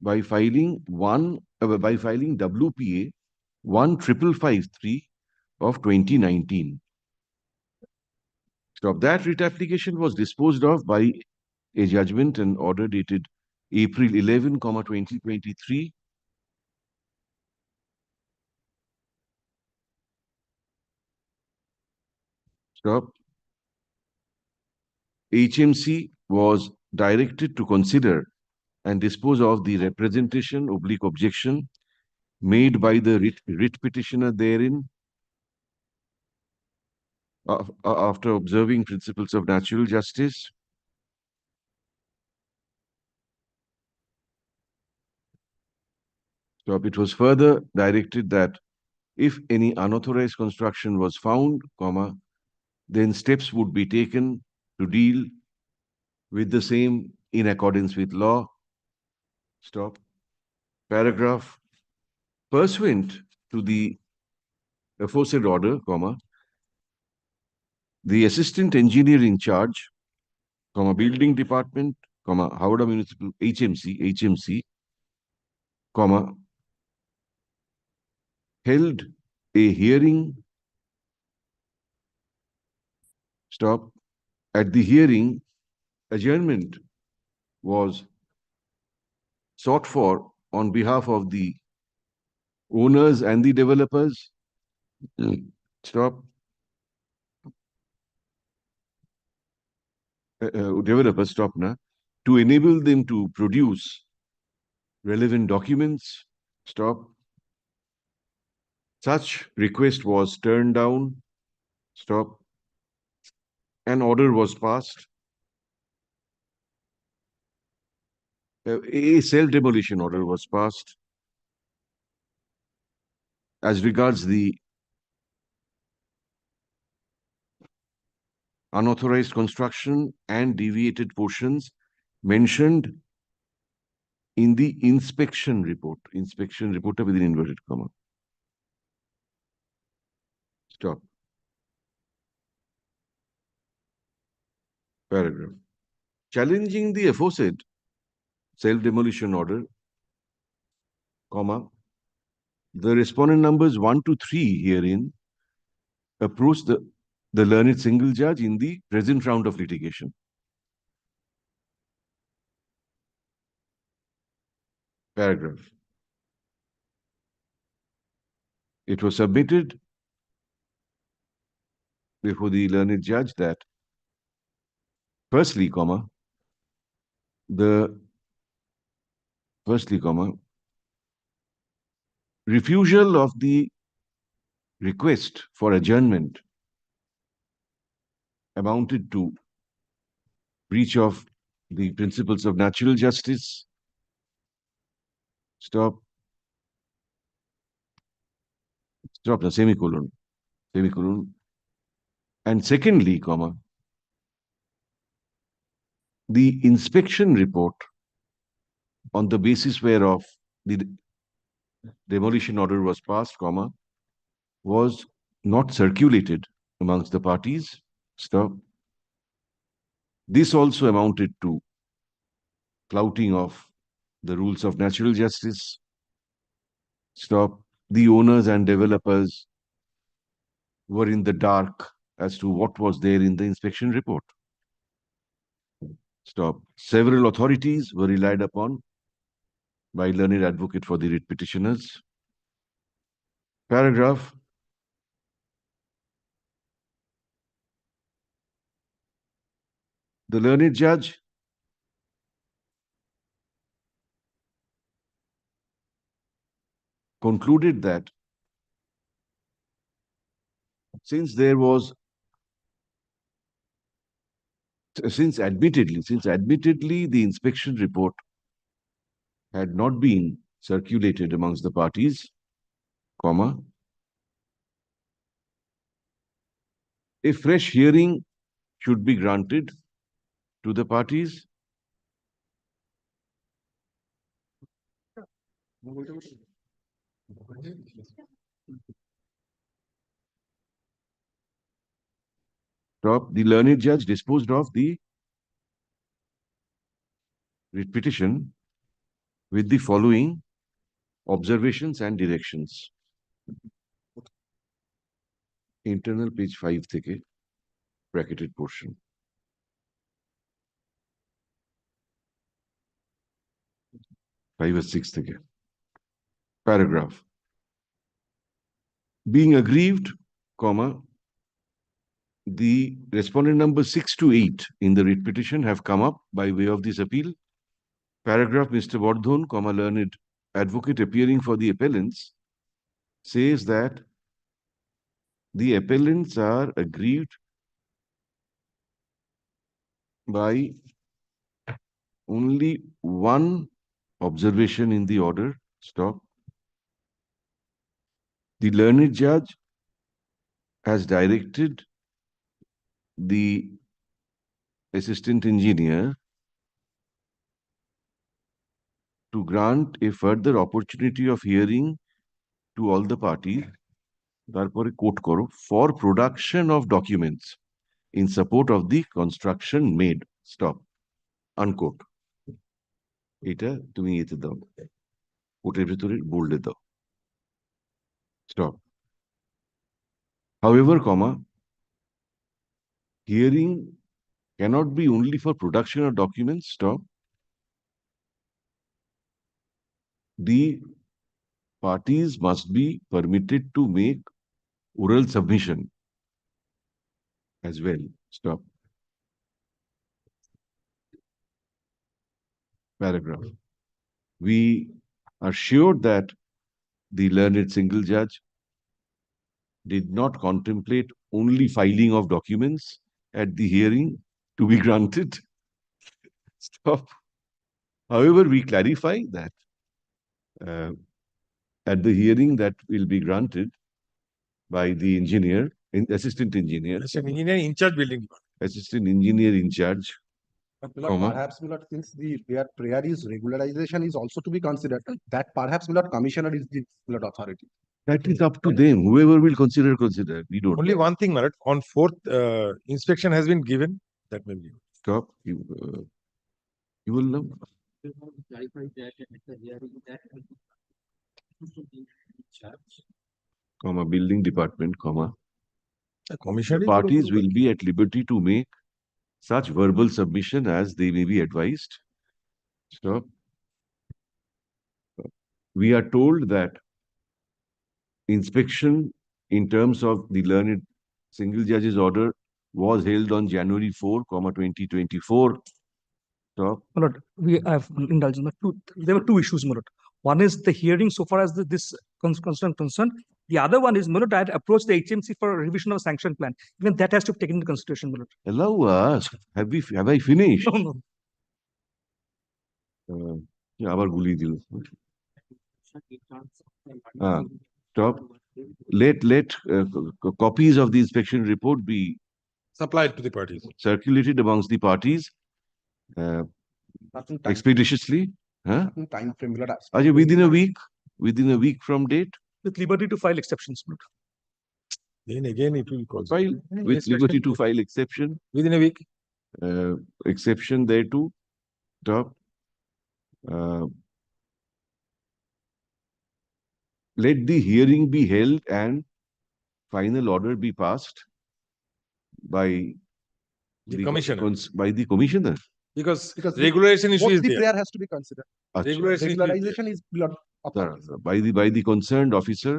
by filing WPA 15553 of 2019. Stop. That writ application was disposed of by a judgment and order dated April 11, 2023. Stop. HMC was directed to consider and dispose of the representation / objection made by the writ petitioner therein after observing principles of natural justice. Stop. It was further directed that if any unauthorized construction was found, comma, then steps would be taken to deal with the same in accordance with law. Stop. Paragraph. Pursuant to the aforesaid order, comma, the assistant engineer in charge, comma, building department, comma, Howrah Municipal HMC, comma, held a hearing. Stop. At the hearing, adjournment was sought for on behalf of the owners and the developers. Stop. Developers, stop now, to enable them to produce relevant documents. Stop. Such request was turned down. Stop. An order was passed. A self-demolition order was passed. as regards the unauthorized construction and deviated portions mentioned in the inspection report within inverted comma. Stop. Paragraph. Challenging the aforesaid self-demolition order, comma, the respondent numbers 1 to 3 herein approach the learned single judge in the present round of litigation. Paragraph. It was submitted before the learned judge that firstly, comma, refusal of the request for adjournment amounted to breach of the principles of natural justice. Stop. Stop the semicolon. And secondly, comma, the inspection report on the basis whereof the demolition order was passed, comma, was not circulated amongst the parties. Stop. This also amounted to flouting of the rules of natural justice. Stop. The owners and developers were in the dark as to what was there in the inspection report. Stop. Several authorities were relied upon by learned advocate for the writ petitioners. Paragraph. The learned judge concluded that since admittedly the inspection report had not been circulated amongst the parties, comma, a fresh hearing should be granted to the parties. Stop. The learned judge disposed of the writ petition with the following observations and directions. Internal page 5 থেকে bracketed portion. Five or 6 থেকে. Paragraph. Being aggrieved, comma, the respondent number 6 to 8 in the writ petition have come up by way of this appeal. Paragraph, Mr. Bardhan, comma, learned advocate appearing for the appellants, says that the appellants are aggrieved by only one observation in the order. Stop. The learned judge has directed the assistant engineer to grant a further opportunity of hearing to all the parties, তারপরে quote করো, for production of documents in support of the construction made. Stop. Unquote. এটা তুমি এতে দাও, কোটের ভেতরে বোল্ডে দাও। Stop. However, comma, hearing cannot be only for production of documents. Stop. The parties must be permitted to make oral submission as well. Stop. Paragraph. We are sure that the learned single judge did not contemplate only filing of documents at the hearing to be granted. Stop. However, we clarify that at the hearing that will be granted by the engineer, assistant engineer, Engineer in charge building department. assistant engineer in charge, But my lord, comma, perhaps, my lord, since their prayer is regularization is also to be considered, that perhaps, my lord, commissioner is the my lord, authority. that is up to them. Whoever will consider, consider. We don't. Only one thing, my lord, on 4th inspection has been given. That may be. Stop. You will know. Comma, building department, comma. The commissioner Parties will be at liberty to make such verbal submission as they may be advised. Stop. We are told that inspection in terms of the learned single judge's order was held on January 4, 2024. Stop. My lord, we have indulged. There were two issues, my lord. One is the hearing so far as this concern concerned. The other one is, my lord, I had approached the HMC for a revision of a sanction plan. Even that has to be taken into consideration, my lord. Allow us. Have I finished? No, no. আবার গুলিয়ে দিল। Stop. Let copies of the inspection report be supplied to the parties, circulated amongst the parties expeditiously. Huh? Time frame, my lord. Within a week from date. With liberty to file exceptions, my lord. Then again it will cause file with liberty to file exception within a week. Exception there too. Stop. Let the hearing be held and final order be passed by the commissioner. By the commissioner. Because regularization issue is the there. prayer has to be considered. Regularization is blood. By the concerned officer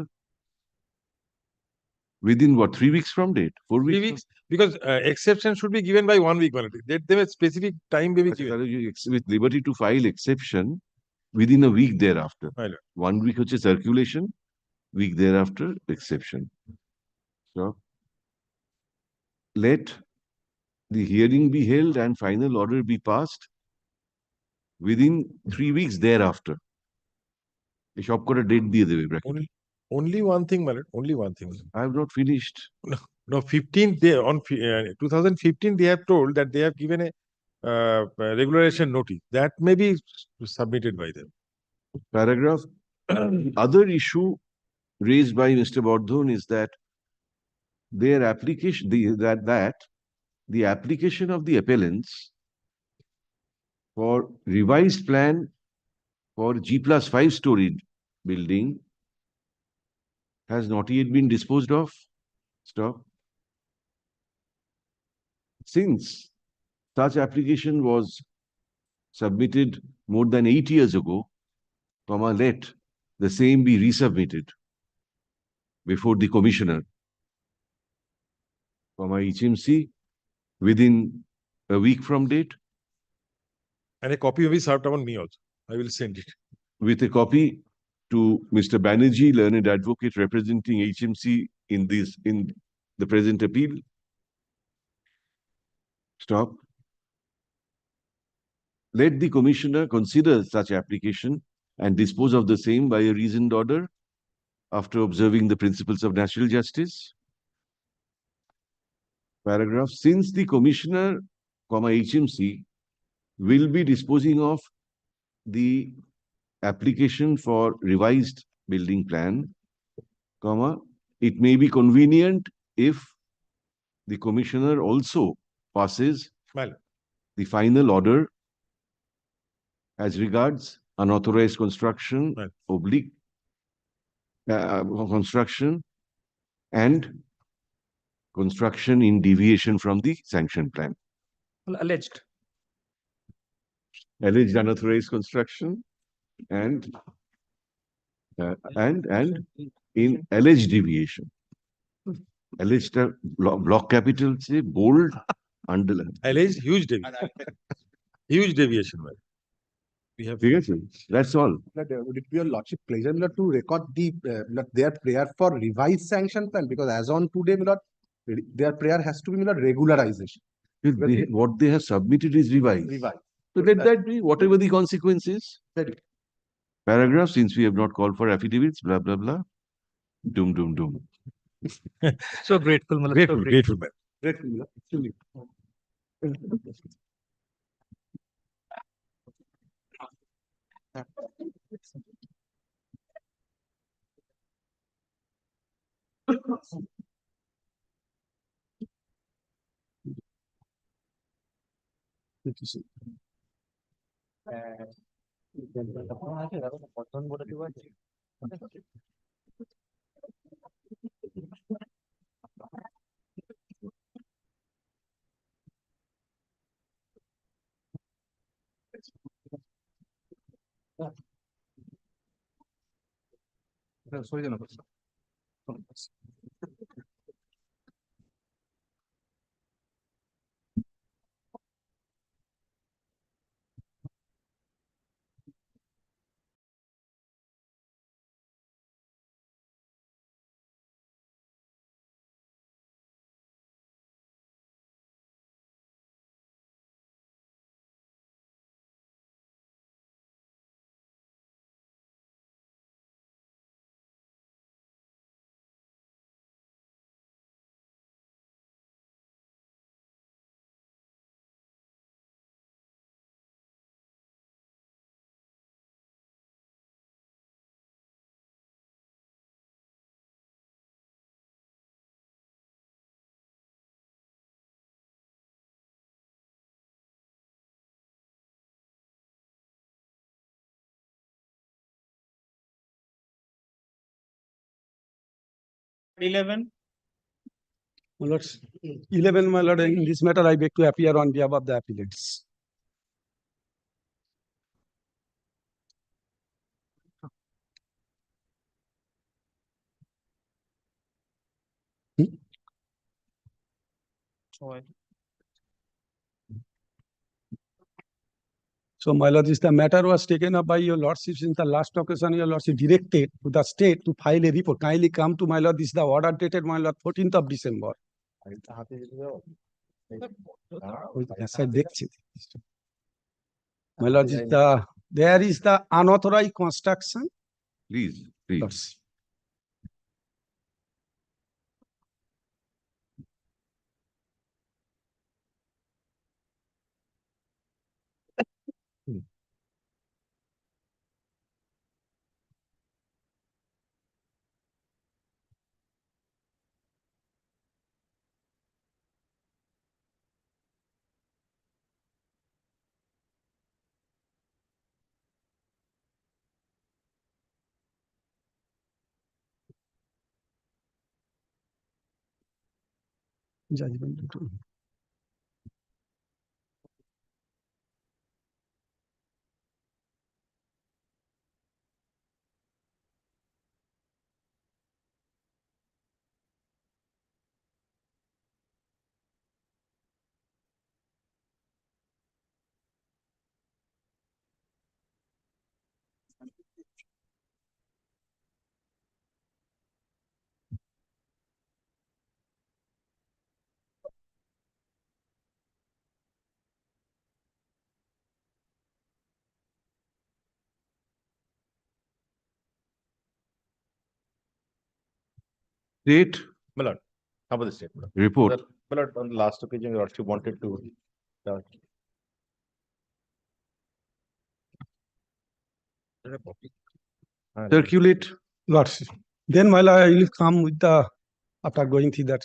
within what, 3 weeks from date? 4 weeks? 3 weeks, because exception should be given by 1 week. Let them a specific time be given. With liberty to file exception within a week thereafter. 1 week hoche circulation, week thereafter exception. So let the hearing be held and final order be passed within 3 weeks thereafter. এই সব করে date দিয়ে দেবে bracket. Only one thing, my lord. Only one thing. I have not finished. No, 15th day on 2015 they have told that they have given a regularization notice that may be submitted by them. Paragraph. Other issue raised by Mr. Bordhon is that their application, the application of the appellants for revised plan for G+5 story building has not yet been disposed of. Stop. Since such application was submitted more than 8 years ago, let the same be resubmitted before the commissioner, HMC, within a week from date. And a copy will be served upon me also. I will send it. With a copy to Mr. Banerjee, learned advocate representing HMC in the present appeal. Stop. Let the commissioner consider such application and dispose of the same by a reasoned order after observing the principles of natural justice. Paragraph. Since the commissioner, HMC, will be disposing of the application for revised building plan, it may be convenient if the commissioner also passes the final order as regards unauthorized construction, oblique construction, and construction in deviation from the sanction plan. Alleged unauthorized construction and in alleged deviation. Alleged block capital say bold underline. Alleged huge deviation. Huge deviation. We have. That's all. Would it be your lordship pleasure to record their prayer for revised sanction plan? Because as on today, their prayer has to be regularization. What they have submitted is revised. So let that be, whatever the consequences. paragraph, since we have not called for affidavits, blah, blah, blah. Doom, doom, doom. So grateful, my lord. Grateful, So grateful, man. Grateful, my lord. Extremely. My lords, 11, my lord, in this matter, I beg to appear on behalf of the appellants. So, my lord, the matter was taken up by your lordship since the last occasion. Your lordship directed to the state to file a report. Kindly come to my lord. This is the order dated, my lord, 14th of December. My lord, there is the unauthorized construction. Please, please. Judgment. State. My lord, how about the state? My lord? Report. My lord, on the last occasion, your lordship wanted to. Circulate. Lordship. Then, my lord, I will come with the, after going through that.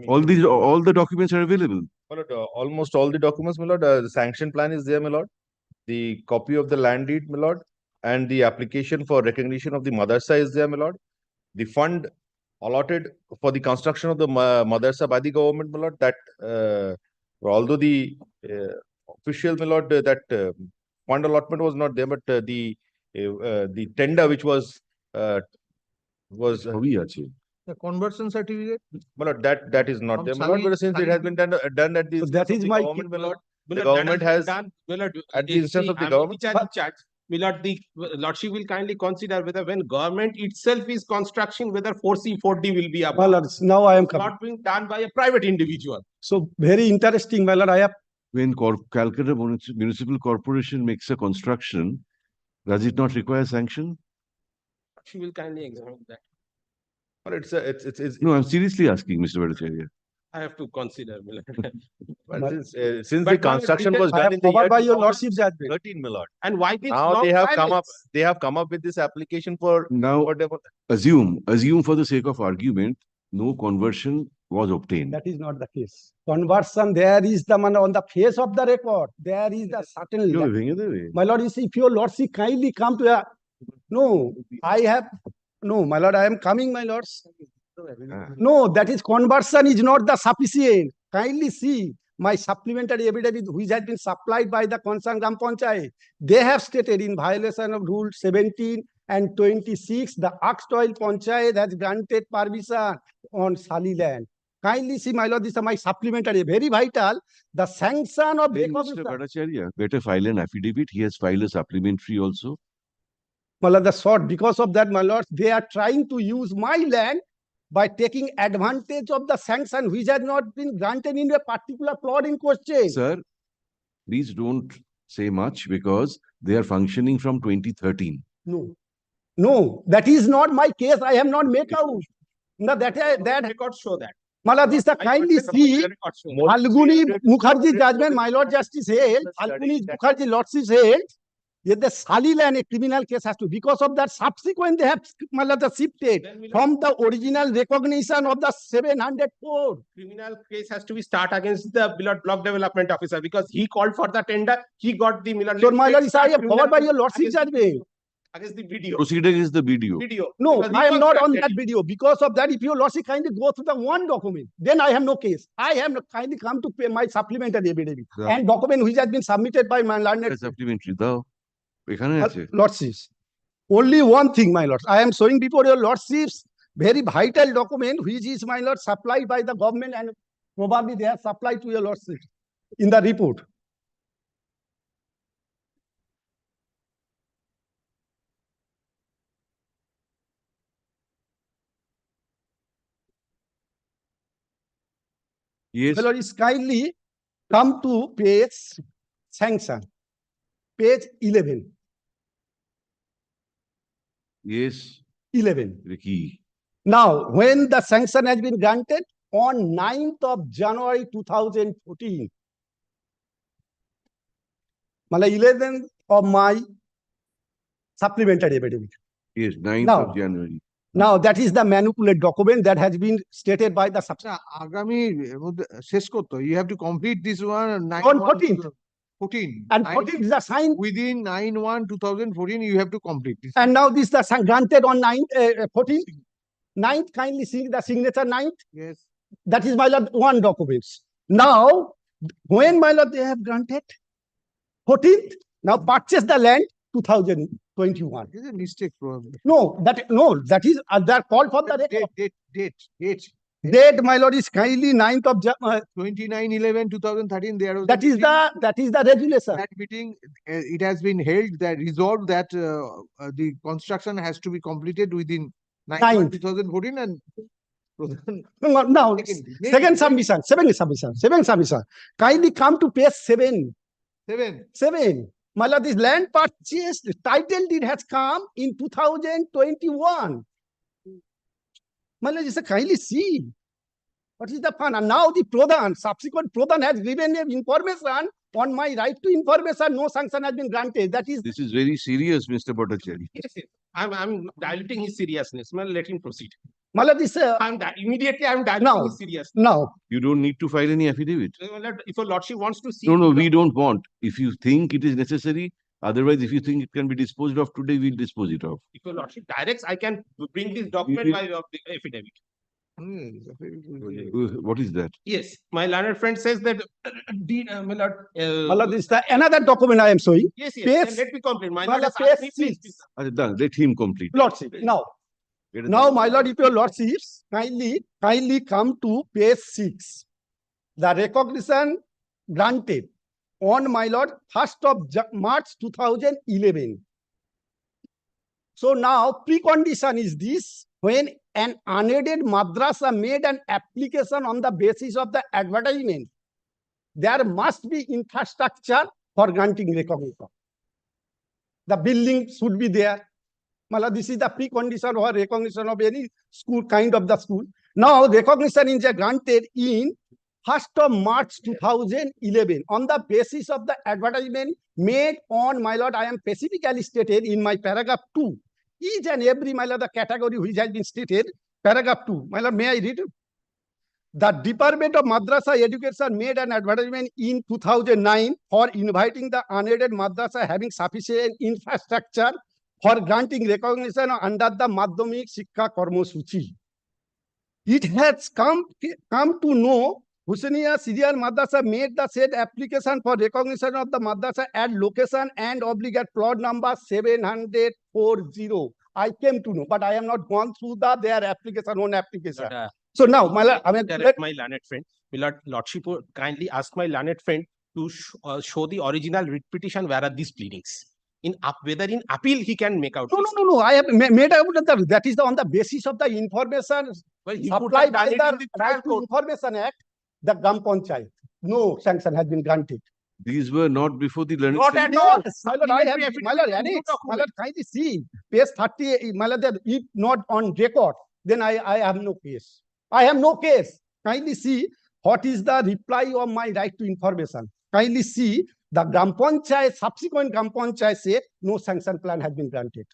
All the documents are available. My lord, almost all the documents, my lord. The sanction plan is there, my lord. The copy of the land deed, my lord, and the application for recognition of the madrasa is there, my lord. The fund allotted for the construction of the madrasa by the government, my lord, that although the official, my lord, that fund allotment was not there, but the tender which was The conversion certificate? my lord, that is not From there, my lord, but since it has been done at the So that instance is of the my government, my lord, the Milord, government that has done. Milord, at the instance of the government. Charge, Milord, the lordship will kindly consider whether when government itself is construction, whether 4C, 4D will be My applied. lord, now I am coming. Not being done by a private individual. So very interesting, my lord. I have When Calcutta Municipal Corporation makes a construction, Does it not require sanction? She will kindly examine that. Or it's No, I'm seriously asking, Mr. Bhattacharya. I have to consider. But since But the construction was I done have in the year covered by your lordship's judgment. 13, my lord. And why this Now long they have come up. silence? They have come up with this application for Now, whatever. assume for the sake of argument, no conversion was obtained. That is not the case. Conversion, there is the man on the face of the record. There is the certain. No, ভেঙে দেবে। My lord, you see, if your lordship kindly come to a. No, I have. No, my lord, I am coming, my lords. No, that is conversion is not the sufficient. Kindly see my supplementary evidence which has been supplied by the concerned Gram Panchayat. They have stated in violation of Rule 17 and 26, the Axtoil Panchayat has granted permission on Sali land. Kindly see, my lord, this is my supplementary, very vital. The sanction of Then Mr. Bhattacharya, better file an affidavit. He has filed a supplementary also. My lord, the short, because of that, my lord, they are trying to use my land by taking advantage of the sanction which has not been granted in a particular plot in question. Sir, please don't say much because they are functioning from 2013. No, that is not my case. I have not made out. No, that records show that. My lord, this the kindly see Falguni Mukherjee judgment, my lord justice held, Falguni Mukherjee lordship held. Yet the Sali land, a criminal case has to, because of that subsequent they have shifted from the original recognition of the 704. Criminal case has to be start against the block development officer because he called for the tender. He got the Miller. So my lord, is I have covered by your lordship judgment. Against the video. Proceeding is the video. No, Because he I am was not on granted. that video. Because of that, if your lordship kindly go through the one document, then I have no case. I have kindly come to pay my supplementary evidence Yeah. and document which has been submitted by my learned Supplementary দাও এখানে আছে lordships. Only one thing, my lords. I am showing before your lordships very vital document which is, my lord, supplied by the government and probably they have supplied to your lordship in the report. Yes. My lord, is kindly come to page sanction, page 11. Yes. 11. এটা কি? Now, when the sanction has been granted on 9th of January 2014, Mala 11th of my supplementary evidence. Yes, 9th Now, of January. Now, that is the manipulated document that has been stated by the আগামী শেষ করতে you have to complete this one on 14th. 14 And 14th is the sign. Within 9/1/2014 you have to complete this. And now this is granted on 9th, 14th. 9th, kindly see the signature 9th. Yes. That is, my lord, one documents. Now, when, my lord, they have granted 14th, now purchase the land 2021. This is a mistake probably. No, that is that call for the record. Date. My lord, is kindly 9th of 29/11/2013 there was that is the regulation. That meeting it has been held that resolved that the construction has to be completed within 9/1/2014 and now second submission. Kindly come to page 7. 7. My lord, this land purchase title deed has come in 2021. My lord, just kindly see. What is the fun? And now the subsequent Pradhan has given information on my right to information. No sanction has been granted. That is. This is very serious, Mr. Bhattacharya. Yes. I'm diluting his seriousness. Well, let him proceed. My lord, this. I'm diluting his seriousness. Now. You don't need to file any affidavit. If your lordship wants to see. No, we don't want. If you think it is necessary, otherwise, if you think it can be disposed of today, we'll dispose it of. If your lordship directs, I can bring this document by affidavit. What is that? Yes, my learned friend says that my lord. This is another document I am showing. Yes. Let me complete. My lord, Let him complete. Lordship. Now, my lord, if your lordships kindly come to page 6. The recognition granted on, my lord, 1st of March 2011. So now precondition is this: when an unaided madrasa made an application on the basis of the advertisement, there must be infrastructure for granting recognition. The building should be there. Mala, this is the precondition or recognition of any school, kind of the school. Now, recognition is granted in 1st of March 2011 on the basis of the advertisement made on, my lord, I am specifically stated in my paragraph 2. Each and every, my lord, the category which has been stated, paragraph 2. My lord, may I read? The Department of Madrasa Education made an advertisement in 2009 for inviting the unaided madrasa having sufficient infrastructure for granting recognition under the Madhyamik Shiksha Karmosuchi. It has come to know Hussainiya Syrian Madrasa made the said application for recognition of the madrasa at location and obligate plot number 740. I came to know, but I have not gone through their application, own application. So now, my lord, My learned friend, Lordship kindly ask my learned friend to show the original writ petition where are these pleadings. Whether in appeal he can make out. No. I have made out that is on the basis of the information supplied by the Right to Information Act, the Gram Panchayat. No sanction has been granted. These were not before the learned. Not at all. My lord, kindly see, page 30, my lord, if not on record, then I have no case. I have no case. Kindly see what is the reply of my right to information. Kindly see the Gram Panchayat, subsequent Gram Panchayat said no sanction plan has been granted.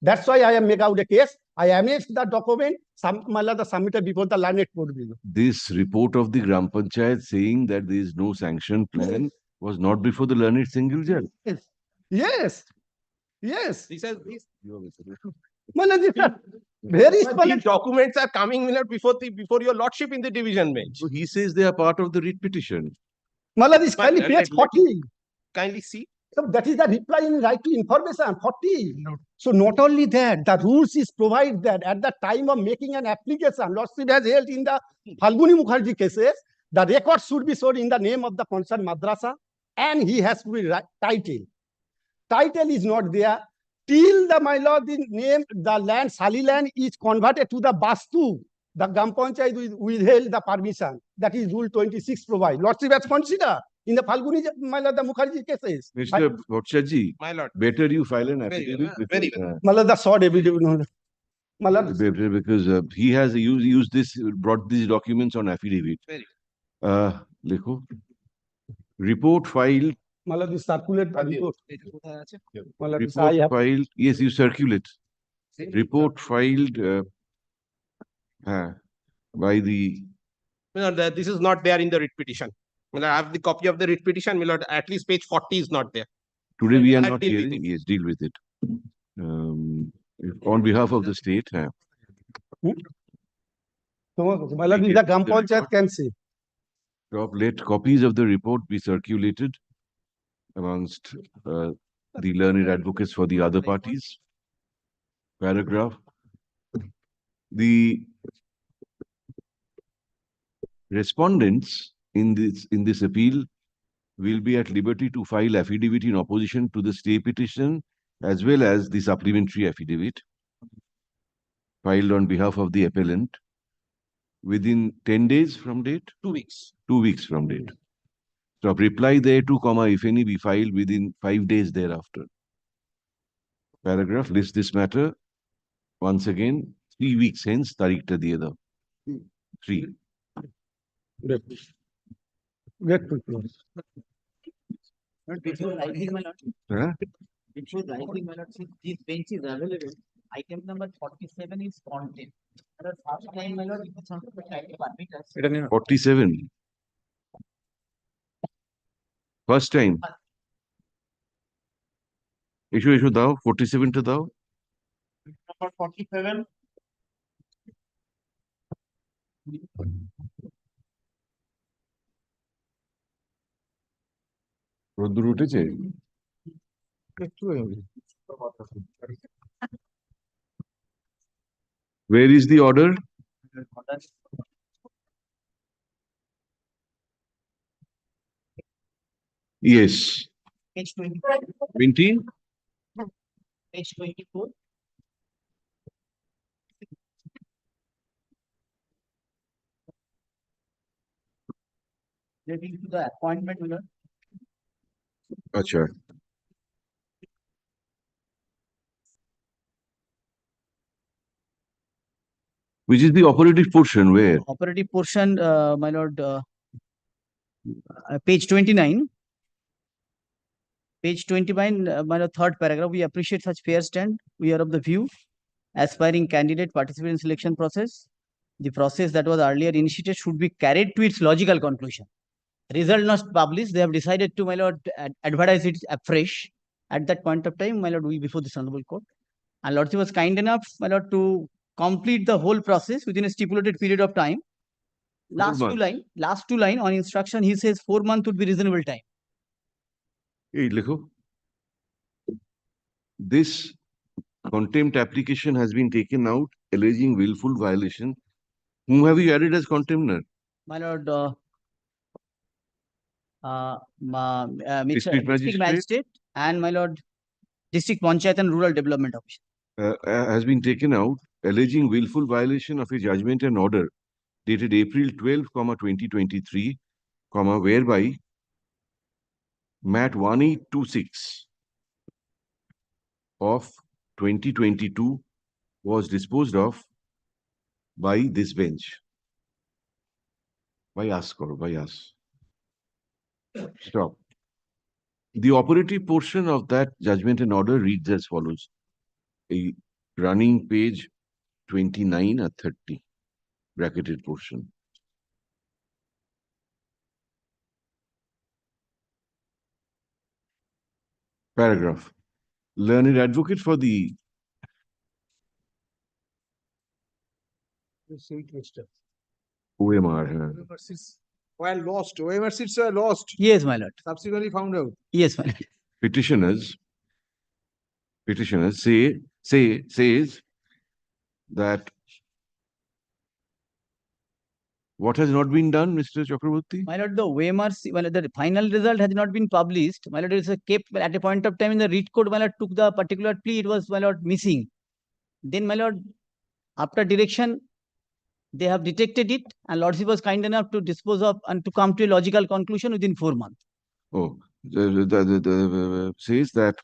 That's why I have made out a case. I annexed the document, submitted before the learned court. This report of the Gram Panchayat saying that there is no sanction plan was not before the learned single judge. Yes. He says these very documents are coming before your lordship in the division bench. So he says they are part of the writ petition. This kindly page 40. Kindly see. So that is the reply in right to information 40. No. So not only that, the rules is provide that at the time of making an application, lordship has held in the Falguni Mukherjee cases, the record should be shown in the name of the concerned madrasa, and he has to be title. Title is not there till the, my lord, the name, the land, Sali land is converted to the Bastu. The Gram Panchayat withheld the permission. That is Rule 26 provide. Lordship has considered in the Falguni, my lord, the Mukherjee cases. Mr. Bhattacharjee, my lord, better you file an affidavit. Very well. My lord, the short evidence. My lord, because he has used this, brought these documents on affidavit. Lekho. Report filed. My lord, you circulate the report. My lord, Report filed. Yes, you circulate. Report filed by the. My lord, this is not there in the writ petition. My lord, I have the copy of the writ petition. My lord, at least page 40 is not there. Today we are not hearing. Yes, deal with it. On behalf of the state. So, my lord, the Gram Panchayat can say. Let copies of the report be circulated amongst the learned advocates for the other parties. Paragraph. The respondents in this appeal will be at liberty to file affidavit in opposition to the stay petition as well as the supplementary affidavit filed on behalf of the appellant within 10 days from date? 2 weeks. 2 weeks from date. So reply thereto, if any, be filed within 5 days thereafter. Paragraph lists this matter once again 3 weeks hence, Tariq ta diye do. 3. Get to close. Before writing, my lord. Huh? Before writing, my lord, since this bench is available, item number 47 is content. First time, my lord, it is something that I can permit us. 47. First time. Issue dao, 47 to dao. Number 47. রোদ্দুর উঠেছে? Where is the order? Yes. Page 24. 20? Page 24. Relating to the appointment, my lord. Acha. Which is the operative portion where? Operative portion, my lord, page 29. Page 29, my lord, third paragraph. We appreciate such fair stand. We are of the view aspiring candidate participate in selection process. The process that was earlier initiated should be carried to its logical conclusion. Result not published. They have decided to, my lord, advertise it afresh. At that point of time, my lord, we before this honorable court. And Lordship was kind enough, my lord, to complete the whole process within a stipulated period of time. Last two line on instruction, he says 4 months would be reasonable time. Hey, Lekho. This contempt application has been taken out, alleging willful violation. Whom have you added as contemptor? My lord, District District Magistrate? Magistrate and my lord, District Panchayat and Rural Development Officer. Has been taken out, alleging willful violation of a judgment and order dated April 12, 2023, whereby Mat 1826 of 2022 was disposed of by this bench. By us. Stop. The operative portion of that judgment and order reads as follows. A running page 29 or 30, bracketed portion. Paragraph. Learned advocate for the OMR. While lost, whoever seats are lost. Yes, my lord. Subsequently found out. Yes, my lord. Petitioners says that what has not been done, Mr. Chakraborty? My lord, the OMR, well, the final result has not been published. My lord, it is kept at a point of time in the read code. My lord took the particular plea. It was, my lord, missing. Then, my lord, after direction, they have detected it, and Lordship was kind enough to dispose of and to come to a logical conclusion within 4 months. Oh, says that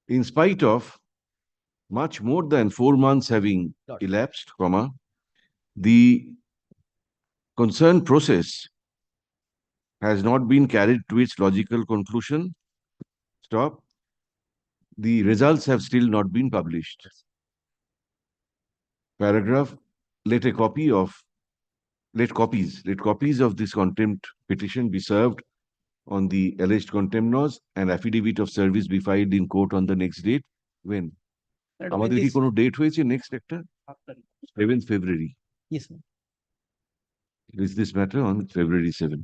in spite of much more than 4 months having elapsed, the concerned process has not been carried to its logical conclusion. Stop. The results have still not been published. Paragraph. Let copies of this contempt petition be served on the alleged contemnors and affidavit of service be filed in court on the next date. When? আমাদের কি কোনো date হয়েছে next একটা? 7th February. Yes, sir. Is this matter on February 7?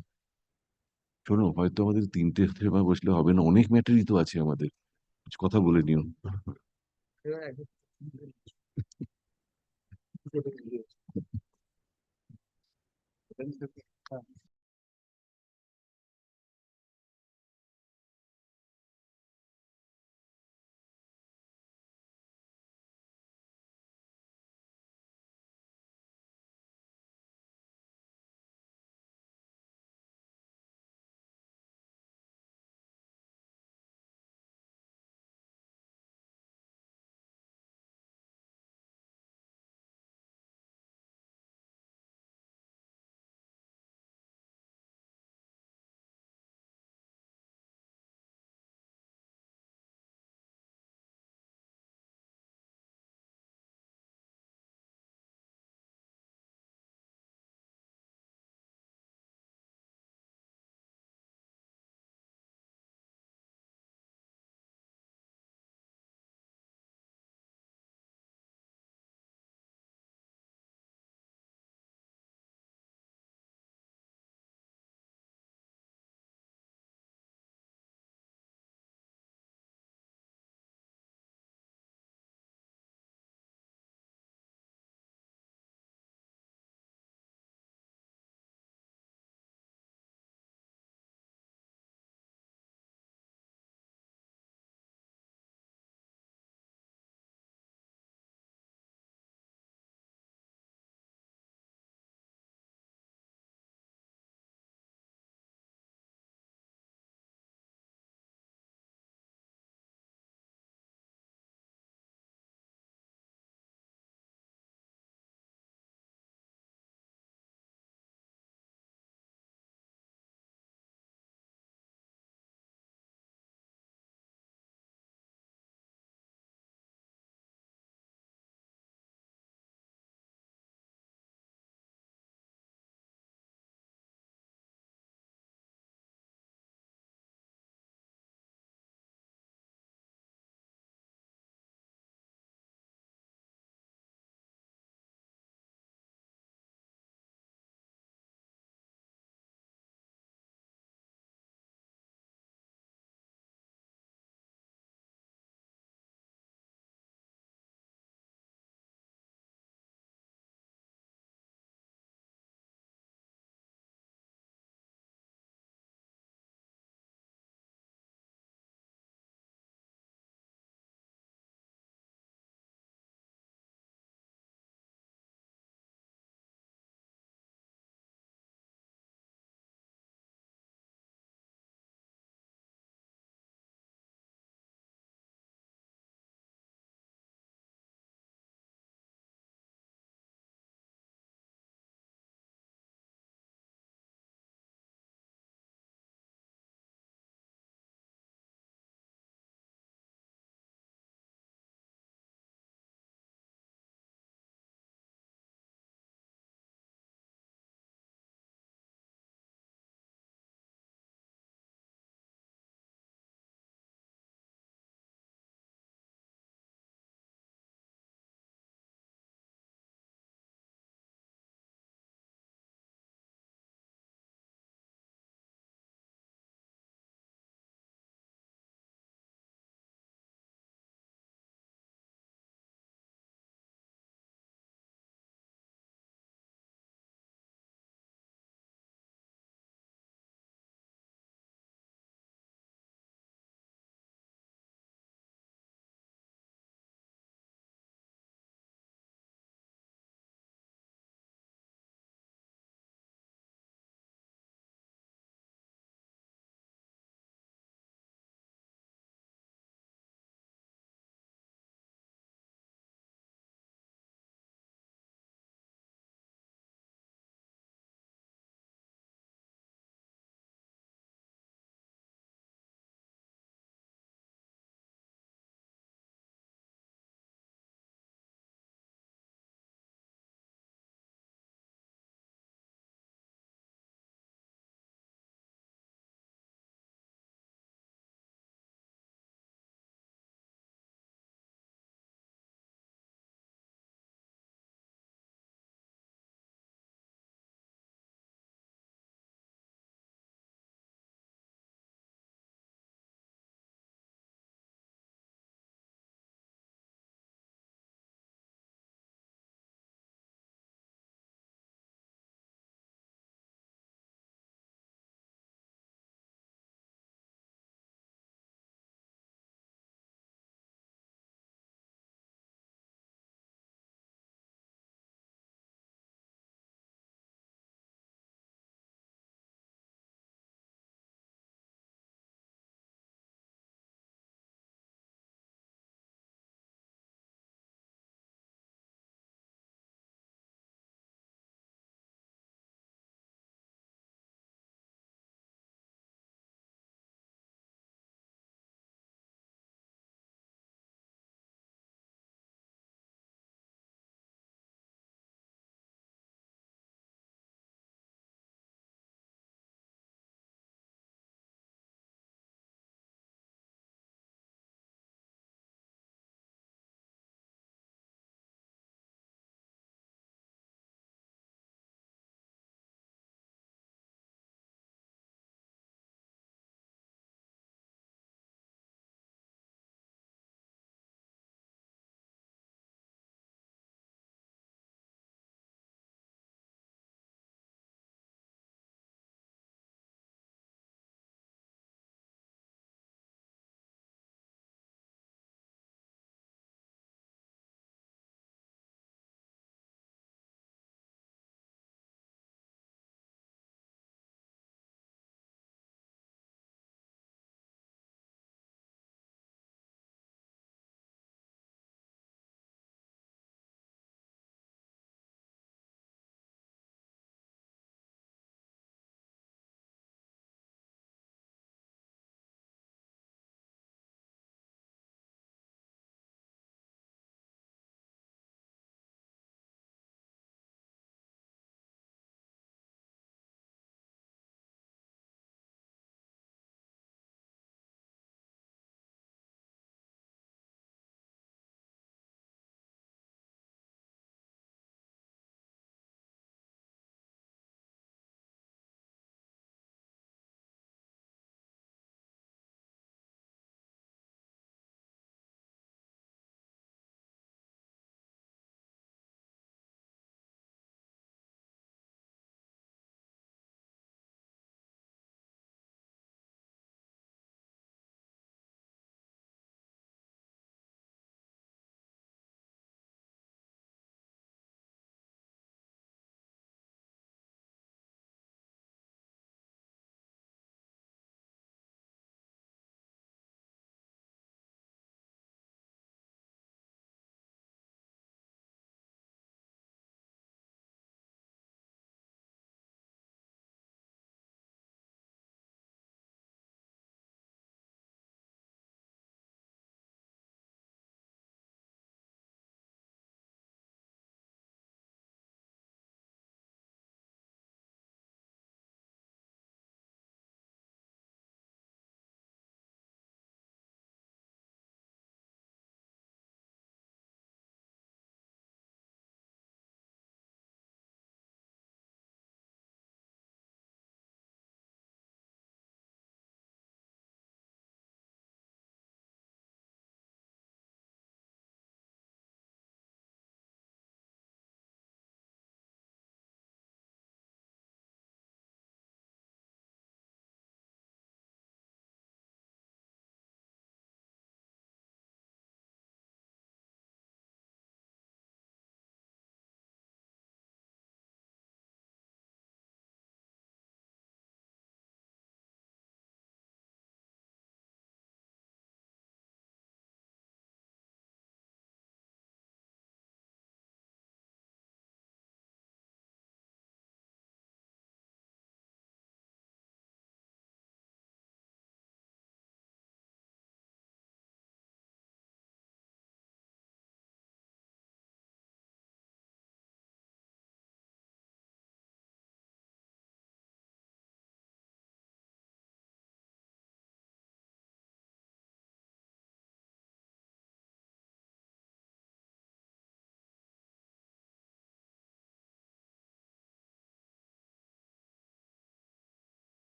শোনো, হয়তো আমাদের 3টে বসলে হবে না, অনেক ম্যাটারই তো আছে আমাদের, কিছু কথা বলে নিও।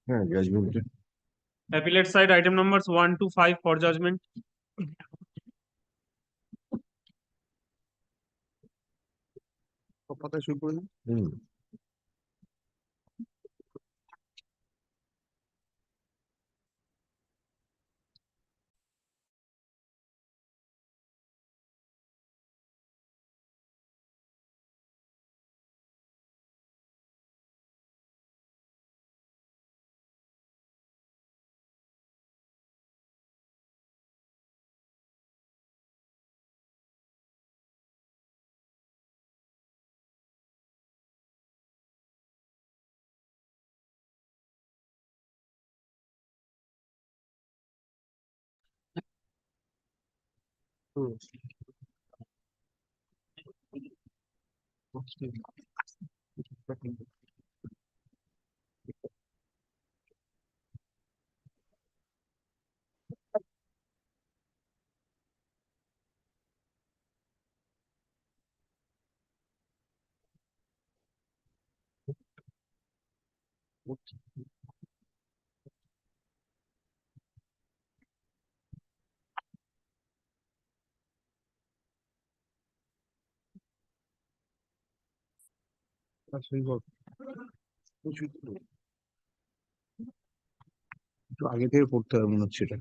Yeah, judgment. Appellate side item numbers 1 to 5 for judgment. একটু আগে থেকে পড়তে হবে মনে হচ্ছে এটা।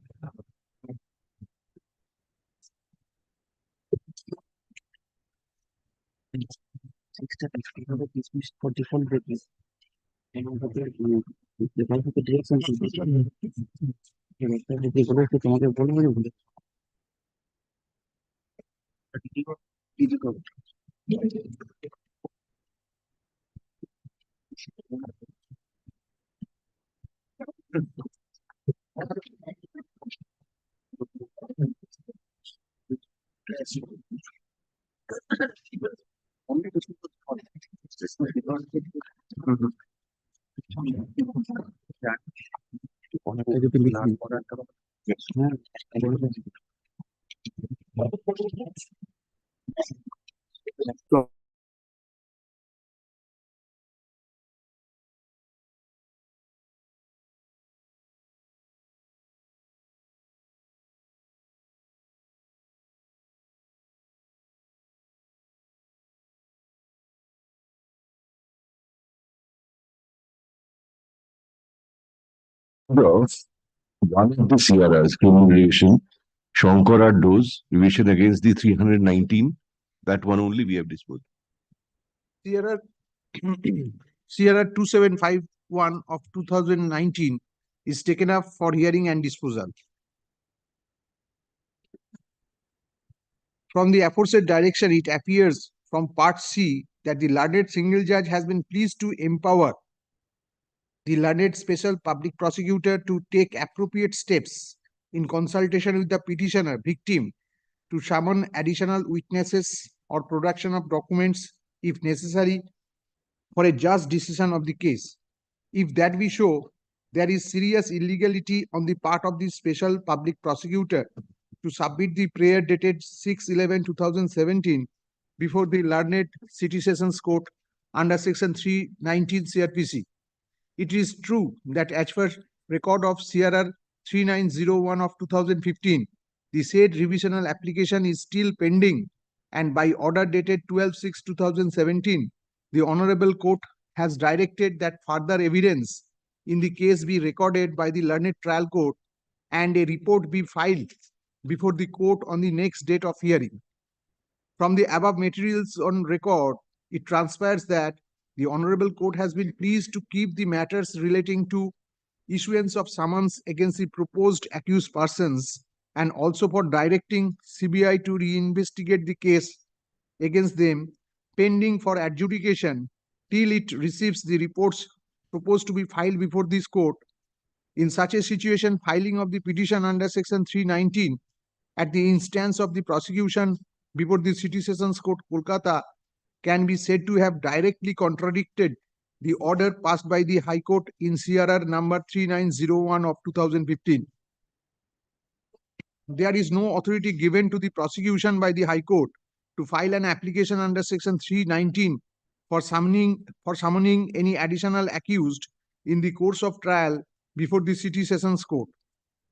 তোমাকে বলবো One of the CRRs, criminal relation, Shankar dose, revision against the 319, that one only we have disposed. CRR CRR 2751 of 2019 is taken up for hearing and disposal. From the aforesaid direction, it appears from Part C that the learned single judge has been pleased to empower the learned special public prosecutor to take appropriate steps in consultation with the petitioner victim to summon additional witnesses or production of documents if necessary for a just decision of the case. If that we show there is serious illegality on the part of the special public prosecutor to submit the prayer dated 6/11/2017 before the learned city sessions court under section 319 CRPC. It is true that as per record of CRR 3901 of 2015, the said revisional application is still pending, and by order dated 12/6/2017, the Honorable Court has directed that further evidence in the case be recorded by the learned trial court and a report be filed before the court on the next date of hearing. From the above materials on record, it transpires that the Honorable Court has been pleased to keep the matters relating to issuance of summons against the proposed accused persons and also for directing CBI to reinvestigate the case against them pending for adjudication till it receives the reports proposed to be filed before this court. In such a situation, filing of the petition under section 319 at the instance of the prosecution before the City Sessions Court, Kolkata, can be said to have directly contradicted the order passed by the High Court in CRR number 3901 of 2015. There is no authority given to the prosecution by the High Court to file an application under section 319 for summoning any additional accused in the course of trial before the City Sessions Court.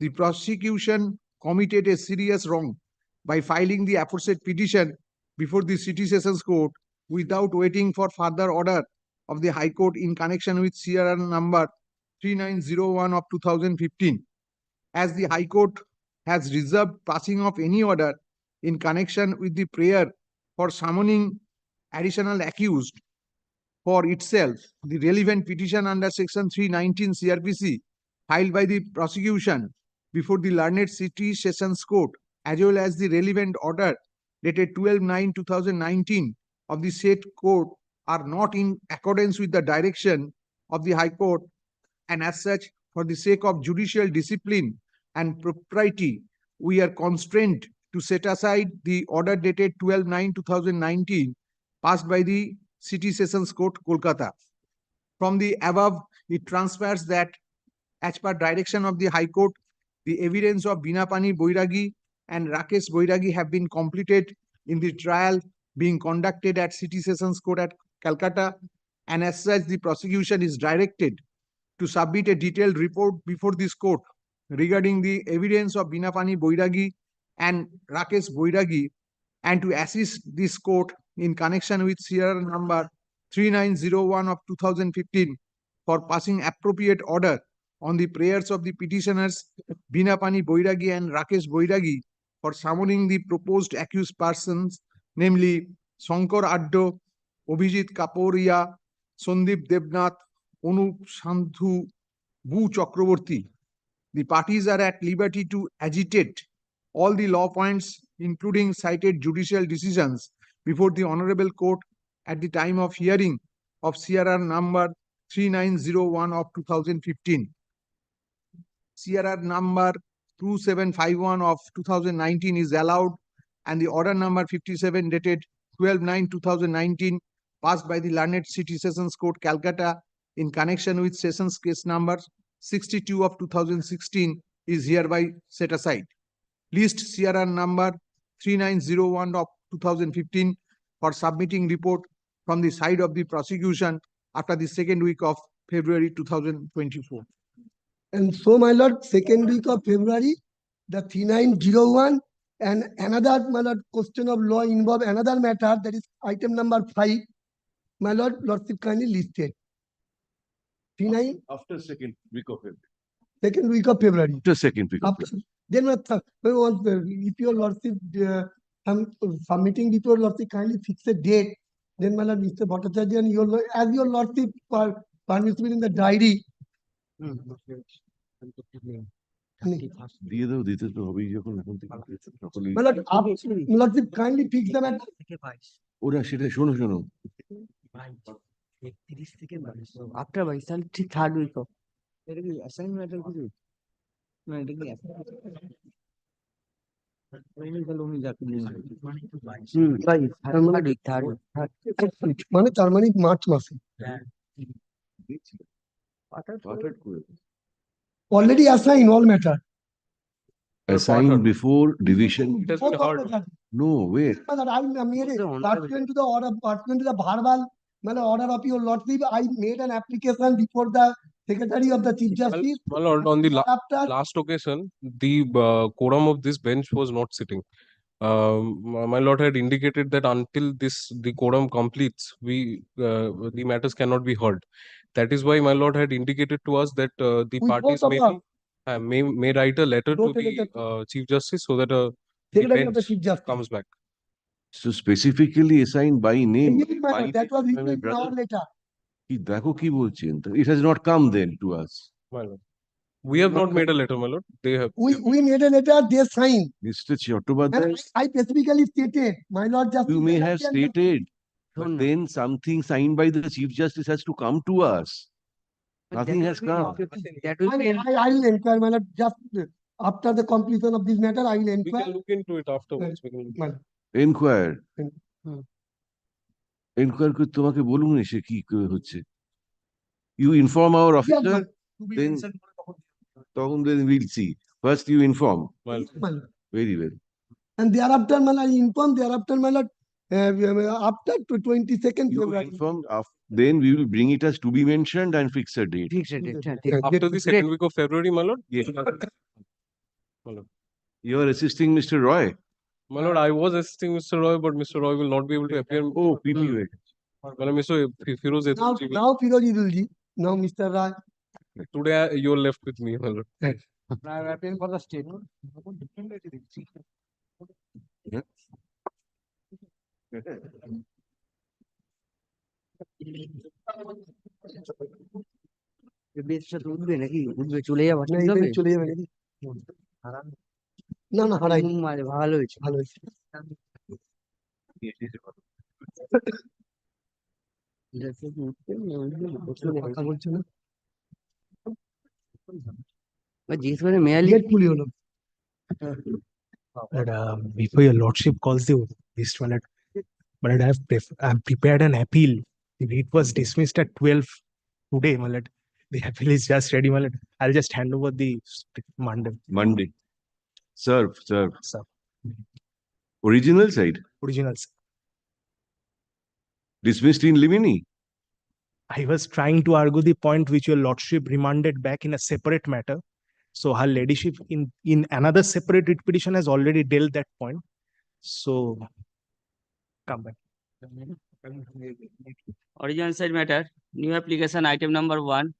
The prosecution committed a serious wrong by filing the aforesaid petition before the City Sessions Court without waiting for further order of the High Court in connection with CRR number 3901 of 2015. As the High Court has reserved passing of any order in connection with the prayer for summoning additional accused for itself, the relevant petition under Section 319 CRPC filed by the prosecution before the learned City Sessions Court, as well as the relevant order dated 12/9/2019 of the said court, are not in accordance with the direction of the High Court, and as such, for the sake of judicial discipline and propriety, we are constrained to set aside the order dated 12/9/2019 passed by the City Sessions Court, Kolkata. From the above, it transfers that as per direction of the High Court, the evidence of Binapani Boiragi and Rakesh Boiragi have been completed in the trial being conducted at City Sessions Court at Calcutta, and as such, the prosecution is directed to submit a detailed report before this court regarding the evidence of Binapani Boiragi and Rakesh Boiragi, and to assist this court in connection with CRR number 3901 of 2015 for passing appropriate order on the prayers of the petitioners Binapani Boiragi and Rakesh Boiragi for summoning the proposed accused persons, namely Shankar Addo, Arijit Kaporia, Sandeep Devnath, Anup Sandhu, Bu Chakraborty. The parties are at liberty to agitate all the law points, including cited judicial decisions, before the Honorable Court at the time of hearing of CRR number 3901 of 2015. CRR number 2751 of 2019 is allowed, and the order number 57 dated 12/9/2019 passed by the learned City Sessions Court, Calcutta, in connection with Sessions Case number 62 of 2016 is hereby set aside. List CRR number 3901 of 2015 for submitting report from the side of the prosecution after the second week of February 2024. And so, my lord, second week of February, the 3901 and another, my lord, question of law involve another matter, that is item number 5. My lord, lordship kindly listed. 39 After second week of February. second week of February. After second week of After, February. then if your lordship submitting with your lordship kindly fix a date, then my lord, Mr. Bhattacharya, and your as your lordship permissible in the diary. দিয়ে দাও, দিতে তো হবেই যখন এখন থেকে সকলেই। My lord, lordship kindly fix the matter. ওরা সেটা শোনো শোনো after by ঠিক থার্ড উইক অফ এটা কি অ্যাসাইনমেন্ট কিছু না এটা কি মানে তার মানে মার্চ মাসে already assigned all matter. Assigned before division. It has been heard. No, wait. I made it pursuant to the order, pursuant to the verbal order of your lordship. I made an application before the Secretary of the Chief Justice. My lord, on the last occasion, the quorum of this bench was not sitting. My lord had indicated that until the quorum completes, the matters cannot be heard. That is why my lord had indicated to us that the parties may write a letter to the Chief Justice so that the bench comes back. So specifically assigned by name. That was written in our letter. দেখো কি বলছেন, it has not come then to us. My lord, we have not made a letter, my lord. They have. We made a letter, they signed. Mr. Chattopadhyay, I specifically stated, my lord Justice. You may have stated, but then something signed by the Chief Justice has to come to us. Nothing has come. I will inquire, my lord, just after the completion of this matter, I will We inquire. can look into it afterwards. We can Inquire. Inquire করে তোমাকে বলুন এসে কি হচ্ছে। You inform our officer, then we'll see. First you inform. Well, very well. And thereafter, my lord, I inform, thereafter, my lord, after to 22nd You will February. inform then we will bring it as to be mentioned and fix a date. After the second week of February, my lord? Yes. My lord. You are assisting Mr. Roy. My lord, I was assisting Mr. Roy, but Mr. Roy will not be able to appear. Oh, PP. My lord, Mr. Firoz Edulji will- Now Firozidulji, now Mr. Rai. Today you're left with me, my lord. Now I'm appearing for the state. উঠবে নাকি উঠবে চলে যাবো না, এখানে চলে যাবে নাকি? না না হারাই ভালো হয়েছে ভালো হয়েছে। কথা বলছো না? জিজ্ঞেস করে মেয়ালি গেট খুলি হলো। But before your lordship calls this one, but I've prepared an appeal. If it was dismissed at 12 today, my lord, the appeal is just ready, my lord. I'll just hand over the Monday. Monday. Serve. Original side. Originals. Dismissed in limine. I was trying to argue the point which your lordship remanded back in a separate matter. So her ladyship in another separate writ petition has already dealt that point. So come back. Original side matter, new application item number 1.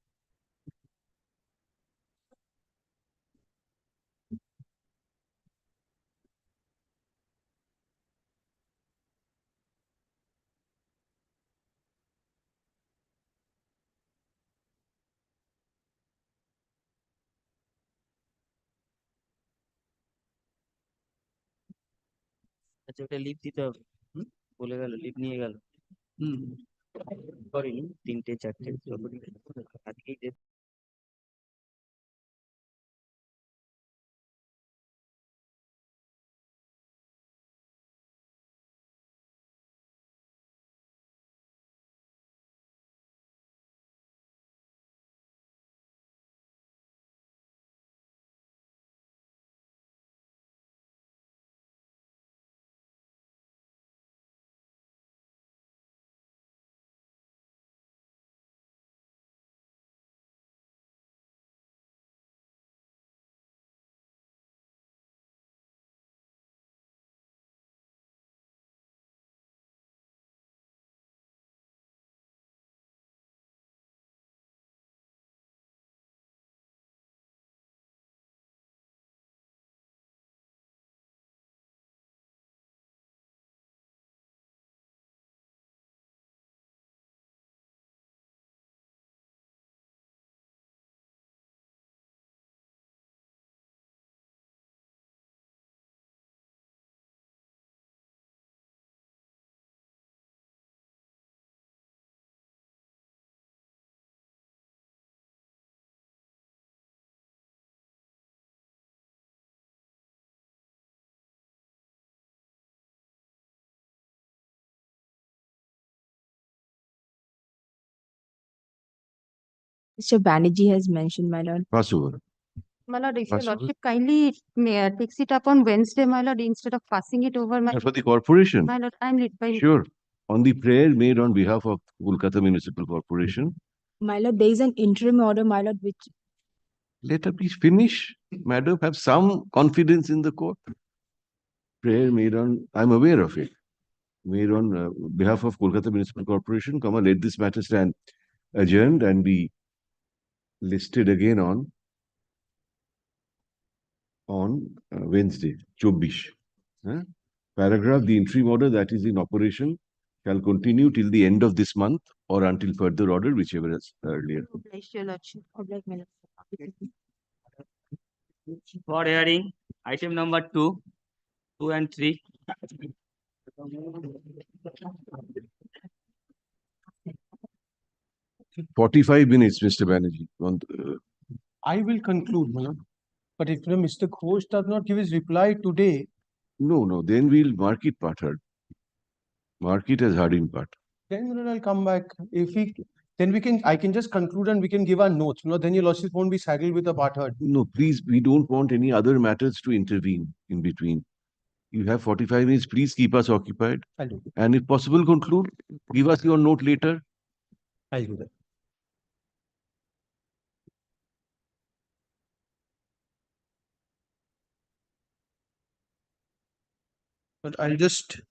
আচ্ছা ওটা leave দিতে হবে বলে গেল leave নিয়ে গেল করিনি 3টে 4টে আজকেই Mr. Banerjee has mentioned, my lord. Pass over. My lord, if your Possible. lordship kindly takes it up on Wednesday, my lord, instead of passing it over, my And for the corporation. my lord, I'm lit by Sure. On the prayer made on behalf of Kolkata Municipal Corporation, my lord. There is an interim order, my lord, which let her please finish. Madam, have some confidence in the court. Prayer made on, I'm aware of it, made on behalf of Kolkata Municipal Corporation, let this matter stand adjourned and be listed again on Wednesday, 24. Paragraph, the interim order that is in operation shall continue till the end of this month or until further order, whichever is earlier. bless your lordship. Oblige, my lord. for hearing item number 2 and 3. 45 minutes, Mr. Banerjee. I will conclude, my lord. But if Mr. Ghosh does not give his reply today, No, then we'll mark it part heard. Mark it as heard in part. then my lord, I'll come back. If he, then I can just conclude and we can give our notes. Then your lordship won't be saddled with a part heard. No, please, we don't want any other matters to intervene in between. You have 45 minutes. Please keep us occupied. I'll do And if possible, conclude. Give us your note later. I'll do that. But I'll just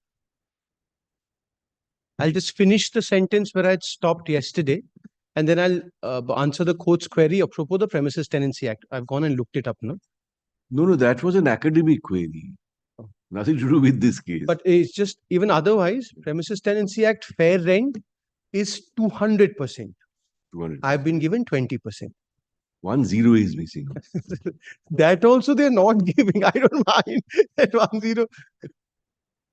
finish the sentence where I'd stopped yesterday, and then I'll answer the court's query apropos the Premises Tenancy Act. I've gone and looked it up now. No, that was an academic query. Nothing to do with this case. But it's just, even otherwise, Premises Tenancy Act fair rent is 200%. 200. I've been given 20%. 1 0 is missing. That also they're not giving. I don't mind that 1 0.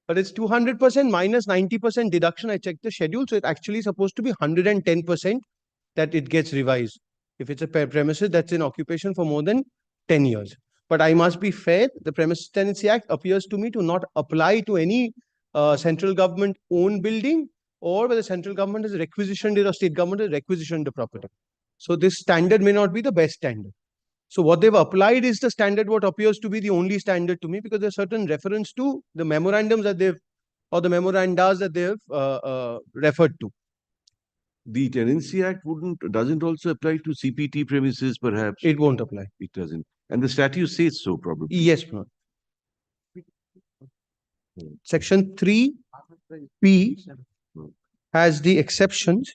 But it's 200% minus 90% deduction. I checked the schedule. So it's actually supposed to be 110% that it gets revised. If it's a premises that's in occupation for more than 10 years. But I must be fair. The Premises Tenancy Act appears to me to not apply to any central government owned building, or where the central government has requisitioned it or state government has requisitioned the property. So this standard may not be the best standard. So what they've applied is the standard, what appears to be the only standard to me, because there's certain reference to the memorandums that they've, or the memorandas that they've referred to. The Tenancy Act doesn't also apply to CPT premises, perhaps? It won't apply. It doesn't. And the statute says so, probably. Yes, ma'am. Section 3P has the exceptions.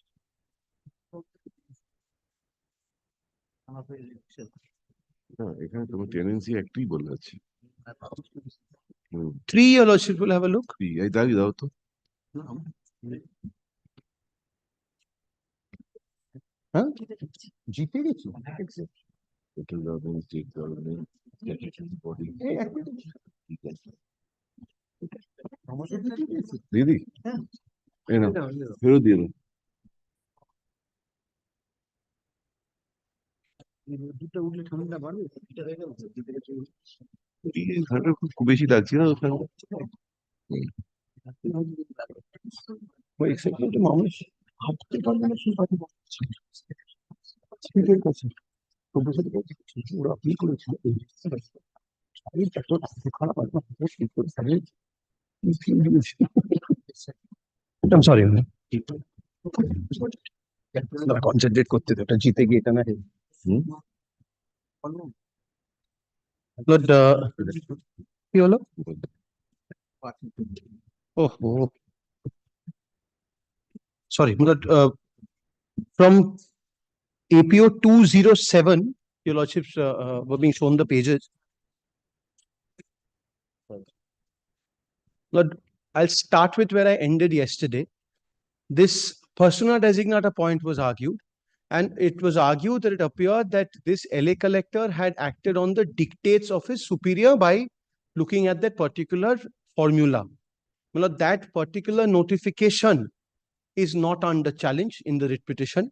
এখানে তোমার Tenancy Act ই বলা আছে। 3, your lordship will have a look. এই দাও তো। Huh? GP গেছি? Central government, state government, statutory body. দিদি এই নাও, ফেরত দিয়ে দাও। দুটো উঠলে ঠান্ডা বাড়বে, ঠান্ডা খুব বেশি লাগছে না ওখানে? ওই এক্সেপ্টেড মানুষ হাঁটতে পারবে না, সেই কথা বলছে। ঠিক আছে, প্রফেসর বলছে ওরা আপনি করেছিল এই এত খারাপ আছে, ঠিক করে সামনে I'm sorry. Concentrate করতে তো, এটা জিতে গিয়ে এটা না। But কি হলো? Oh, sorry, but from APO 207, your lordships were being shown the pages. But I'll start with where I ended yesterday. This persona designata point was argued, and it was argued that it appeared that this LA collector had acted on the dictates of his superior by looking at that particular formula. Well, that particular notification is not under challenge in the writ petition.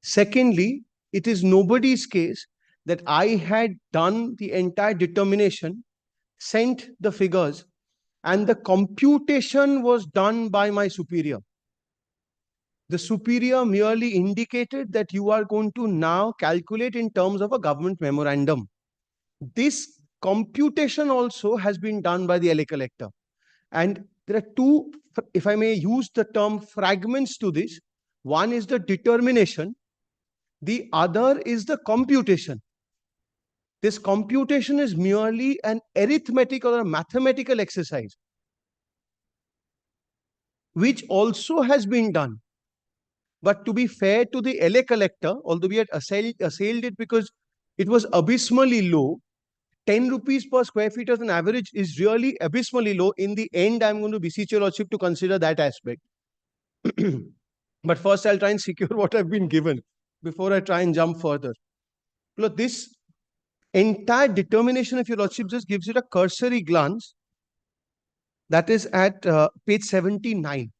Secondly, it is nobody's case that I had done the entire determination, sent the figures, and the computation was done by my superior. The superior merely indicated that you are going to now calculate in terms of a government memorandum. This computation also has been done by the LA collector. And there are two, if I may use the term, fragments to this. One is the determination. The other is the computation. This computation is merely an arithmetic or a mathematical exercise, which also has been done. But to be fair to the LA collector, although we had assailed it because it was abysmally low, 10 rupees per square feet as an average is really abysmally low. In the end, I'm going to beseech your lordship to consider that aspect. But first, I'll try and secure what I've been given before I try and jump further. Look, this entire determination, if your lordship just gives it a cursory glance, that is at page 79.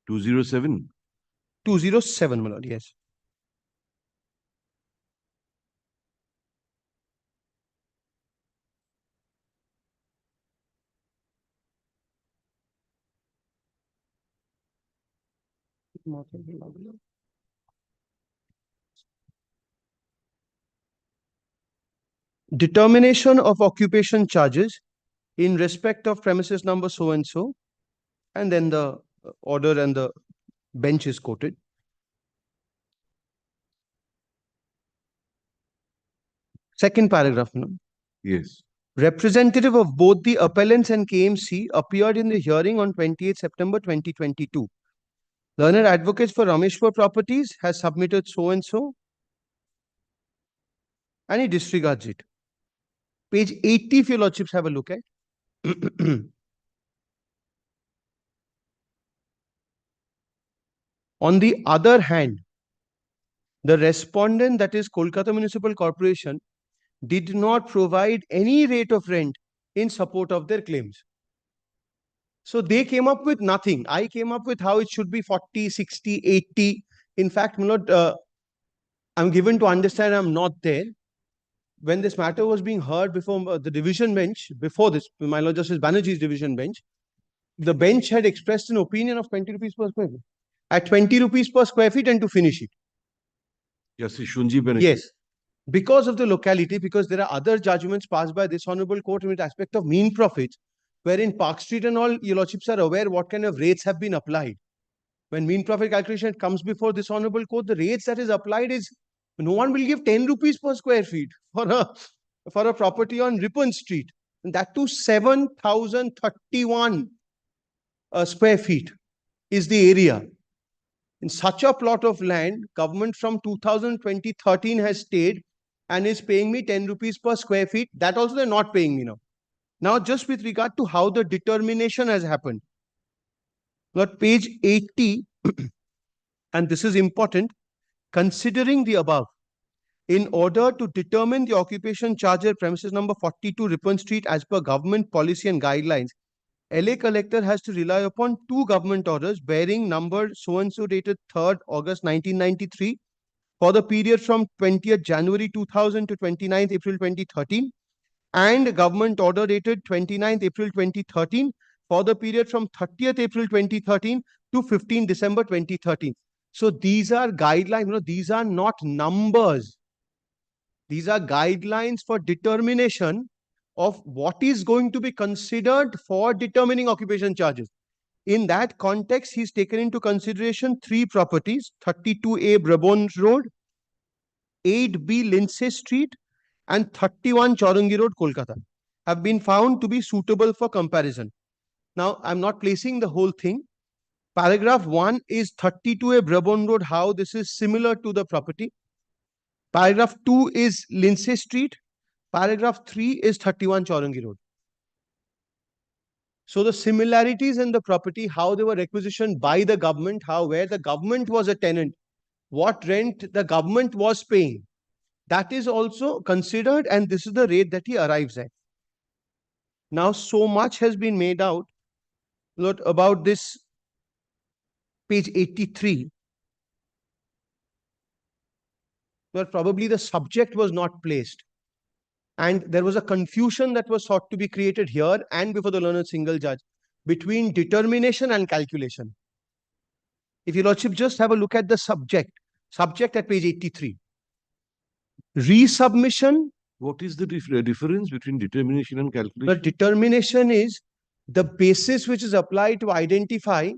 Two 207, my lord, yes. determination of occupation charges in respect of premises number so and so, and then the order and the bench is quoted. Second paragraph, no? Yes. Representative of both the appellants and KMC appeared in the hearing on 28 September 2022. Learned advocates for Rameshwar Properties has submitted so and so, and he disregards it. Page 80, if your lordships have a look at. On the other hand, the respondent, that is Kolkata Municipal Corporation, did not provide any rate of rent in support of their claims. So they came up with nothing. I came up with how it should be 40, 60, 80. In fact, I'm given to understand I'm not there. When this matter was being heard before the division bench, before this, my Lord Justice Banerjee's division bench, the bench had expressed an opinion of 20 rupees per square feet. At 20 rupees per square feet and to finish it. Justice Shunji Banerjee. Yes. Because of the locality, because there are other judgments passed by this Honorable Court in aspect of mean profits, wherein Park Street and all, your lordships are aware what kind of rates have been applied. When mean profit calculation comes before this Honorable Court, the rates that is applied is, no one will give 10 rupees per square feet for a property on Ripon Street. And that too 7,031 square feet is the area. In such a plot of land, government from 2013 has stayed and is paying me 10 rupees per square feet. That also they're not paying me now. Now, just with regard to how the determination has happened. At page 80, and this is important, considering the above, in order to determine the occupation charge at premises number 42 Ripon Street as per government policy and guidelines, LA collector has to rely upon two government orders bearing number so-and-so dated 3rd August 1993 for the period from 20th January 2000 to 29th April 2013 and government order dated 29th April 2013 for the period from 30th April 2013 to 15 December 2013. So these are guidelines, these are not numbers. These are guidelines for determination of what is going to be considered for determining occupation charges. In that context, he's taken into consideration three properties, 32A Brabon Road, 8B Lindsay Street, and 31 Chaurangi Road, Kolkata, have been found to be suitable for comparison. Now, I'm not placing the whole thing. Paragraph 1 is 32A Brabon Road, how this is similar to the property. Paragraph 2 is Lindsay Street. Paragraph 3 is 31 Chaurangi Road. So the similarities in the property, how they were requisitioned by the government, where the government was a tenant, what rent the government was paying, that is also considered, and this is the rate that he arrives at. Now, so much has been made out about this page 83. But probably the subject was not placed. And there was a confusion that was sought to be created here and before the learned single judge between determination and calculation. If your lordship just have a look at the subject at page 83. Resubmission. What is the difference between determination and calculation? The determination is the basis which is applied to identify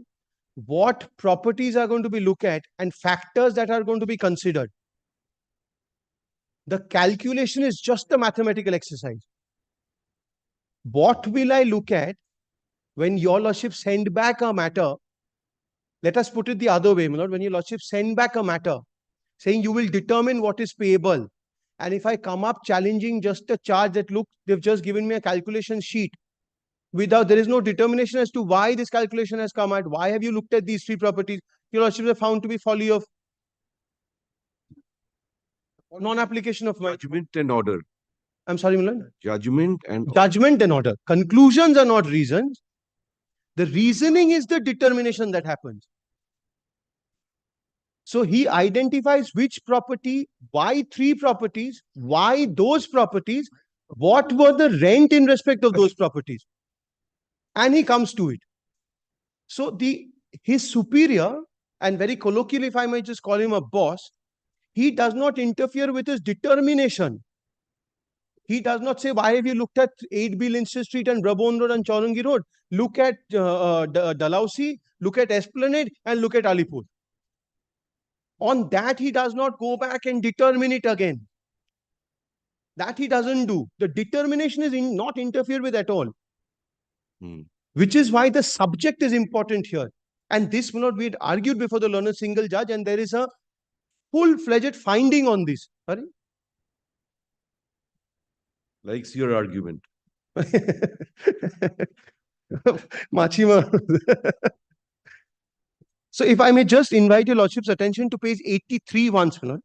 what properties are going to be looked at and factors that are going to be considered. The calculation is just a mathematical exercise. What will I look at when your lordship send back a matter? Let us put it the other way, my lord. When your lordship send back a matter saying you will determine what is payable, and if I come up challenging just a charge that look, they've just given me a calculation sheet without, there is no determination as to why this calculation has come out. Why have you looked at these three properties? Your lordships are found to be folly of non-application of judgment and order. I'm sorry, Milan. Judgment and order. Conclusions are not reasons. The reasoning is the determination that happens. So he identifies which property, why three properties, why those properties, what were the rent in respect of those properties. And he comes to it. So his superior, and very colloquially, if I might just call him a boss, he does not interfere with his determination. He does not say, why have you looked at 8B Lindsay Street and Brabon Road and Chaurangi Road? Look at Dalhousie, look at Esplanade, and look at Alipur. On that, he does not go back and determine it again. That he doesn't do. The determination is not interfered with at all. Which is why the subject is important here. And this will not be argued before the learned single judge, and there is a full-fledged finding on this. Sorry? Likes your argument. Machima. So if I may just invite your Lordship's attention to page 83 once, my lord.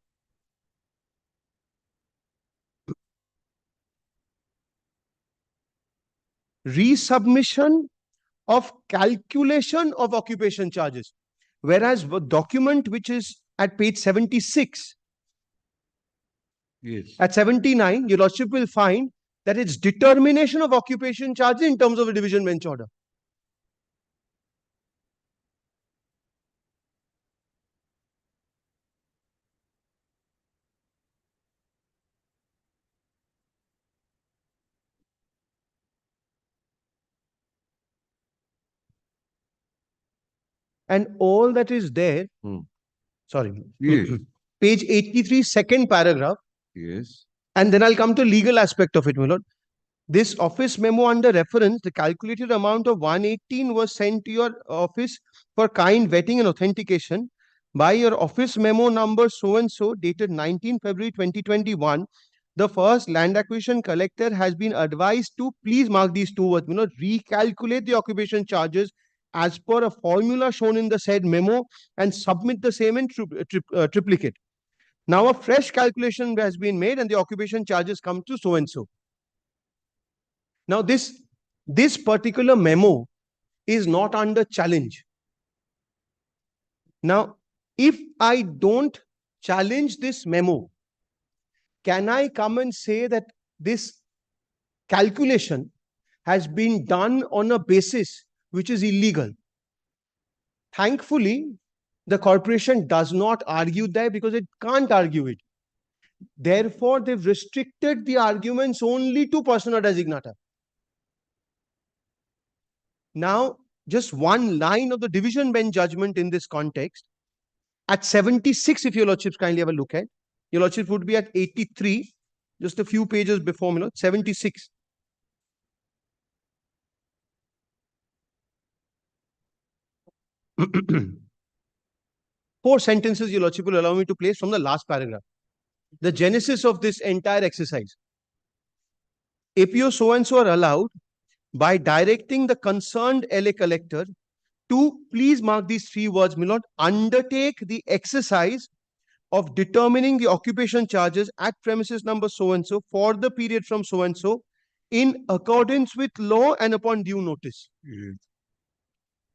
Resubmission of calculation of occupation charges. Whereas the document which is at page 76, yes, at 79, your Lordship will find that it's determination of occupation charges in terms of a division bench order. And all that is there, sorry, yes, page 83, second paragraph. yes, And then I'll come to legal aspect of it, my lord. This office memo under reference, the calculated amount of 118 was sent to your office for kind vetting and authentication by your office memo number so-and-so dated 19 February 2021. The first land acquisition collector has been advised to, please mark these two words, recalculate the occupation charges as per a formula shown in the said memo and submit the same in triplicate. Now a fresh calculation has been made and the occupation charges come to so-and-so. Now this particular memo is not under challenge. Now, if I don't challenge this memo, can I come and say that this calculation has been done on a basis which is illegal? Thankfully, the corporation does not argue that because it can't argue it. Therefore, they've restricted the arguments only to persona designata. Now, just one line of the division bench judgment in this context. At 76, if your Lordships kindly have a look at, your Lordship would be at 83, just a few pages before, 76. Four sentences your Lordship will allow me to place from the last paragraph. The genesis of this entire exercise. APO so-and-so are allowed by directing the concerned LA collector to, please mark these three words, my lord, undertake the exercise of determining the occupation charges at premises number so-and-so for the period from so-and-so in accordance with law and upon due notice. yes.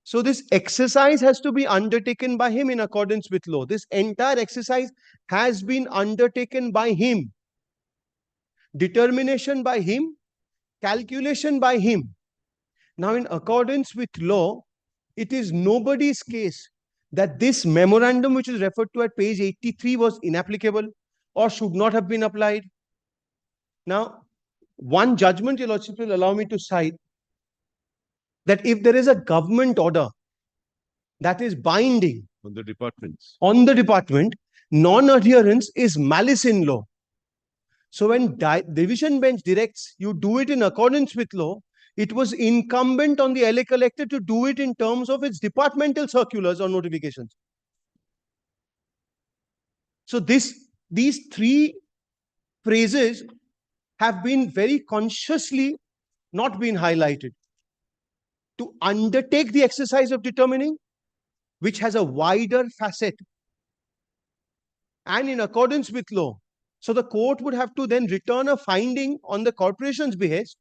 So this exercise has to be undertaken by him in accordance with law. This entire exercise has been undertaken by him. Determination by him, calculation by him. Now, in accordance with law, it is nobody's case that this memorandum, which is referred to at page 83, was inapplicable or should not have been applied. Now, one judgment your Lordship will allow me to cite, that if there is a government order that is binding On the departments. on the department, non-adherence is malice in law. So when division bench directs you do it in accordance with law, it was incumbent on the LA collector to do it in terms of its departmental circulars or notifications. So these three phrases have been very consciously not been highlighted. To undertake the exercise of determining, which has a wider facet, and in accordance with law. So the court would have to then return a finding on the corporation's behest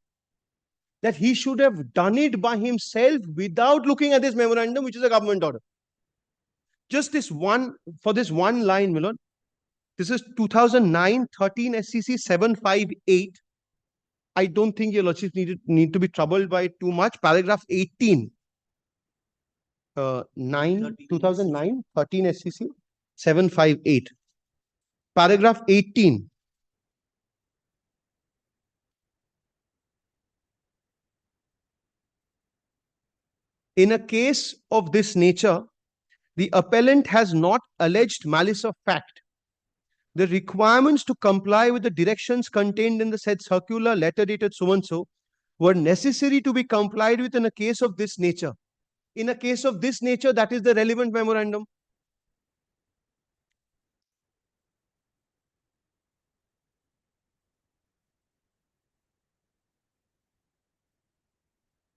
that he should have done it by himself without looking at this memorandum, which is a government order. Just this one, for this one line, Milon, this is 2009-13 SCC 758. I don't think your Lordship need to be troubled by it too much. Paragraph 18. 2009-13 SCC 758. Paragraph 18. In a case of this nature, the appellant has not alleged malice of fact. The requirements to comply with the directions contained in the said circular letter dated so and so were necessary to be complied with in a case of this nature. In a case of this nature, that is the relevant memorandum.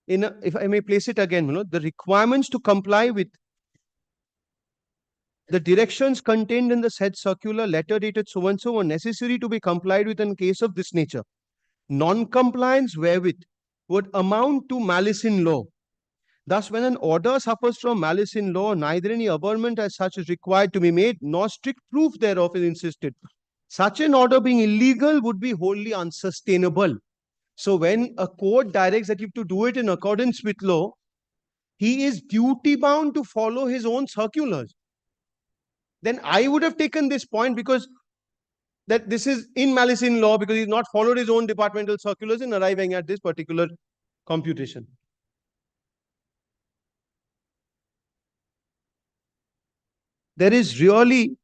If I may place it again, the requirements to comply with the directions contained in the said circular letter dated so and so were necessary to be complied with in case of this nature. Non-compliance wherewith would amount to malice in law. Thus, when an order suffers from malice in law, neither any averment as such is required to be made, nor strict proof thereof is insisted. Such an order being illegal would be wholly unsustainable. So when a court directs that you have to do it in accordance with law, he is duty bound to follow his own circulars. Then I would have taken this point because that this is in malice in law because he's not followed his own departmental circulars in arriving at this particular computation. There is really,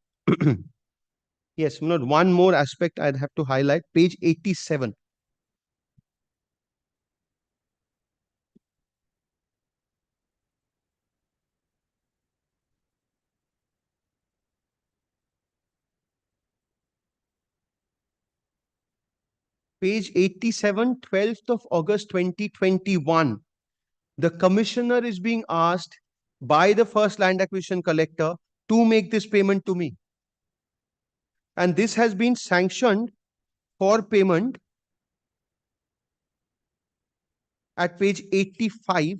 yes, one more aspect I'd have to highlight, page 87. Page 87, 12th of August 2021. The commissioner is being asked by the first land acquisition collector to make this payment to me. And this has been sanctioned for payment at page 85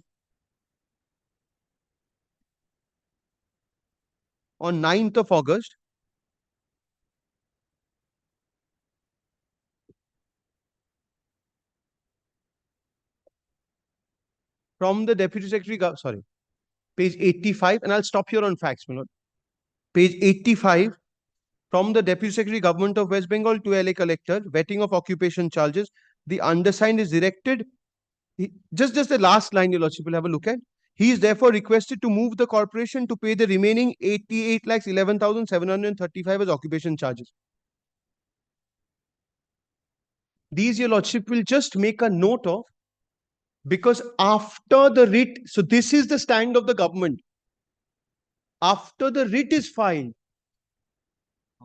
on 9th of August. From the Deputy Secretary, page 85, and I'll stop here on facts, Page 85, from the Deputy Secretary Government of West Bengal to LA Collector, vetting of occupation charges. The undersigned is directed, just the last line, Your Lordship will have a look at. He is therefore requested to move the corporation to pay the remaining 88,11,735 as occupation charges. These, Your Lordship, will just make a note of, because after the writ, so this is the stand of the government. After the writ is filed,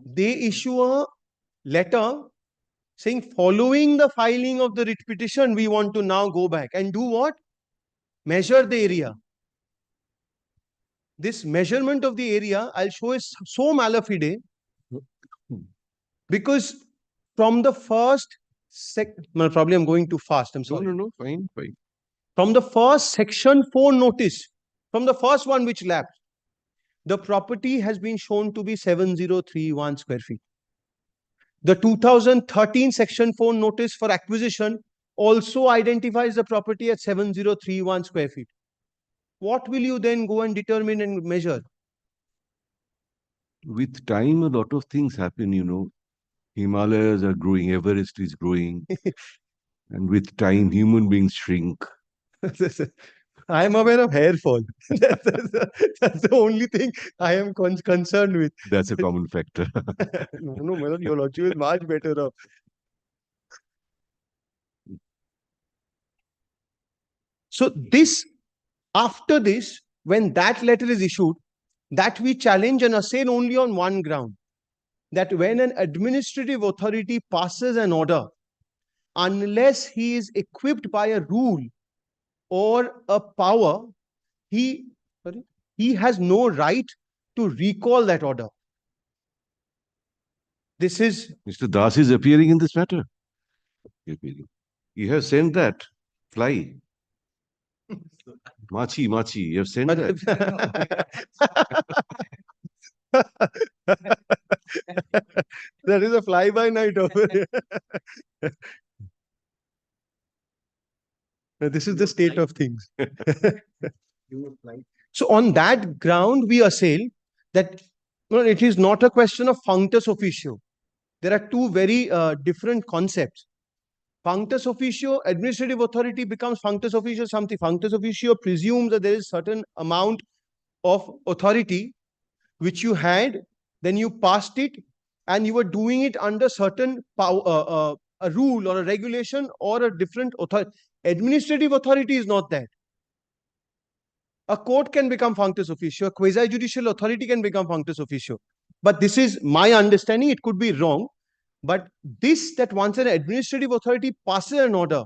they issue a letter saying, following the filing of the writ petition, we want to now go back and do what? Measure the area. This measurement of the area, I'll show, is so malafide because from the first probably I'm going too fast. I'm sorry. No, fine. From the first section 4 notice, from the first one which lapsed, the property has been shown to be 7031 square feet. The 2013 section 4 notice for acquisition also identifies the property at 7031 square feet. What will you then go and determine and measure? With time, a lot of things happen, Himalayas are growing, Everest is growing. And with time, human beings shrink. I am aware of hair fall. That's the only thing I am concerned with. That's a common factor. No, Your Lordship is much better off. So this, after this, when that letter is issued, that we challenge and assail only on one ground, that when an administrative authority passes an order, unless he is equipped by a rule or a power, he has no right to recall that order. This is... Mr. Das is appearing in this matter. You have sent that. Fly. Machi, you have sent that. That is a fly-by-night over here. This is the state of things. So on that ground, we assail that it is not a question of functus officio. There are two very different concepts. Functus officio, administrative authority becomes functus officio something. Functus officio presumes that there is certain amount of authority which you had, then you passed it, and you were doing it under certain power, a rule or a regulation or a different authority. Administrative authority is not that. A court can become functus officio, a quasi-judicial authority can become functus officio. But this is my understanding, it could be wrong. But this, that once an administrative authority passes an order,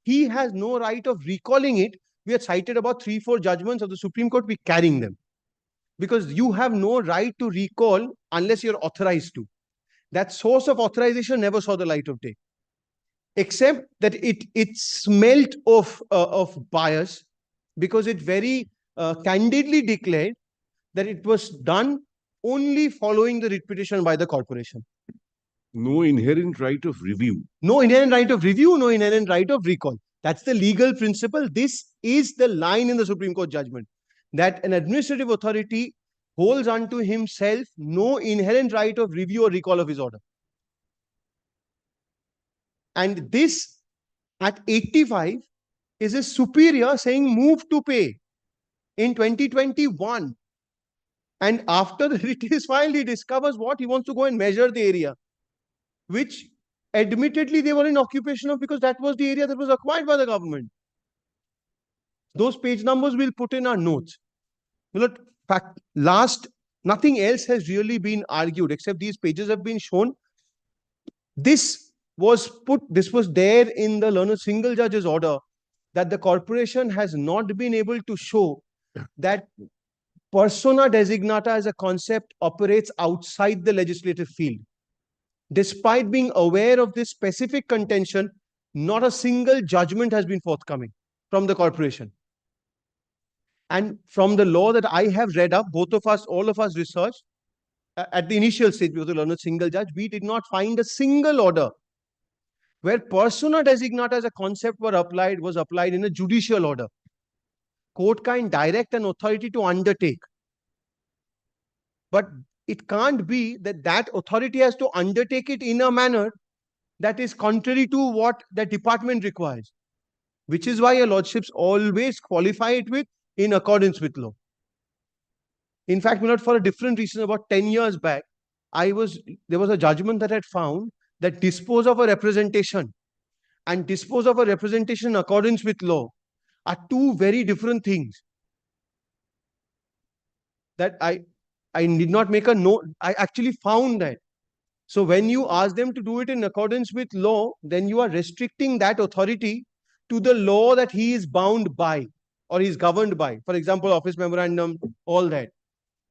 he has no right of recalling it. We had cited about 3-4 judgments of the Supreme Court, we're carrying them. Because you have no right to recall unless you're authorized to. That source of authorization never saw the light of day. Except that it smelt of bias, because it very candidly declared that it was done only following the writ petition by the corporation. No inherent right of review. No inherent right of review, no inherent right of recall. That's the legal principle. This is the line in the Supreme Court judgment, that an administrative authority holds unto himself no inherent right of review or recall of his order. And this, at 85, is a superior saying move to pay in 2021. And after the writ is filed, he discovers what? He wants to go and measure the area, which admittedly they were in occupation of, because that was the area that was acquired by the government. Those page numbers we'll put in our notes. Fact, nothing else has really been argued except these pages have been shown. This was there in the learned single judge's order, that the corporation has not been able to show that persona designata as a concept operates outside the legislative field. Despite being aware of this specific contention, not a single judgment has been forthcoming from the corporation. And from the law that I have read up, both of us, all of us researched, at the initial stage, we were the learned single judge, we did not find a single order where persona designata as a concept was applied in a judicial order. Court can direct an authority to undertake. But it can't be that that authority has to undertake it in a manner that is contrary to what the department requires. Which is why your lordships always qualify it with in accordance with law. In fact, for a different reason, about 10 years back, there was a judgment that had found that dispose of a representation and dispose of a representation in accordance with law are two very different things. That I did not make a note. I actually found that. So when you ask them to do it in accordance with law, then you are restricting that authority to the law that he is bound by or he is governed by. For example, office memorandum, all that.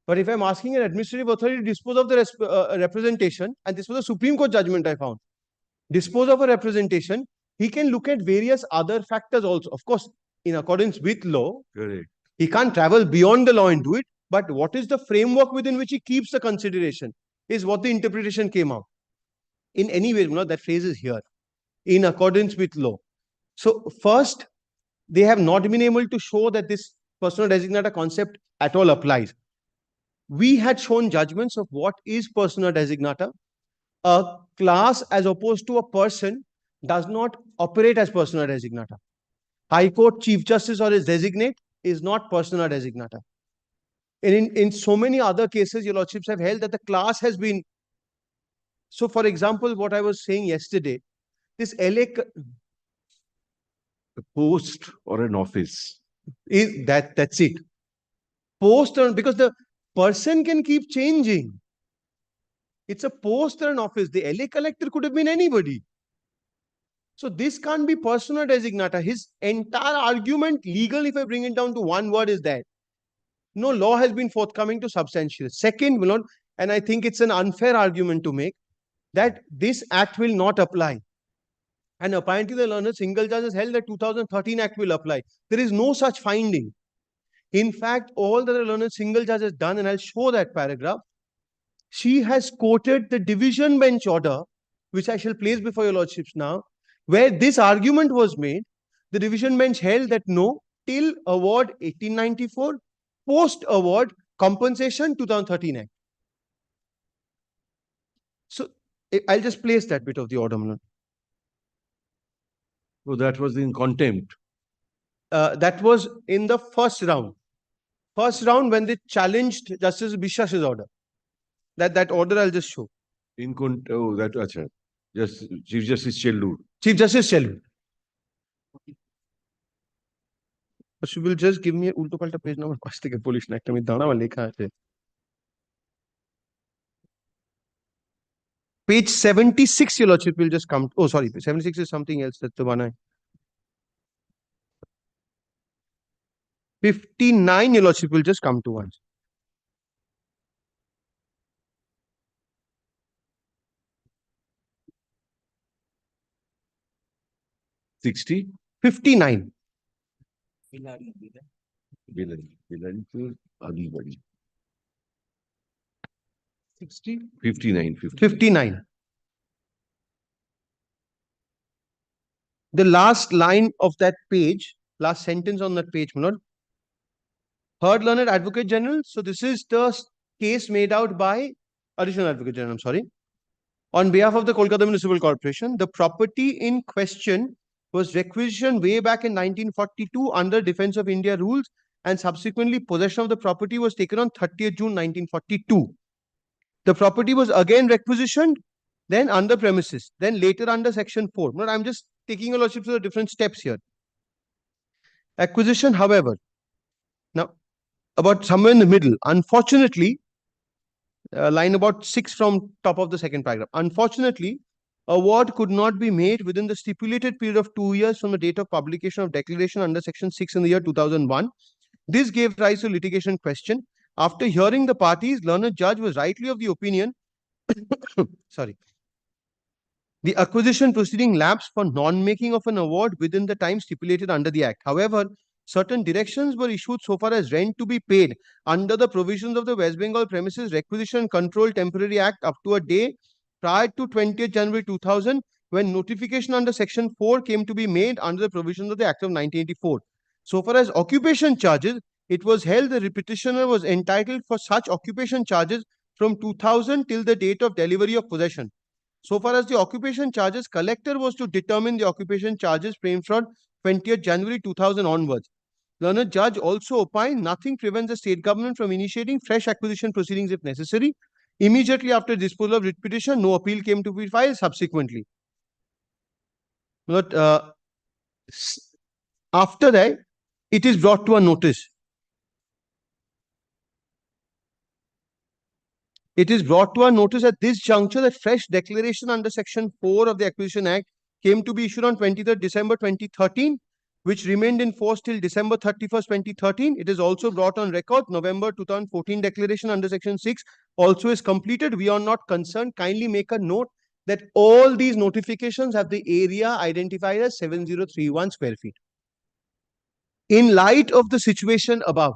But if I'm asking an administrative authority to dispose of the representation, and this was a Supreme Court judgment I found, dispose of a representation, he can look at various other factors also. Of course, in accordance with law, correct. He can't travel beyond the law and do it. But what is the framework within which he keeps the consideration is what the interpretation came out. In any way, that phrase is here. In accordance with law. So first, they have not been able to show that this persona designata concept at all applies. We had shown judgments of what is persona designata. A class as opposed to a person does not operate as persona designata. High Court Chief Justice or his designate is not persona designata. And in so many other cases, your lordships have held that the class has been. So, for example, what I was saying yesterday, this LA. A post or an office. That's it. Post, because the person can keep changing. It's a post or an office. The LA collector could have been anybody. So this can't be persona designata. His entire argument, legal, if I bring it down to one word, is that no law has been forthcoming to substantiate. Second, and I think it's an unfair argument to make, that this act will not apply. And apparently the learned single judge has held that 2013 Act will apply. There is no such finding. In fact, all that the learned single judge has done, and I'll show that paragraph, she has quoted the division bench order, which I shall place before your lordships now, where this argument was made. The division bench held that no, till award 1894, post award compensation 2013 Act. So I'll just place that bit of the order. So that was in contempt. That was in the first round. First round when they challenged Justice Bishwas's order. That order I'll just show. Oh, that, acha. Just Chief Justice Chellu. Chief Justice Chellu. You will just give me ulto palta page number পাঁচ থেকে police act আমি দাঁড়াও লেখা আছে page 76 your lordship will just come. Oh sorry, 76 is something else. That's the one I 59 your lordship will just come to once. $60? 59. Adi badi. 60? 59. 59. The last line of that page, last sentence on that page, Manoj. Heard learned Advocate General. So this is the case made out by Additional Advocate General, I'm sorry. On behalf of the Kolkata Municipal Corporation, the property in question was requisitioned way back in 1942 under Defence of India rules, and subsequently possession of the property was taken on 30th June 1942. The property was again requisitioned, then under premises, then later under Section 4. Now, I'm just taking your lordship through the different steps here. Acquisition, however, now about somewhere in the middle, unfortunately, line about 6 from top of the second paragraph. Unfortunately, award could not be made within the stipulated period of 2 years from the date of publication of declaration under Section 6 in the year 2001. This gave rise to litigation question. After hearing the parties, learned judge was rightly of the opinion sorry, the acquisition proceeding lapsed for non-making of an award within the time stipulated under the Act. However, certain directions were issued so far as rent to be paid under the provisions of the West Bengal Premises Requisition and Control Temporary Act up to a day prior to 20th January 2000, when notification under Section 4 came to be made under the provisions of the Act of 1984. So far as occupation charges, it was held the petitioner was entitled for such occupation charges from 2000 till the date of delivery of possession. So far as the occupation charges, collector was to determine the occupation charges framed from 20th January 2000 onwards. Learned judge also opined nothing prevents the state government from initiating fresh acquisition proceedings if necessary. Immediately after disposal of writ petition, no appeal came to be filed subsequently. But after that, it is brought to a notice. It is brought to our notice at this juncture that fresh declaration under Section 4 of the Acquisition Act came to be issued on 23rd December 2013, which remained in force till December 31st, 2013. It is also brought on record. November 2014 declaration under Section 6 also is completed. We are not concerned. Kindly make a note that all these notifications have the area identified as 7031 square feet. In light of the situation above,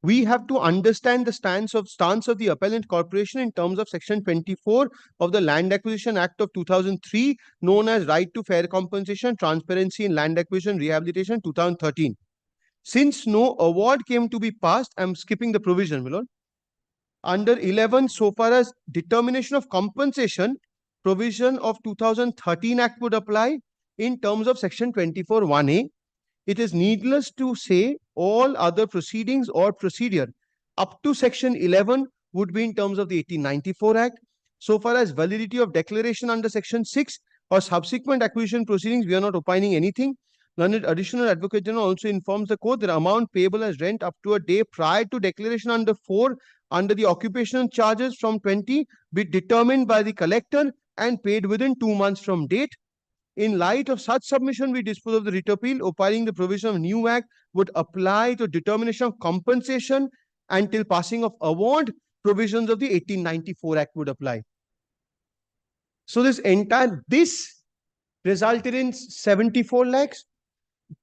we have to understand the stance of the appellant corporation in terms of Section 24 of the Land Acquisition Act of 2003, known as Right to Fair Compensation, Transparency in Land Acquisition, Rehabilitation 2013. Since no award came to be passed, I'm skipping the provision, my lord. Under 11, so far as determination of compensation, provision of 2013 Act would apply in terms of Section 24(1)(a). It is needless to say all other proceedings or procedure up to Section 11 would be in terms of the 1894 Act. So far as validity of declaration under Section 6 or subsequent acquisition proceedings, we are not opining anything. Learned Additional Advocate General also informs the court that amount payable as rent up to a day prior to declaration under 4 under the occupational charges from 20 be determined by the collector and paid within 2 months from date. In light of such submission, we dispose of the writ appeal, opining the provision of new act would apply to determination of compensation until passing of award. Provisions of the 1894 Act would apply. So this resulted in 74 lakhs.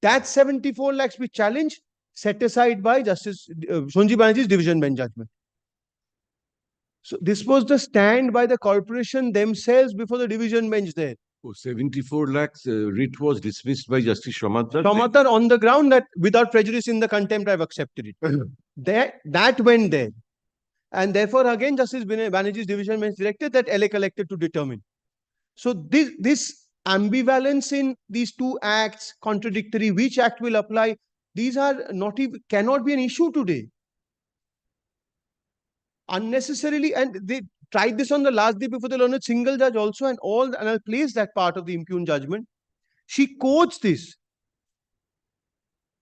That 74 lakhs we challenge set aside by Justice Sanjeev Banerjee's division bench judgment. So this was the stand by the corporation themselves before the division bench there. 74 lakhs writ was dismissed by Justice Shamadar. Shamadar on the ground that without prejudice in the contempt, I've accepted it. That went there. And therefore, again, Justice Banerjee's division bench directed that LA collector to determine. So this ambivalence in these two acts, contradictory, which act will apply. These are not even, cannot be an issue today. Unnecessarily, and they tried this on the last day before the learned single judge also, and I'll place that part of the impugned judgment. She quotes this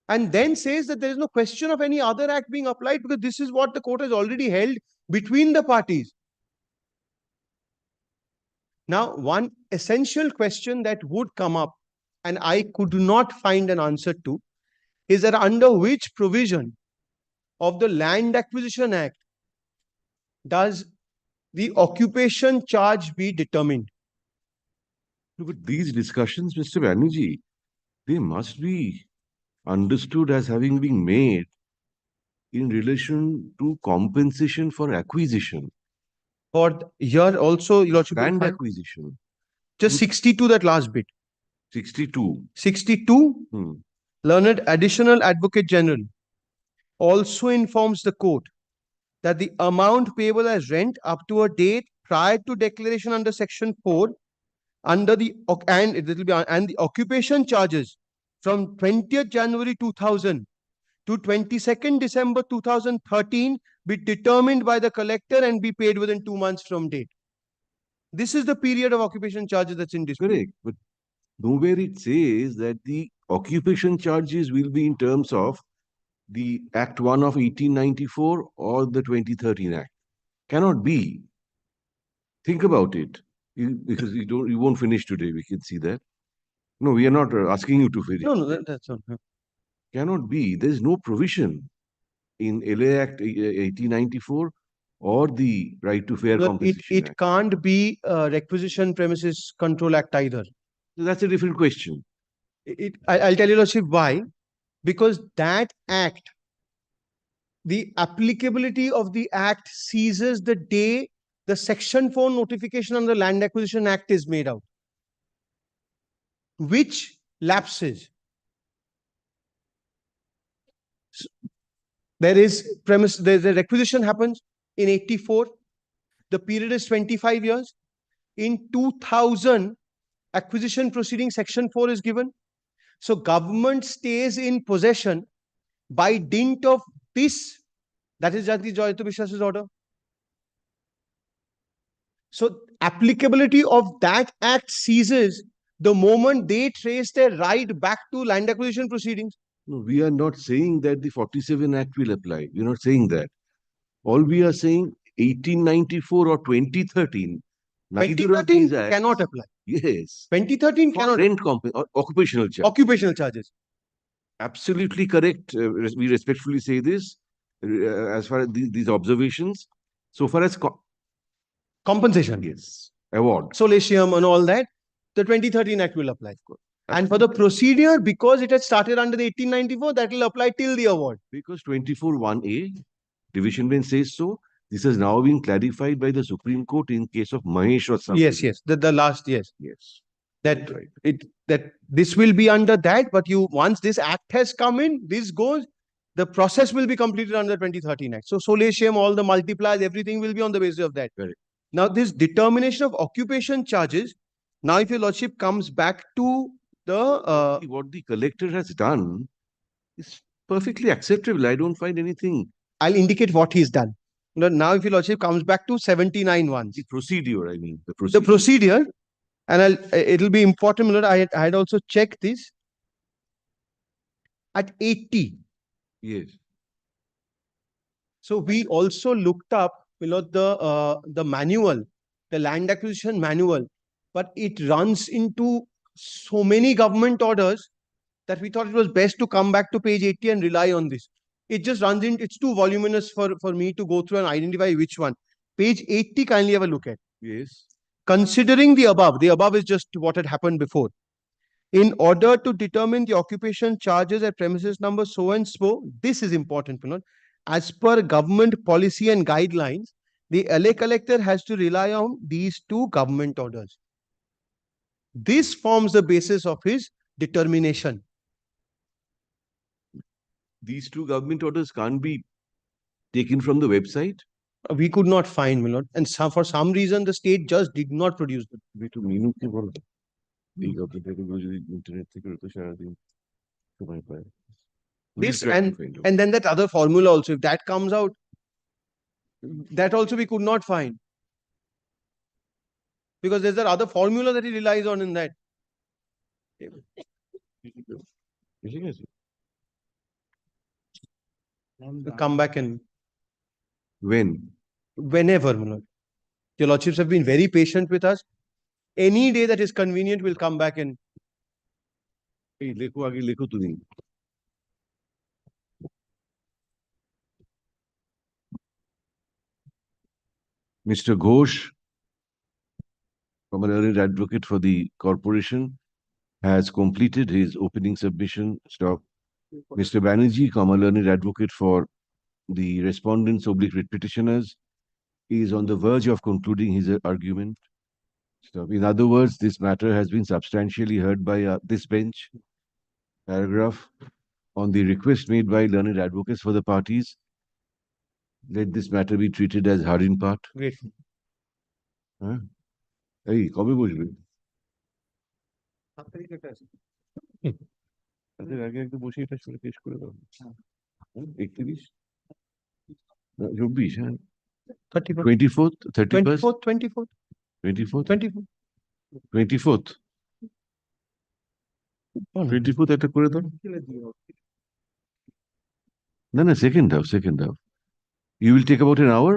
and then says that there is no question of any other act being applied because this is what the court has already held between the parties. Now, one essential question that would come up, and I could not find an answer to, is that under which provision of the Land Acquisition Act does the occupation charge be determined? No, but these discussions, Mr. Banerjee, they must be understood as having been made in relation to compensation for acquisition. For here also, Your Lordship, Land acquisition. just 62, that last bit. 62. 62, Learned Additional Advocate General also informs the court that the amount payable as rent up to a date prior to declaration under Section 4 under the the occupation charges from 20th January 2000 to 22nd December 2013 be determined by the collector and be paid within 2 months from date. This is the period of occupation charges that's in dispute. Correct, but nowhere it says that the occupation charges will be in terms of the Act 1 of 1894 or the 2013 Act. Cannot be. Think about it. Because you won't finish today, we can see that. No, we are not asking you to finish. No, that's not. Cannot be. There is no provision in LA Act 1894 or the Right to Fair Compensation Act. It can't be Requisition Premises Control Act either. That's a different question. I'll tell you, Lordship, why. Because that act, the applicability of the act ceases the day the Section 4 notification on the Land Acquisition Act is made out, which lapses. There's a requisition happens in 84. The period is 25 years. In 2000, acquisition proceeding Section 4 is given. So government stays in possession by dint of this. That is Jati Joyito Biswas's order. So applicability of that act ceases the moment they trace their right back to land acquisition proceedings. No, we are not saying that the 47 Act will apply. We're not saying that. All we are saying 1894 or 2013, neither of these acts cannot apply. Yes. 2013 cannot. Rent or occupational charge. Occupational charges. Absolutely correct. We respectfully say this as far as these observations. So far as compensation. Yes. Award. Solatium and all that, the 2013 Act will apply. And for the procedure, because it has started under the 1894, that will apply till the award. Because 24(1)(a), Division Bench says so. This has now been clarified by the Supreme Court in case of Mahesh or something. Yes, yes. The last, yes. Yes. That that this will be under that, but once this act has come in, this goes, the process will be completed under the 2013 Act. So solatium, all the multipliers, everything will be on the basis of that. Correct. Now, this determination of occupation charges, now if your Lordship comes back to the what the collector has done is perfectly acceptable. I don't find anything. I'll indicate what he's done. Now, if your Lordship comes back to 79 ones. The procedure, I mean. The procedure. The procedure, and it'll be important, Lord, I had also checked this. At 80. Yes. So we also looked up, Lord, the manual, the land acquisition manual, but it runs into so many government orders that we thought it was best to come back to page 80 and rely on this. It just runs in, it's too voluminous for me to go through and identify which one. Page 80, kindly have a look at. Yes. Considering the above is just what had happened before. In order to determine the occupation charges at premises number so and so, this is important, as per government policy and guidelines, the LA collector has to rely on these two government orders. This forms the basis of his determination. These two government orders can't be taken from the website? We could not find, my lord. And for some reason, the state just did not produce them. এই অপডেটগুলো যদি internet থেকে হতো সারাদিন সময় পায়। This and then that other formula also, if that comes out, that also we could not find. Because there's that other formula that he relies on in that. Come back and when? Whenever, my lord. Your lordships have been very patient with us. Any day that is convenient, we'll come back and এই লেখো আগে লেখো তুমি। Mr. Ghosh, from a learned advocate for the corporation, has completed his opening submission. Stop. Mr. Banerjee, a learned advocate for the respondents oblique writ petitioners, is on the verge of concluding his argument. Stop. In other words, this matter has been substantially heard by this bench. Paragraph. On the request made by learned advocates for the parties, let this matter be treated as heard in part. grateful. হ্যাঁ এই কবে বসবে? তাদের আগে একটু বসে এটা শুনে শেষ করে দাও। 31 24 হ্যাঁ 24th 31st 24th 24th একটা করে দাও। না second half you will take about an hour.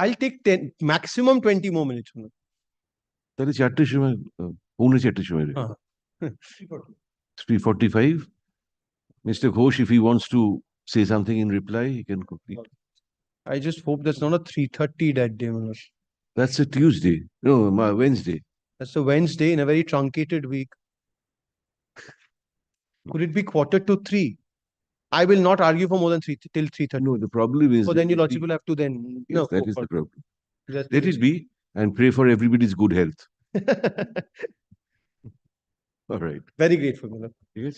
I'll take 10 maximum 20 more minutes. তাহলে 4টের সময় পৌনে 4টের সময় 3:45. Mr. Ghosh, if he wants to say something in reply, he can complete. I just hope that's not a 3:30 that day, Manoj. That's a Tuesday. No, Wednesday. That's a Wednesday in a very truncated week. Could it be 2:45? I will not argue for more than 3 till 3:30. No, the problem is. So then your lordship will have to then. Yes, No, that is the problem. Just Let it be and pray for everybody's good health. All right. Very grateful, Manoj. Yes.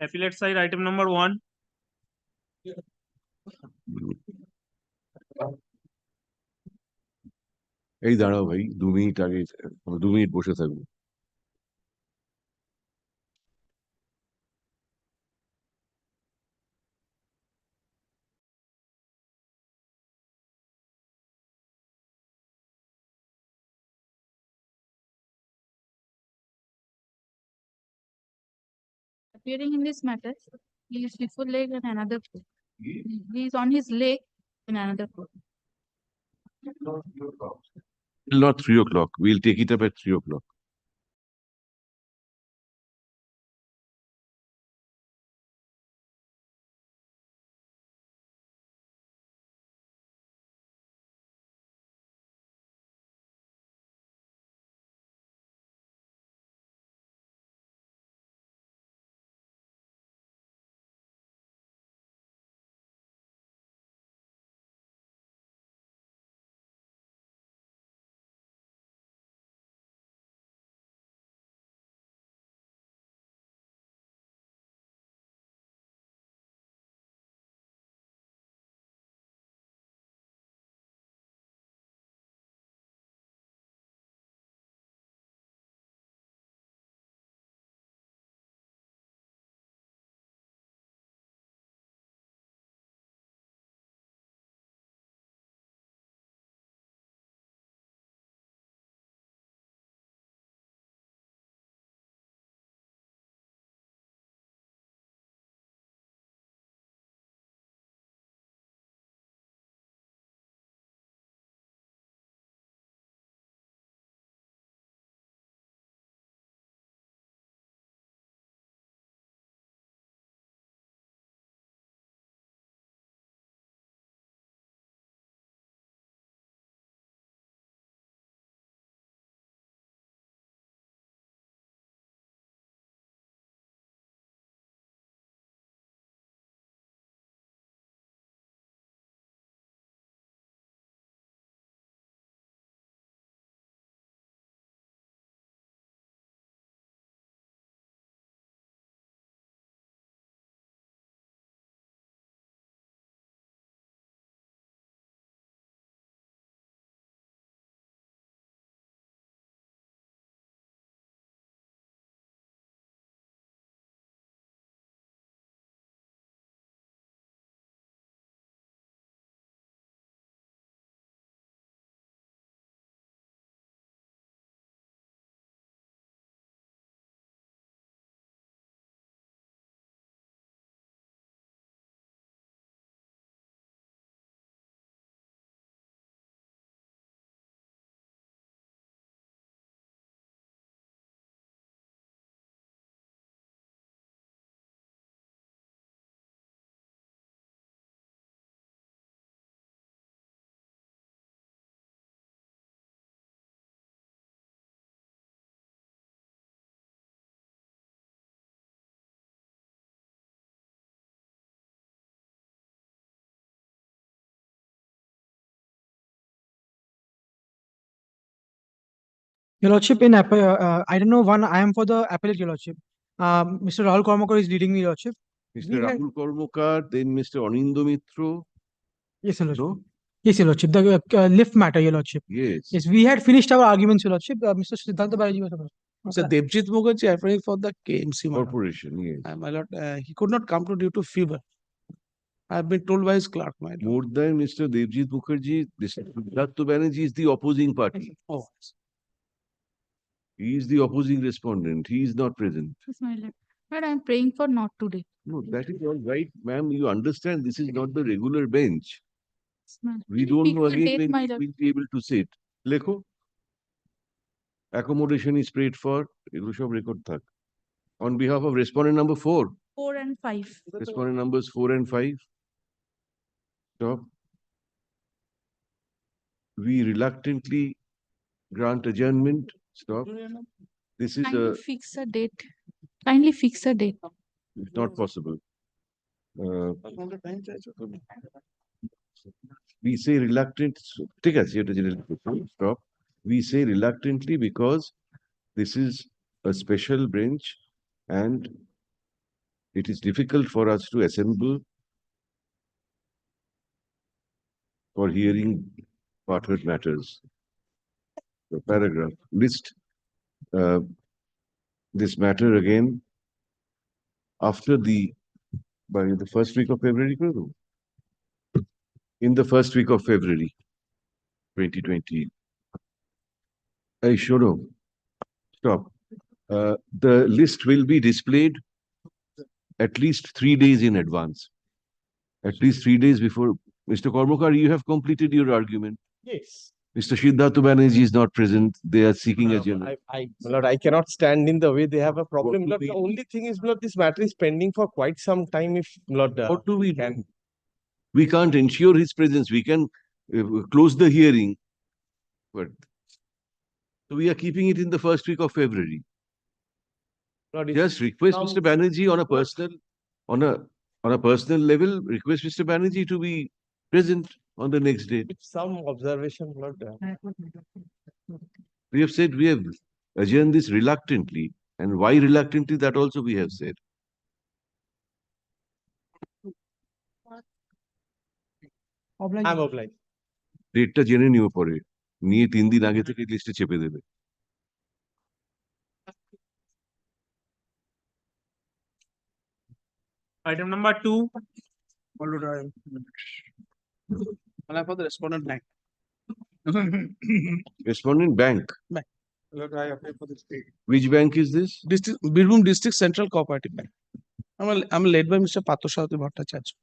Appellate side, item number 1. এই দাঁড়াও ভাই 2 minute আগে 2 minute বসে থাকবো Appearing in this matter, he is before leg and another foot. He is on his leg in another foot. Not 3 o'clock. We'll take it up at 3 o'clock. Your Lordship, item number 1, I am for the appellate, Your Lordship. Mr. Rahul Kormakar is leading me, Your Lordship. Mr. We had- Rahul Kormokar, then Mr. Anindo Mitro. Yes, Your Lordship. No? Yes, Your Lordship. The lift matter, Your Lordship. Yes. Yes, we had finished our arguments, Your Lordship. Mr. Siddhanta Banerjee was about. Sir, Devjit Mukherjee appearing for the KMC, my lord. Corporation, yes. My lord, he could not come to due to fever. I have been told by his clerk, my lord. More than Mr. Devjit Mukherjee, Mr. Siddhartha Banerjee is the opposing party. Oh, He is the opposing respondent. He is not present. Yes, my lord. But I am praying for not today. No, that is all right, ma'am. You understand this is not the regular bench. Yes, my lord. We Can you don't pick know the again date, when my we lord? will be able to sit. Lekho. Accommodation is prayed for. এগুলো সব record থাক. On behalf of respondent number 4. 4 and 5. Respondent numbers 4 and 5. Stop. We reluctantly grant adjournment. Stop. This is Kindly fix a date. Kindly fix a date. it's not possible. We say reluctant. Take us here to stop. We say reluctantly because this is a special bench and it is difficult for us to assemble for hearing partnered matters. The paragraph list this matter again after by the first week of February. In the first week of February 2020. I should have. Stop. The list will be displayed at least 3 days in advance. At least 3 days before. Mr. Kormokar, you have completed your argument. Yes. Mr. Siddhartha Banerjee is not present. They are seeking a general. Lord, I cannot stand in the way. They have a problem. Lord, the only thing is, Lord, this matter is pending for quite some time. If Lord, what do we do? We can't ensure his presence. We can close the hearing, but so we are keeping it in the first week of February. Lord, just request Mr. Banerjee on a personal level. Request Mr. Banerjee to be present on the next date. Some observation, Lord. We have said we have adjourned this reluctantly, and why reluctantly? That also we have said. I'm obliged. ডেটটা জেনে নিও পরে নিয়ে 3 দিন আগে থেকে লিস্টে চেপে দেবে Item number 2. For the respondent bank. Respondent bank. Bank. I apply for this pay. Which bank is this? Birbhum District Central Cooperative Bank. I'm led by Mr. Pathosharathy Bhattacharya.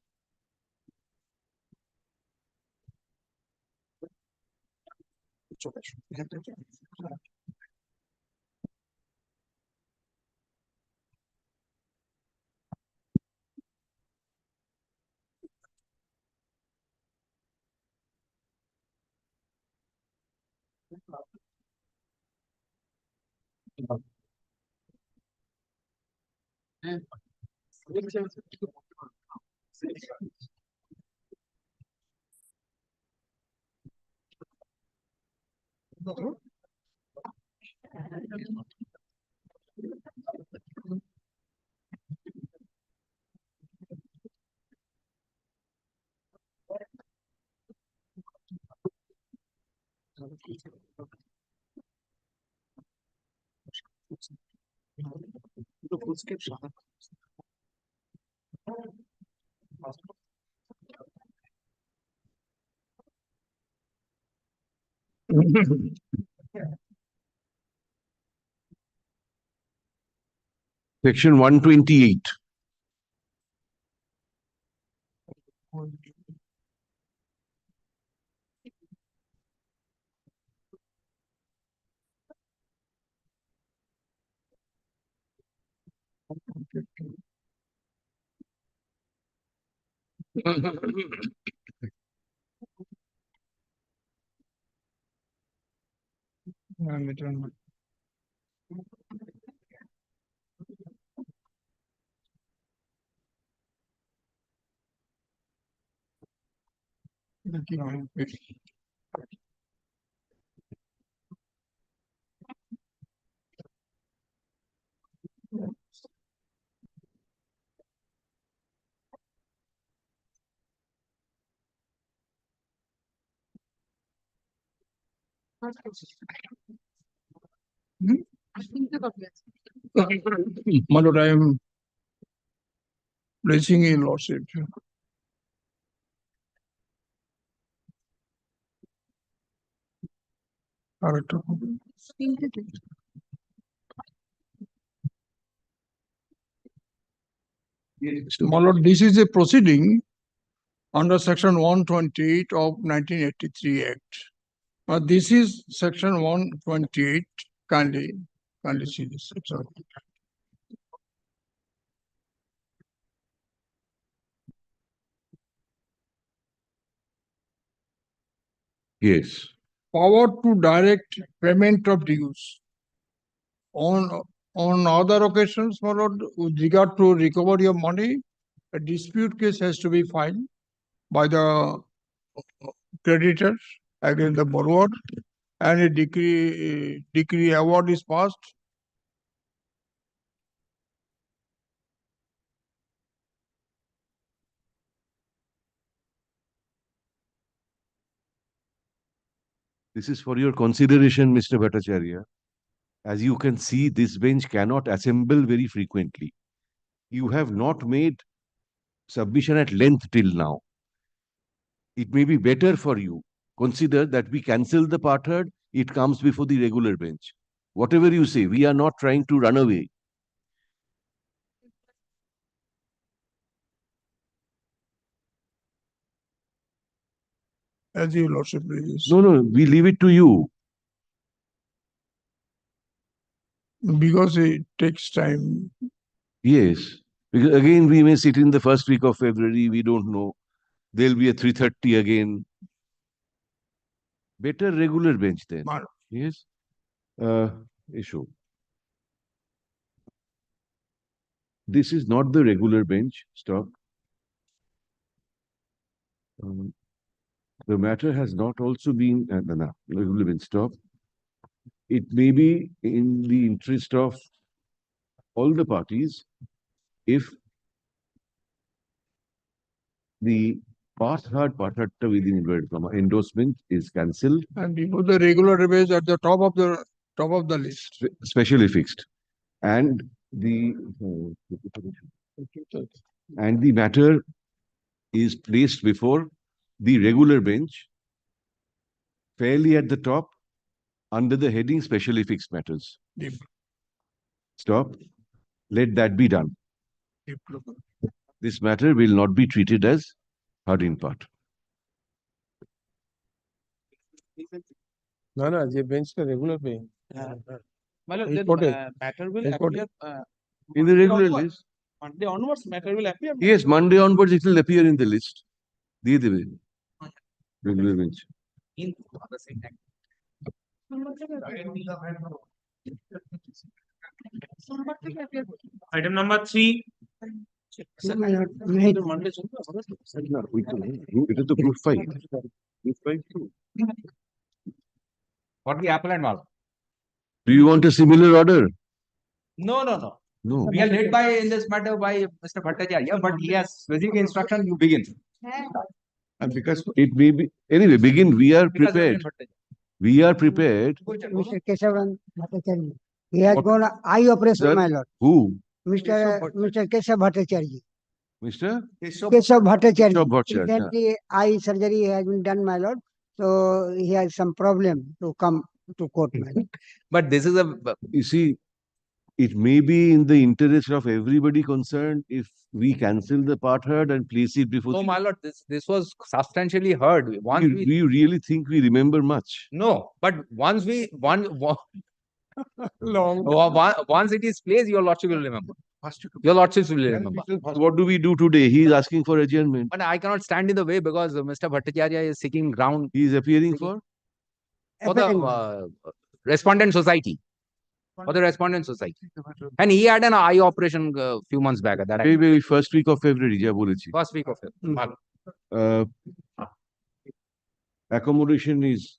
Section 128. My lord, I am placing in lordship. My lord, this is a proceeding under section 128 of 1983 Act. This is section 128. Kindly see this. Sorry. Yes. Power to direct payment of dues. On other occasions, my lord, with regard to recovery of money, a dispute case has to be filed by the creditors against the borrower, and a decree award is passed. This is for your consideration, Mr. Bhattacharya. As you can see, this bench cannot assemble very frequently. You have not made submission at length till now. It may be better for you. Consider that we cancel the part heard, it comes before the regular bench. Whatever you say, we are not trying to run away. As your lordship pleases. No, we leave it to you. Because it takes time. Yes, because again, we may sit in the first week of February, we don't know. There'll be a 3:30 again. Better regular bench then. Yes. Issue. This is not the regular bench. Stop. The matter has not also been regular bench. Stop. It may be in the interest of all the parties if the part heard within inverted comma endorsement is cancelled. And before the regular bench at the top of the list. Specially fixed. And the matter is placed before the regular bench fairly at the top under the heading specially fixed matters. Stop. Let that be done. This matter will not be treated as heard in part. No, the bench is regular bench. Matter will appear In the regular list. Monday onwards, matter will appear. Yes, Monday onwards it will appear in the list. Regular bench. Item number 3. It is the group 5. Group 5 too. What the appellant was? Do you want a similar order? No. No. We are led by in this matter by Mr. Bhattacharya, but he has specific instruction, you begin. And because it may be anyway, begin. We are prepared. We are prepared. Mr. Kesavan Bhattacharya. He has What? gone eye operation, Sir, my lord. Who? Mr. Kesav Bhattacharya. Mr. Kesav Bhattacharya. Kesav Bhattacharya. Recently, eye surgery has been done, my lord. So he has some problem to come to court, my lord. But this is a You see, it may be in the interest of everybody concerned if we cancel the part heard and place it before. no, my lord. This was substantially heard. Once Do you really think we remember much? no, but once we once Long. once it is placed, your lordship will remember. Your lordships will remember. What do we do today? He is asking for adjournment. But I cannot stand in the way because Mr. Bhattacharya is seeking ground He is appearing for? the respondent society. For the respondent society. And he had an eye operation few months back at that time. Maybe first week of February, ja bolechi. First week of it. Accommodation is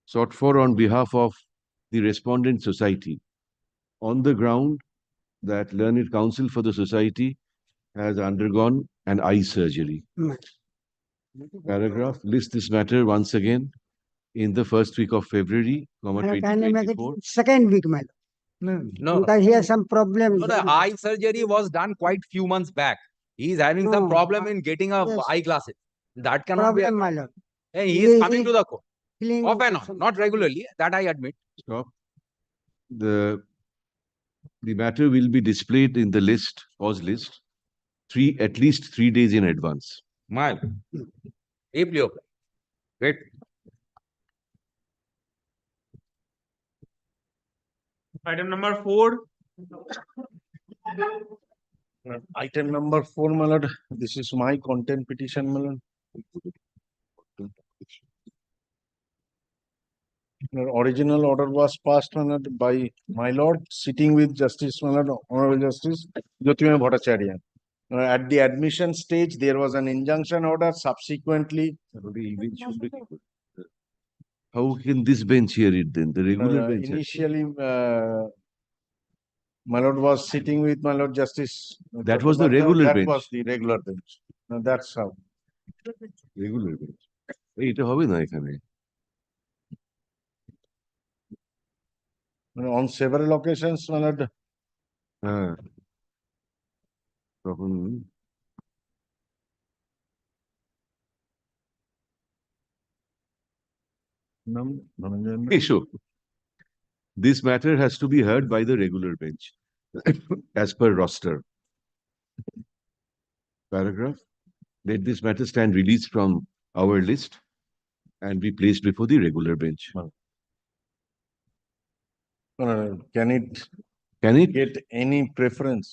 sought for on behalf of the respondent society on the ground that Learned Counsel for the society has undergone an eye surgery. Paragraph lists this matter once again in the first week of February, Kindly make it 2024. second week, my lord. No. Because he has some problem. No, the eye surgery was done quite few months back. He is having some problem in getting a eyeglasses. That cannot be. Problem, my lord. And he is coming to the court. Feeling Off and on, not regularly. That I admit. Stop. The matter will be displayed in the list, pause list, at least 3 days in advance. My ably okay. Great. Item number 4. Item number 4, my lord. This is my content petition, my lord. The original order was passed, my lord, by my lord, sitting with Justice, my lord, Honorable Justice Jyotirmay Bhattacharya. At the admission stage, there was an injunction order. Subsequently, How can this bench hear it then? The regular bench. initially, my lord was sitting with my lord Justice. That was the regular bench. That was the regular bench. That's how. Regular bench. এটা হবে না এখানে। On several occasions, my lord. হ্যাঁ তখন এসো. This matter has to be heard by the regular bench as per roster. Paragraph. Let this matter stand released from our list and be placed before the regular bench. Can it Can it? get any preference?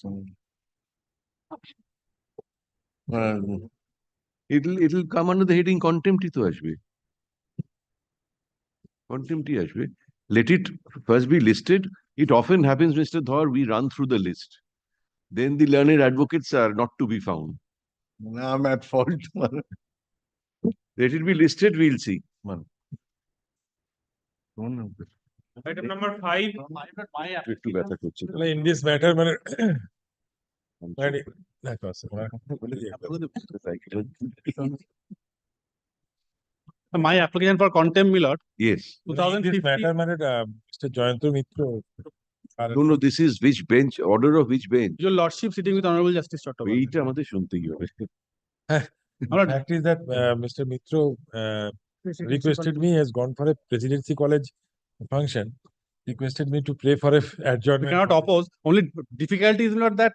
It'll come under the heading contempt to আসবে. Contempt আসবে. Let it first be listed. It often happens, Mr. Dhar, we run through the list. Then the learned advocates are not to be found. I'm at fault. Let it be listed, we'll see. Item number 5. একটু ব্যথা করছে। In this matter, My application for contempt, my lord. Yes. 2015. Matter, Mr. Jayanto Mitra. No, this is which bench, order of which bench? Your lordship sitting with Honorable Justice Chattopadhyay. এইটা আমাদের শুনতেই হবে। Fact is that Mr. Mitra requested me, has gone for a presidency college function, requested me to pray for a We adjournment. cannot oppose. Only difficulty is not that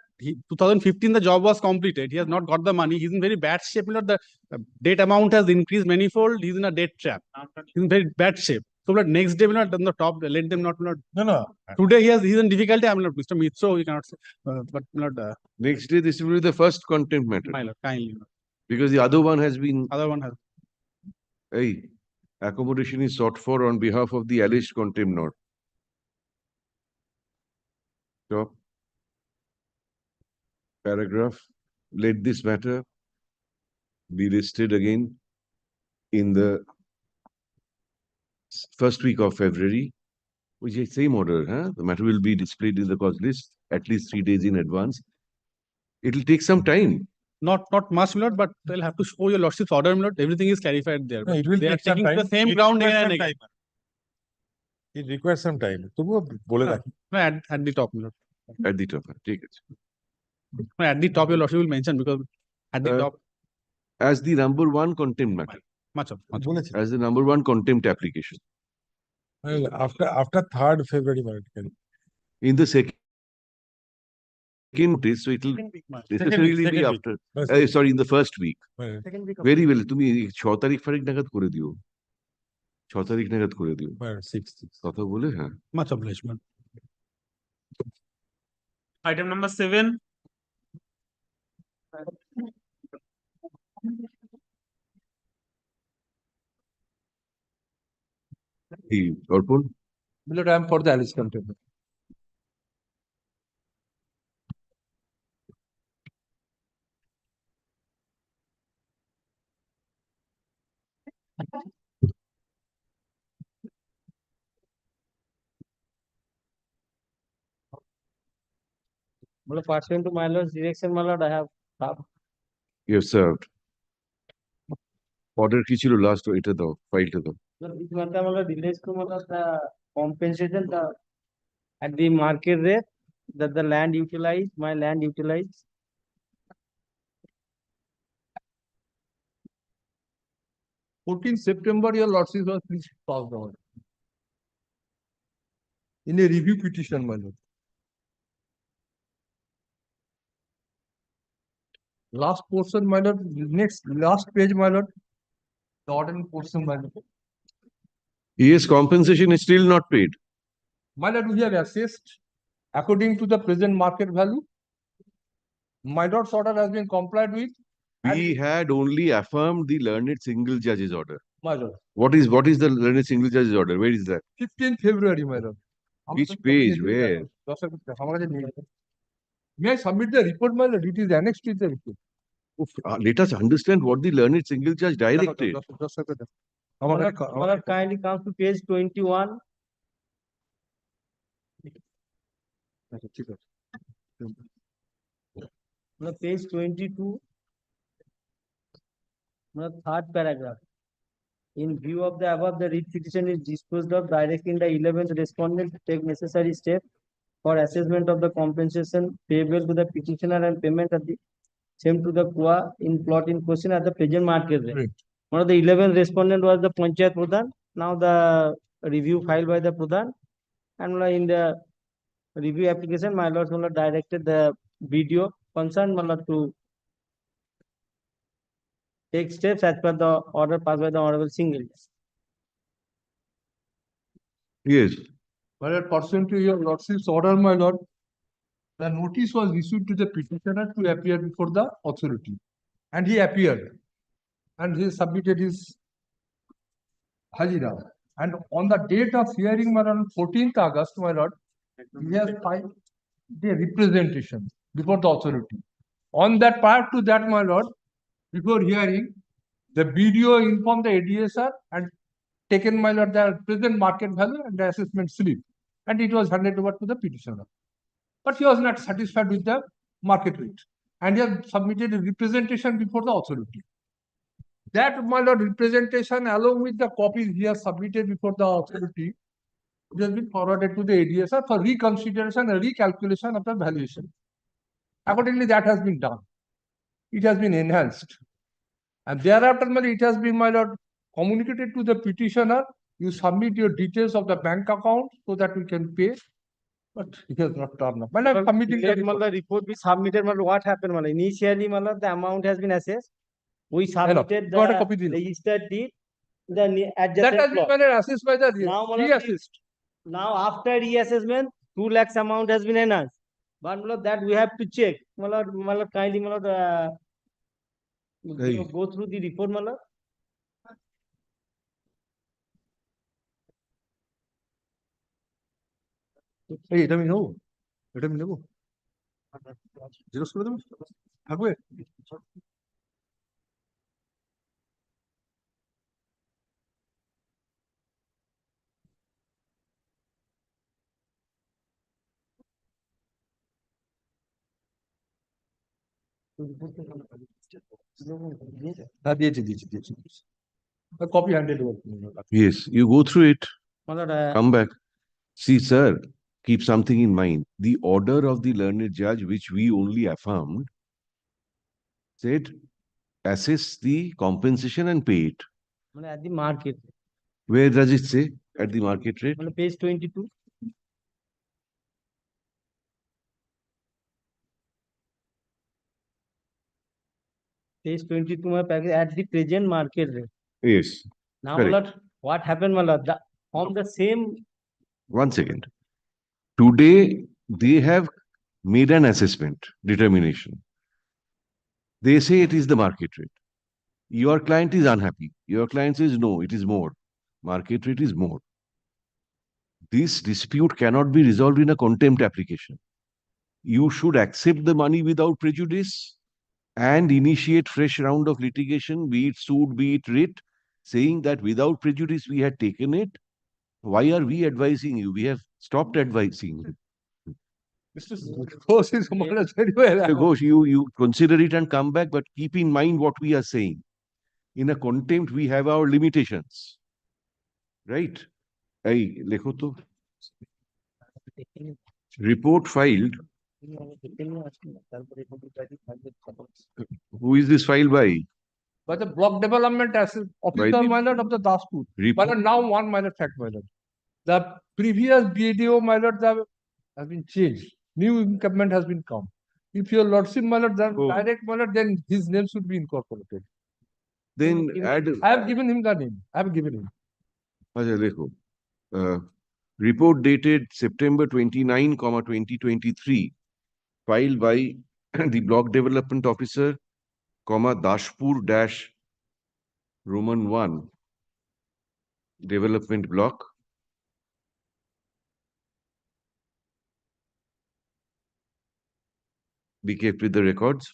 2015 the job was completed. He has not got the money. He's in very bad shape. Not the debt amount has increased manifold. He's in a debt trap. He's in very bad shape. So but next day will not on the top. Let them not. No. Today he's in difficulty. I'm not Mr. Mitra. You cannot say. But not. Next day, this will be the first contempt matter. My lord, kindly. Because the other one has been. Other one has. Hey, accommodation is sought for on behalf of the alleged contempt not. Stop. Paragraph. Let this matter be listed again in the first week of February, which is same order. The matter will be displayed in the cause list at least 3 days in advance. It will take some time. Not much, my lord, but they'll have to show your lordship's order, my lord. Everything is clarified there. No, it will They are take some taking time. the same It ground requires again and some again. time. It requires some time. তবুও বলে রাখি। No, at the top, my lord. At the top. ঠিক আছে. No, at the top, your lordship will mention because at the top. As the number one contempt matter. Much of. As the number one contempt application. Well, after 3rd February, In the second notice, so it will necessarily be second after. week. Sorry, in the first week. Second week. Very well. তুমি 6 তারিখ ফারিখ নাগাদ করে দিও। 6 তারিখ নাগাদ করে দিও। 6th. কথা বলে হ্যাঁ। Much obligement. Item number 7. অর্পণ? My lord, I am for the alleged contempt. Well, pursuant to my lord's direction, my lord, I have You have served. Order কি ছিল লাস্ট এটা দাও, ফাইলটা দাও। this matter, my lord, relates to my lord, the compensation at the market rate that the land utilized, my land utilized. September, your lordship was please passed on. In a review petition, my lord. Last portion, my lord, last page, my lord. The ordinary portion, my lord. Yes, compensation is still not paid. My lord, we have assessed according to the present market value. My lord's order has been complied with. We had only affirmed the learned single judge's order. My lord. What is the learned single judge's order? Where is that? 15th February, my lord. Which page? Where? May I submit the report, my lord? It is annexed to the report. Let us understand what the learned single judge directed. My lord, kindly comes to page 21. Page 22. 3rd paragraph. In view of the above, the writ petition is disposed of, directing the 11th respondent to take necessary steps for assessment of the compensation payable to the petitioner and payment of the same to the QA in plot in question at the present market rate. One of the 11th respondent was the Panchayat Pradhan. Now the review filed by the Pradhan, and in the review application, my lords directed the BDO concerned to take steps as per the order passed by the Honorable Single. Yes. My lord, pursuant to your lordship's order, my lord, the notice was issued to the petitioner to appear before the authority. And he appeared. And he submitted his Hajira. And on the date of hearing, my lord, 14th August, my lord, he has filed the representation before the authority. On that, prior to that, my lord, before hearing, the BDO informed the ADSR and taken, my lord, the present market value and the assessment slip. And it was handed over to the petitioner. But he was not satisfied with the market rate. And he has submitted a representation before the authority. That, my lord, representation along with the copies he has submitted before the authority, it has been forwarded to the ADSR for reconsideration and recalculation of the valuation. Accordingly, that has been done. It has been enhanced. And thereafter, it has been, my lord, communicated to the petitioner. You submit your details of the bank account so that we can pay. But he has not turned up. Well, I'm submitting the report we submitted. What happened? Initially, the amount has been assessed. We submitted the registered deed. The that has been assessed by the reassessed. Now, after reassessment, 2 lakhs amount has been enhanced. But that we have to check. Kindly go through the report. Hey, এটা আমি নেবো এটা আমি নেবো xerox করে দেবো থাকবে Copy handed over. Yes, you go through it. Come back. See, sir, keep something in mind. The order of the learned judge, which we only affirmed, said assess the compensation and pay it. At the market. Where does it say? At the market rate? Page 22. Page 22, my package at the present market rate. Yes. Now, correct. what happened, on the same. One second. Today, they have made an assessment determination. They say it is the market rate. Your client is unhappy. Your client says, no, it is more. Market rate is more. This dispute cannot be resolved in a contempt application. You should accept the money without prejudice and initiate fresh round of litigation, be it suit, be it writ, saying that without prejudice we had taken it. Why are we advising you? We have stopped advising you. Mr. Ghosh is very well. Mr. Ghosh, you consider it and come back, but keep in mind what we are saying. In a contempt, we have our limitations. Right? Hey, lekho to. Report filed. Who is this filed by? By the block development officer minor of the Daspur. But now one minor fact, my lord. The previous BDO, my lord, has been changed. New incumbent has been come. If your lordship, my lord, direct, my lord, then his name should be incorporated. Then add. I have given him the name. I have given him. Report dated September 29, 2023, filed by the Block Development Officer, Dashpur Roman 1 Development Block. Be kept with the records.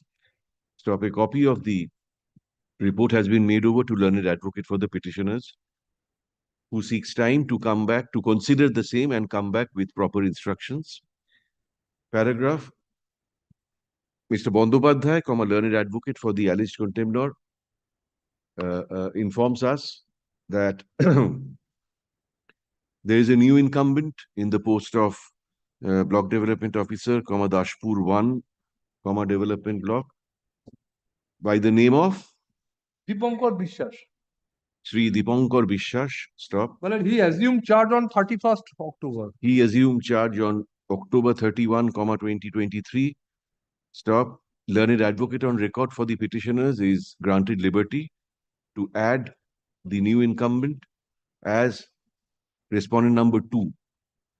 Stop. A copy of the report has been made over to learned advocate for the petitioners, who seeks time to come back to consider the same and come back with proper instructions. Paragraph. Mr. Bandopadhyay, learned advocate for the alleged contemnor, informs us that there is a new incumbent in the post of Block Development Officer, Dashpur 1, Development Block, by the name of Dipankar Bishwas. Sri Dipankar Bishwas. Stop. Well, he assumed charge on 31st October. He assumed charge on October 31, 2023. Stop. Learned advocate on record for the petitioners is granted liberty to add the new incumbent as respondent number 2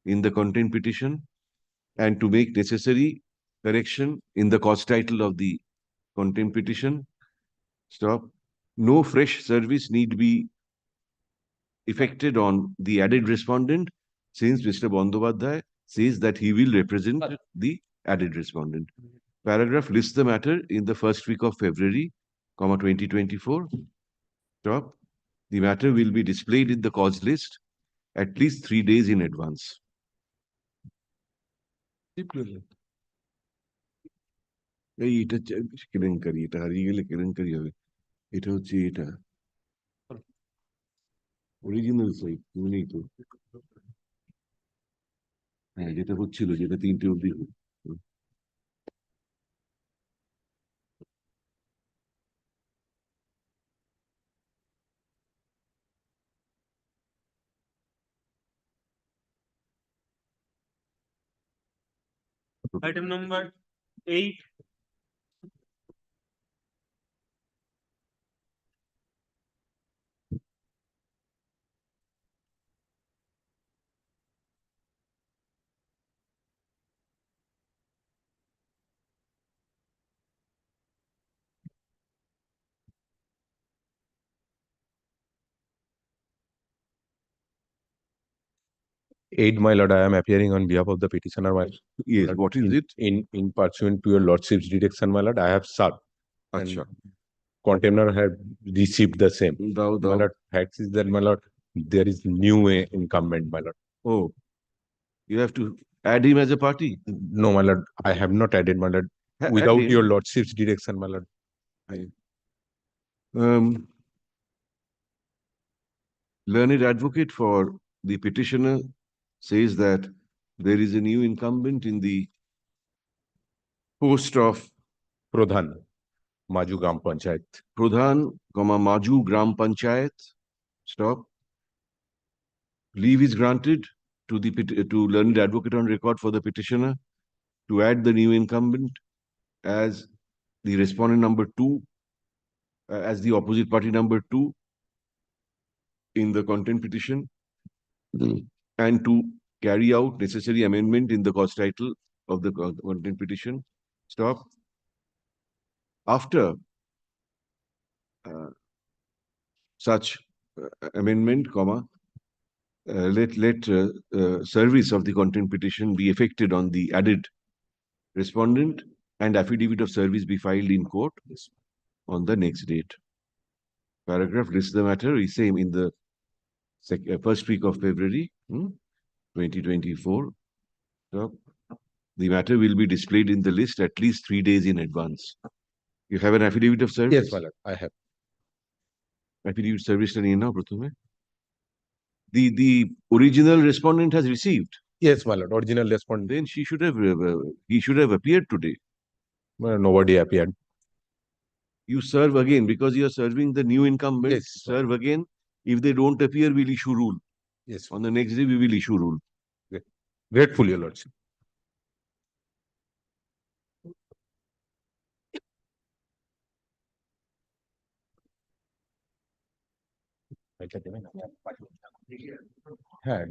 in the content petition and to make necessary correction in the cause title of the content petition. Stop. No fresh service need be effected on the added respondent since Mr. Bandyopadhyay says that he will represent the added respondent. Paragraph lists the matter in the first week of February, 2024. Stop. The matter will be displayed in the cause list at least 3 days in advance. এটা কেলেঙ্কারি, এটা হারিয়ে গেলে কেলেঙ্কারি হবে। এটা হচ্ছে এটা অরিজিনাল সাইট নেই তো, হ্যাঁ যেটা হচ্ছিল, যেটা 3টে অবধি। Item number 8. Aid, my lord, I am appearing on behalf of the petitioner, my lord. Yes, what is it? In pursuant to your lordship's direction, my lord, I have served. And Acha. contemner have received the same. My lord, fact is that, my lord, there is new incumbent, my lord. Oh, you have to add him as a party? No, my lord, I have not added, my lord, without your lordship's direction, my lord. Learned advocate for the petitioner says that there is a new incumbent in the post of Pradhan, Maju Gram Panchayat. Pradhan, Maju Gram Panchayat. Stop. Leave is granted to the learned advocate on record for the petitioner to add the new incumbent as the respondent number 2, as the opposite party number 2 in the content petition, and to carry out necessary amendment in the cause title of the content petition. Stop. After such amendment, let service of the content petition be effected on the added respondent and affidavit of service be filed in court on the next date. Paragraph lists the matter is same in the first week of February 2024. So, the matter will be displayed in the list at least 3 days in advance. You have an affidavit of service? Yes, my lord, I have. Affidavit of service now, the original respondent has received. Yes, my lord, original respondent. Then he should have appeared today. Well, nobody appeared. You serve again because you are serving the new incumbent. Yes, serve again. If they don't appear, we'll issue rule. Yes. On the next day, we will issue rule. Grateful, your lordship. হ্যাঁ,